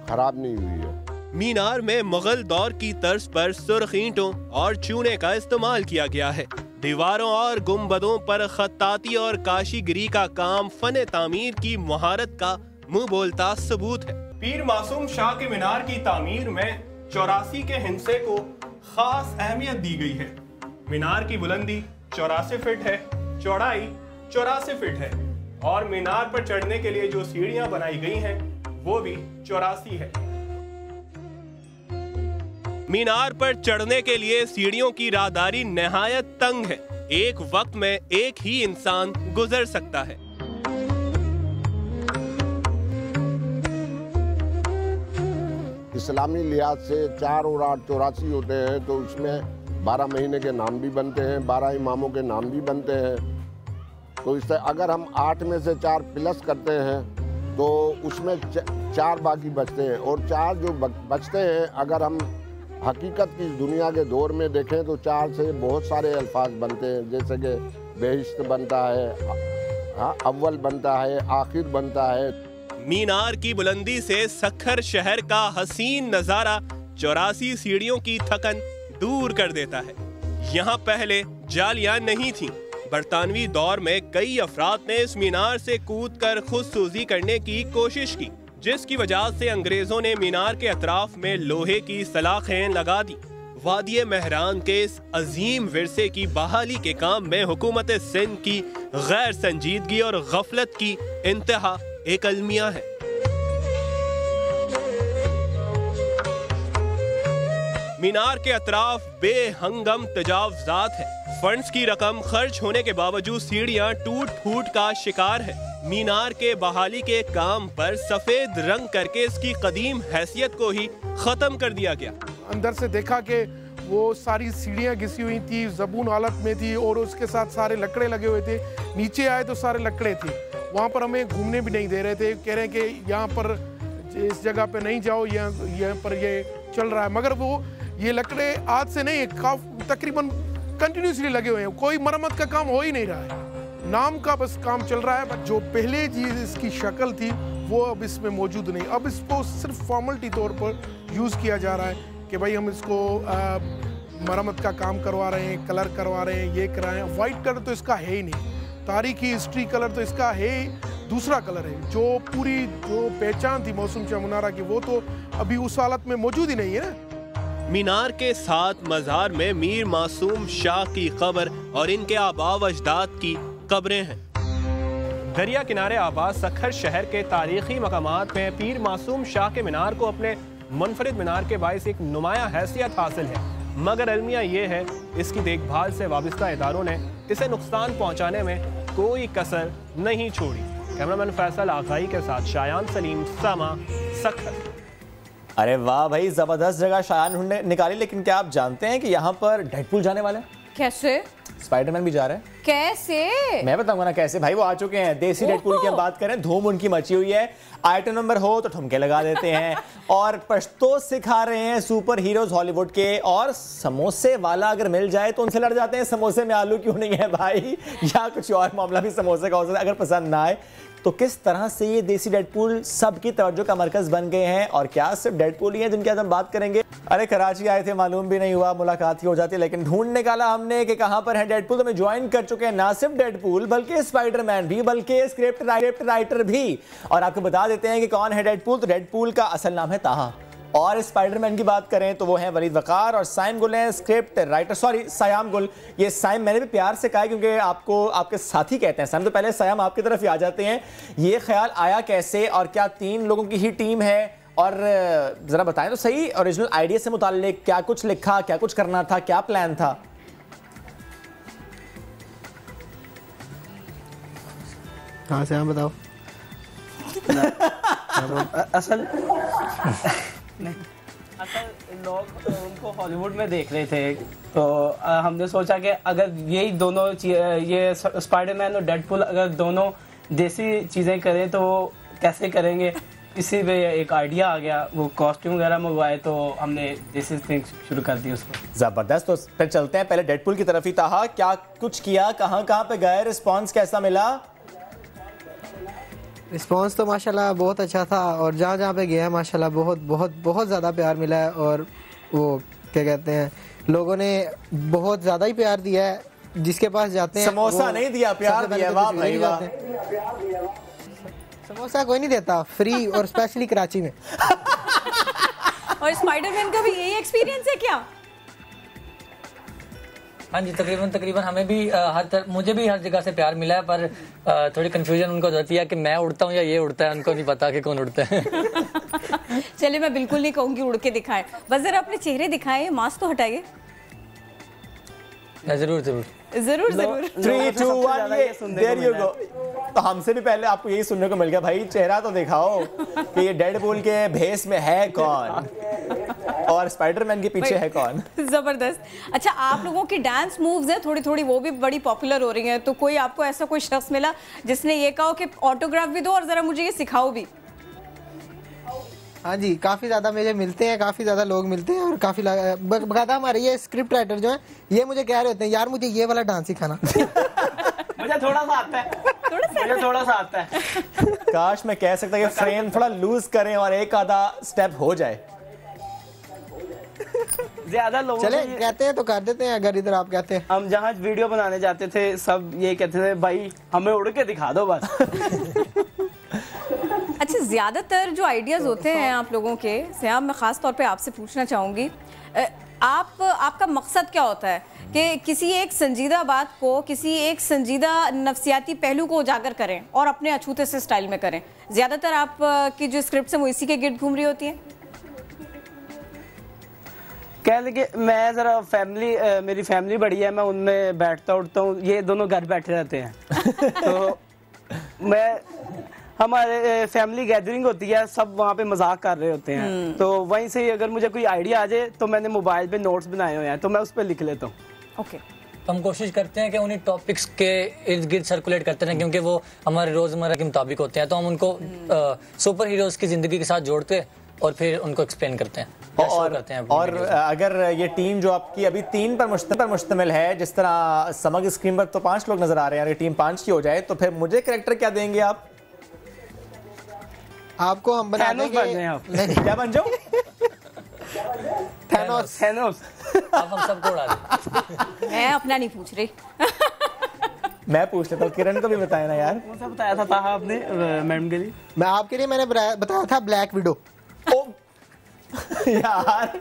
खराब नहीं हुई है। मीनार में मुगल दौर की तर्ज पर सुर्ख ईंटों और चूने का इस्तेमाल किया गया है। दीवारों और गुंबदों पर खत्ताती और काशीगिरी का काम फन तामीर की महारत का मुंह बोलता सबूत है। पीर मासूम शाह के मीनार की तामीर में 84 के हिंसे को खास अहमियत दी गई है। मीनार की बुलंदी 84 फीट है, चौड़ाई 84 फीट है और मीनार पर चढ़ने के लिए जो सीढ़ियां बनाई गई हैं वो भी 84 है। मीनार पर चढ़ने के लिए सीढ़ियों की राहदारी नहायत तंग है। एक वक्त में एक ही इंसान गुजर सकता है। इस्लामी लिहाज से 4 और 8 84 होते हैं, तो उसमें 12 महीने के नाम भी बनते हैं, 12 इमामों के नाम भी बनते हैं। तो इससे अगर हम 8 में से 4 प्लस करते हैं तो उसमें 4 बाकी बचते हैं, और 4 जो बचते हैं अगर हम हकीकत की दुनिया के दौर में देखें तो 4 से बहुत सारे अल्फाज बनते हैं, जैसे कि बेहिश्त बनता है, अव्वल बनता है, आखिर बनता है। मीनार की बुलंदी से सखर शहर का हसीन नजारा 84 सीढ़ियों की थकन दूर कर देता है। यहाँ पहले जालियां नहीं थीं। बरतानवी दौर में कई अफराद ने इस मीनार से कूदकर खुदसूजी करने की कोशिश की, जिसकी वजह से अंग्रेजों ने मीनार के अतराफ में लोहे की सलाखें लगा दी। वादिये मेहरान के इस अजीम विरसे की बहाली के काम में हुकूमत सिंध की गैर संजीदगी और गफलत की इंतहा एक अलमिया है। मीनार के अतराफ बेहंगम तजावुजात है। फंड्स की रकम खर्च होने के बावजूद सीढ़ियां टूट फूट का शिकार है। मीनार के बहाली के काम पर सफेद रंग करके इसकी कदीम हैसियत को ही खत्म कर दिया गया। अंदर से देखा कि वो सारी सीढ़ियां घिसी हुई थी, ज़बून हालत में थी और उसके साथ सारे लकड़े लगे हुए थे। नीचे आए तो सारे लकड़े थे। वहाँ पर हमें घूमने भी नहीं दे रहे थे, कह रहे हैं कि यहाँ पर इस जगह पे नहीं जाओ, यहाँ पर ये चल रहा है। मगर वो ये लकड़े आज से नहीं, तकरीबन कंटिन्यूसली लगे हुए हैं। कोई मरम्मत का काम हो ही नहीं रहा है, नाम का बस काम चल रहा है। जो पहले चीज़ इसकी शक्ल थी वो अब इसमें मौजूद नहीं। अब इसको सिर्फ फॉर्मलिटी तौर पर यूज़ किया जा रहा है कि भाई हम इसको मरम्मत का काम करवा रहे हैं, कलर करवा रहे हैं, ये करा रहे हैं। वाइट कलर तो इसका है ही नहीं, तारीखी हिस्ट्री कलर तो इसका है दूसरा कलर है। जो पूरी जो पहचान थी मौसूम शाह मुनारा की, वो तो अभी उस हालत में मौजूद ही नहीं है ना। मीनार के साथ मज़ार में मीर मासूम शाह की कब्र और इनके आबा व अजदाद की कब्रें हैं। दरिया किनारे आबाद सखर शहर के तारीखी मकामात में पीर मासूम शाह के मीनार को अपने मुनफरिद मीनार के बायस एक नुमाया हैसियत हासिल है। मगर अलमिया ये है, इसकी देखभाल से वाबस्ता इदारों ने इसे नुकसान पहुँचाने में कोई कसर नहीं छोड़ी। कैमरामैन फैसल आकाई के साथ शायान सलीम, सामा, सखर। अरे वाह भाई, जबरदस्त जगह शायान ढूंढने निकाली। लेकिन क्या आप जानते हैं कि यहाँ पर डेडपूल जाने वाले हैं? कैसे? स्पाइडरमैन भी जा रहे हैं। कैसे? मैं बताऊंगा ना कैसे भाई, वो आ चुके हैं। देसी डेडपूल की हम बात करें, धूम उनकी मची हुई है। आइटम नंबर हो तो ठुमके लगा देते हैं और पश्तो सिखा रहे हैं सुपर हीरोज हॉलीवुड के। और समोसे वाला अगर मिल जाए तो उनसे लड़ जाते हैं, समोसे में आलू क्यों नहीं है भाई, या कुछ और मामला भी समोसे का हो सकता है अगर पसंद ना आए तो। किस तरह से ये देसी डेडपूल सबकी तवज्जो का मरकज बन गए हैं। और क्या सिर्फ डेडपूल ही है जिनकी आज हम बात करेंगे? अरे कराची आए थे, मालूम भी नहीं हुआ, मुलाकात ही हो जाती, लेकिन ढूंढ निकाला हमने कि कहां पर है डेडपूल। तो हमें ज्वाइन कर चुके हैं ना सिर्फ डेडपूल बल्कि स्पाइडरमैन भी, बल्कि स्क्रिप्ट राइटर भी। और आपको बता देते हैं कि कौन है डेडपूल। तो डेडपूल का असल नाम है ताहा, और स्पाइडरमैन की बात करें तो वो हैं वलीद वकार, और साइम गुल हैं स्क्रिप्ट राइटर, सॉरी सयाम गुल। ये साइम मैंने भी प्यार से कहा क्योंकि आपको आपके साथी कहते हैं साइम, तो पहले सयाम आपकी तरफ ही आ जाते हैं। ये ख्याल आया कैसे, और क्या 3 लोगों की ही टीम है? और जरा बताएं तो सही, ओरिजिनल आइडिया से मुताल्लिक क्या कुछ लिखा, क्या कुछ करना था, क्या प्लान था? कहाँ से आप बताओ। असल लोग उनको हॉलीवुड में देख रहे थे, तो हमने सोचा कि अगर यही दोनों ये स्पाइडरमैन और डेडपूल अगर दोनों देसी चीज़ें करें तो कैसे करेंगे। इसी पे एक आइडिया आ गया, वो कॉस्ट्यूम वगैरह मंगवाए तो हमने देसी थिंग शुरू कर दी उसको। ज़बरदस्त। तो फिर चलते हैं पहले डेडपूल की तरफ ही। ताहा, क्या कुछ किया, कहाँ पे गए, रिस्पॉन्स कैसा मिला? रिस्पॉन्स तो माशाल्लाह बहुत अच्छा था, और जहाँ जहाँ पे गया माशाल्लाह बहुत बहुत बहुत ज़्यादा प्यार मिला है। और वो क्या कहते हैं, लोगों ने बहुत ज़्यादा ही प्यार दिया है। जिसके पास जाते हैं समोसा नहीं दिया, प्यार दिया। वाह भाई वाह। समोसा कोई नहीं देता, फ्री, और स्पेशली कराची में। और स्पाइडरमैन का भी यही एक्सपीरियंस है क्या? हाँ जी, तकरीबन हमें भी मुझे भी हर जगह से प्यार मिला है, पर थोड़ी कंफ्यूजन उनको होती है कि मैं उड़ता हूँ या ये उड़ता है, उनको नहीं पता कि कौन उड़ता है। चलिए, मैं बिल्कुल नहीं कहूँगी उड़ के दिखाएं, बस जरा अपने चेहरे दिखाएं, मास्क तो हटाइए। जरूर 3, 2, 1 देयर यू गो। तो हमसे भी पहले आपको यही सुनने को मिल गया भाई, चेहरा तो दिखाओ कि ये डेडपूल के भेस में है कौन और स्पाइडरमैन के पीछे है कौन। जबरदस्त। अच्छा, आप लोगों की डांस मूव्स है थोड़ी थोड़ी, वो भी बड़ी पॉपुलर हो रही हैं, तो कोई आपको ऐसा कोई शख्स मिला जिसने ये कहा कि ऑटोग्राफ भी दो और जरा मुझे ये सिखाओ भी? हाँ जी, काफ़ी ज़्यादा मुझे मिलते हैं, काफ़ी ज़्यादा लोग मिलते हैं, और काफ़ी बकायदा हमारे ये स्क्रिप्ट राइटर जो हैं ये मुझे कह रहे होते हैं, यार मुझे ये वाला डांस सिखाना। मुझे थोड़ा सा आता है। काश मैं कह सकता कि फ्रेम थोड़ा लूज करें और एक आधा स्टेप हो जाए। ज्यादा लोग चले कहते हैं तो कर देते हैं, अगर इधर आप कहते हैं। हम जहाँ वीडियो बनाने जाते थे सब ये कहते थे, भाई हमें उड़ के दिखा दो बस। अच्छा, ज़्यादातर जो आइडियाज़ होते हैं आप लोगों के, सयाम मैं ख़ास तौर पे आपसे पूछना चाहूँगी, आपका मकसद क्या होता है कि किसी एक संजीदा बात को, किसी एक संजीदा नफ्सियाती पहलू को उजागर करें और अपने अछूते से स्टाइल में करें? ज़्यादातर आप की जो स्क्रिप्ट है वो इसी के गिर्द घूम रही होती है? कह लगे मैं ज़रा मेरी फैमिली बड़ी है, मैं उनमें बैठता उठता हूँ, ये दोनों घर बैठे रहते हैं। तो हमारे फैमिली गैदरिंग होती है, सब वहाँ पे मजाक कर रहे होते हैं, तो वहीं से अगर मुझे कोई आइडिया आ जाए तो मैंने मोबाइल पे नोट्स बनाए हुए हैं, तो मैं उस पर लिख लेता हूँ। ओके। तो हम कोशिश करते हैं कि उन्हीं टॉपिक्स के इर्द गिर्द सर्कुलेट करते रहें, क्योंकि वो हमारे रोज़मर्रा के मुताबिक होते हैं, तो हम उनको सुपर हीरोज़ की ज़िंदगी के साथ जोड़ते और फिर उनको एक्सप्लेन करते हैं और अगर ये टीम जो आपकी अभी 3 पर मुश्तमिल है, जिस तरह समग्र स्क्रीन पर तो 5 लोग नजर आ रहे हैं, अगर टीम 5 की हो जाए तो फिर मुझे कैरेक्टर क्या देंगे आप? आपको हम बना देंगे। क्या बन जाऊं? थैनोस। आप हम सबको उड़ा दें। मैं अपना नहीं पूछ रही। मैं पूछ लेता हूँ, किरण को भी बताया ना यार। कौन सा बताया था आपने मैडम के लिए? मैं आपके लिए मैंने बताया था ब्लैक विडो। यार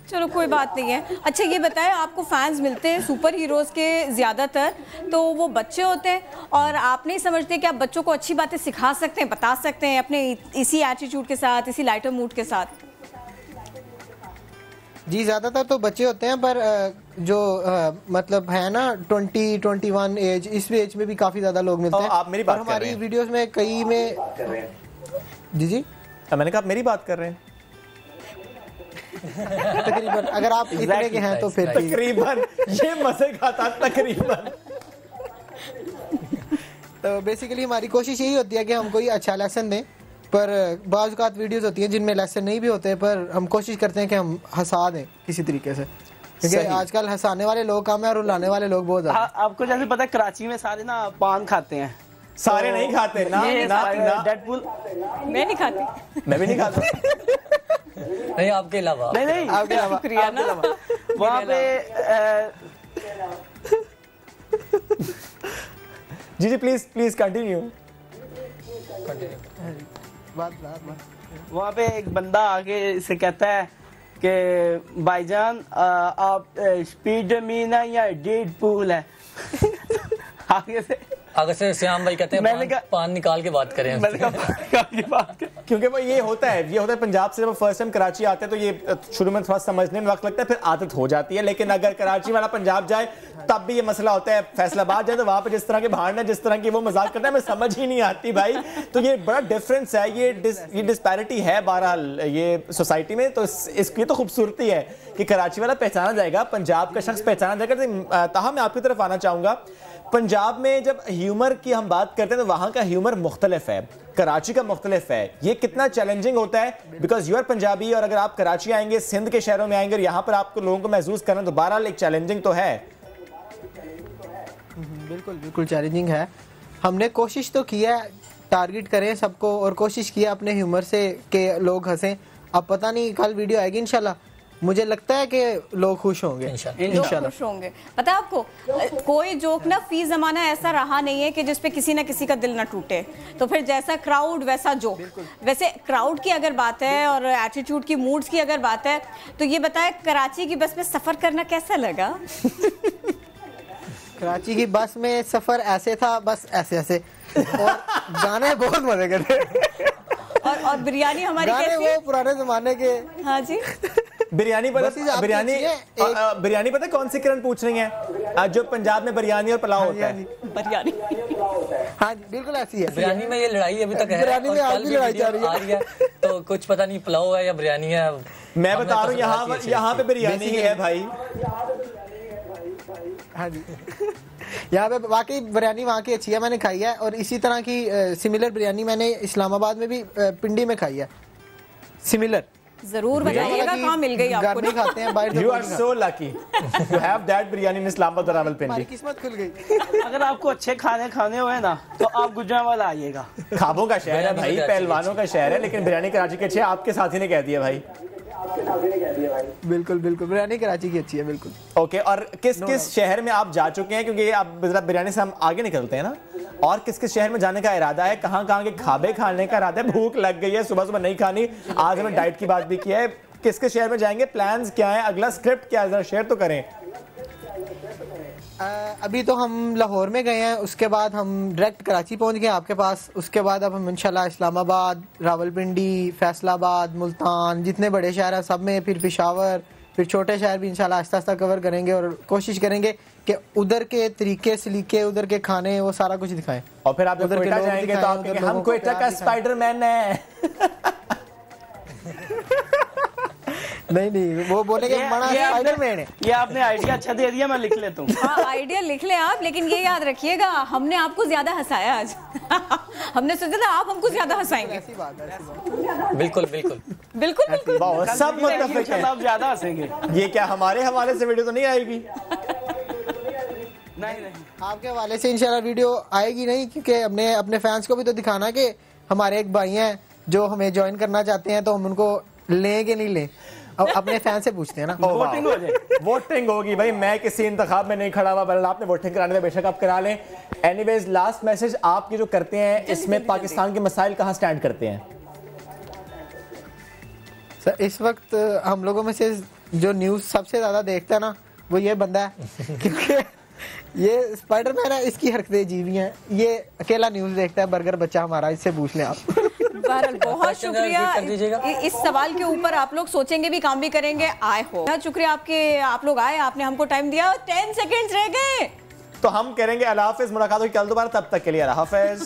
चलो कोई बात नहीं है। अच्छा ये बताएं, आपको फैंस मिलते हैं सुपर हीरोज़ के ज़्यादातर, तो वो बच्चे होते हैं और आप नहीं समझते कि आप बच्चों को अच्छी बातें सिखा सकते हैं, बता सकते हैं अपने इसी एटीट्यूड के साथ, इसी लाइटर मूड के साथ? जी ज़्यादातर तो बच्चे होते हैं, पर जो मतलब है ना 20-21 एज, इस एज में भी काफी ज्यादा लोग मिलते हैं। आप मेरी बात और कर रहे हमारी हैं। वीडियोस में कई में जी मैंने कहा आप मेरी बात कर रहे हैं। तकरीबन अगर आप इतने के हैं तो फिर तकरीबन ये मजे का था तकरीबन। तो बेसिकली हमारी कोशिश यही होती है कि हम कोई अच्छा लेसन दें, पर बाज़ औक़ात वीडियोस होती हैं जिनमें लेसन नहीं भी होते, पर हम कोशिश करते हैं कि हम हंसा दें किसी तरीके से, क्योंकि आजकल हंसाने वाले लोग कम है और रुलाने वाले लोग बहुत ज्यादा। आपको जैसे पता है कराची में सारे ना पान खाते हैं, सारे नहीं खाते ना, डेडपूल मैं नहीं खाती, मैं भी नहीं खाता। नहीं आपके अलावा, नहीं आपके अलावा वहाँ पे जी प्लीज कंटिन्यू। वहाँ पे एक बंदा आके इसे कहता है कि भाईजान आप स्पीड मीना या डेडपूल है। आगे से श्याम भाई कहते हैं पान निकाल के बात करें। क्योंकि वो ये होता है पंजाब से जब फर्स्ट टाइम कराची आते हैं तो ये शुरू में थोड़ा समझने में वक्त लगता है, फिर आदत हो जाती है। लेकिन अगर कराची वाला पंजाब जाए तब भी ये मसला होता है। फैसलाबाद जाए तो वहां पे जिस तरह के भाड़ जिस तरह की वो मजाक करता है, मैं समझ ही नहीं आती भाई। तो ये बड़ा डिफरेंस है, ये डिस्पैरिटी है बहरहाल ये सोसाइटी में। तो इसकी तो खूबसूरती है कि कराची वाला पहचाना जाएगा, पंजाब का शख्स पहचाना जाएगा। ताहम मैं आपकी तरफ आना चाहूंगा, पंजाब में जब ह्यूमर की हम बात करते हैं तो वहां का ह्यूमर मुख्तलिफ है, कराची का मुख्तलिफ है। ये कितना चैलेंजिंग होता है, बिकॉज यू आर पंजाबी, और अगर आप कराची आएंगे, सिंध के शहरों में आएंगे और यहाँ पर आपको लोगों को महसूस करना, तो बहरहाल एक चैलेंजिंग तो है। बिल्कुल चैलेंजिंग है। हमने कोशिश तो की है टारगेट करें सबको, और कोशिश किया अपने ह्यूमर से कि लोग हंसें। अब पता नहीं कल वीडियो आएगी इंशाल्लाह, मुझे लगता है कि लोग खुश होंगे इंशाल्लाह। खुश होंगे। पता है आपको, कोई जोक ना फी जमाना ऐसा रहा नहीं है कि जिसपे किसी ना किसी का दिल ना टूटे। तो फिर जैसा क्राउड वैसा जोक। वैसे क्राउड की अगर बात है और एटीट्यूड की, मूड्स की अगर बात है, तो ये बताए कराची की बस में सफर करना कैसा लगा? कराची की बस में सफर ऐसे था, बस ऐसे और गाने बहुत मजे करते। और बिरयानी हमारी गाने कैसी? वो पुराने जमाने के। हाँ जी। बिरयानी पता कौन सी किरण पूछ रही है? जो पंजाब में बिरयानी और पुलाव होता है। बिरयानी हाँ जी बिल्कुल ऐसी है। बिरयानी में ये लड़ाई अभी तक है, बिरयानी में आज भी लड़ाई जा रही है। तो कुछ पता नहीं पुलाव है या बिरयानी है। मैं बता रहा हूँ यहाँ पे बिरयानी ही है भाई। हाँ जी यहाँ पे वाकई बिरयानी वहाँ की अच्छी है, मैंने खाई है। और इसी तरह की सिमिलर बिरयानी मैंने इस्लामाबाद में भी पिंडी में खाई है। सिमिलर जरूर बताइएगा कहाँ मिल गई आपको। नहीं खाते हैं बाहर। You are so lucky to have that biryani in Islamabad और रावलपिंडी। किस्मत खुल गई। अगर आपको अच्छे खाने हुए ना तो आप गुजरांवाला आइएगा। खाबों का शहर है भाई, पहलवानों का शहर है, लेकिन बिरयानी कराची की अच्छी है। आपके साथी ने कह दिया भाई। बिल्कुल बिरयानी कराची की अच्छी है बिल्कुल। ओके, और किस शहर में आप जा चुके हैं? क्योंकि आप बिरयानी से हम आगे निकलते हैं ना, और किस शहर में जाने का इरादा है? कहाँ के खाबे खाने का इरादा है? भूख लग गई है, सुबह नहीं खानी। आज हमने डाइट की बात भी की है। किस शहर में जाएंगे? प्लान्स क्या है? अगला स्क्रिप्ट क्या है? जरा शेयर तो करें। अभी तो हम लाहौर में गए हैं, उसके बाद हम डायरेक्ट कराची पहुंच गए आपके पास। उसके बाद अब हम इंशाल्लाह इस्लामाबाद, रावलपिंडी, फैसलाबाद, मुल्तान, जितने बड़े शहर हैं सब में, फिर पेशावर, फिर छोटे शहर भी इंशाल्लाह आहिस्ता आहिस्ता कवर करेंगे। और कोशिश करेंगे कि उधर के तरीके सलीके, उधर के खाने, वो सारा कुछ दिखाएं। और फिर आप उधर जाएंगे तो आप कहेंगे हम कोयटा का स्पाइडरमैन है। नहीं वो बोलेंगे स्पाइडरमैन है। ये आपने आइडिया अच्छा दे दिया, मैं लिख लेता हूँ। हाँ आइडिया लिख ले आप, लेकिन ये याद रखिएगा हमने आपको ज्यादा हंसाया आज। हमने सोचा था आप हमको ज्यादा हंसाएंगे। बिल्कुल सब मुत्तफिक हैं। आप ज्यादा हंसेंगे। ये क्या हमारे हवाले से वीडियो तो नहीं आएगी? नहीं आपके हवाले से इंशाल्लाह वीडियो आएगी नहीं, क्योंकि हमने अपने फैंस को भी तो दिखाना है कि हमारे एक भाई हैं जो हमें ज्वाइन करना चाहते हैं, तो हम उनको लें कि नहीं लें। अब अपने फैन से पूछते हैं ना। वोटिंग हो जाए। वोटिंग होगी भाई, मैं किसी इंतखाब में नहीं खड़ा हुआ, बल्कि आपने वोटिंग कराने में बेशक आप करा लें। एनीवेज लास्ट मैसेज आप ये जो करते हैं, इसमें पाकिस्तान के मसाइल कहाँ स्टैंड करते हैं? सर इस वक्त हम लोगों में से जो न्यूज़ सबसे ज़्यादा देखता है ना, वो ये बंदा है। क्योंकि ये स्पाइडरमैन है, इसकी हरकतें अजीब हैं। ये अकेला न्यूज़ देखता है, बर्गर बच्चा हमारा, इससे पूछ लें आप। बहरहाल बहुत शुक्रिया। इस सवाल के ऊपर आप लोग सोचेंगे भी, काम भी करेंगे। आए हो, बहुत शुक्रिया आप लोग आए, आपने हमको टाइम दिया। 10 सेकेंड्स रह गए तो हम करेंगे अल्लाह हाफिज, मुलाकात होगी कल दोबारा, तब तक के लिए अल्लाह हाफिज।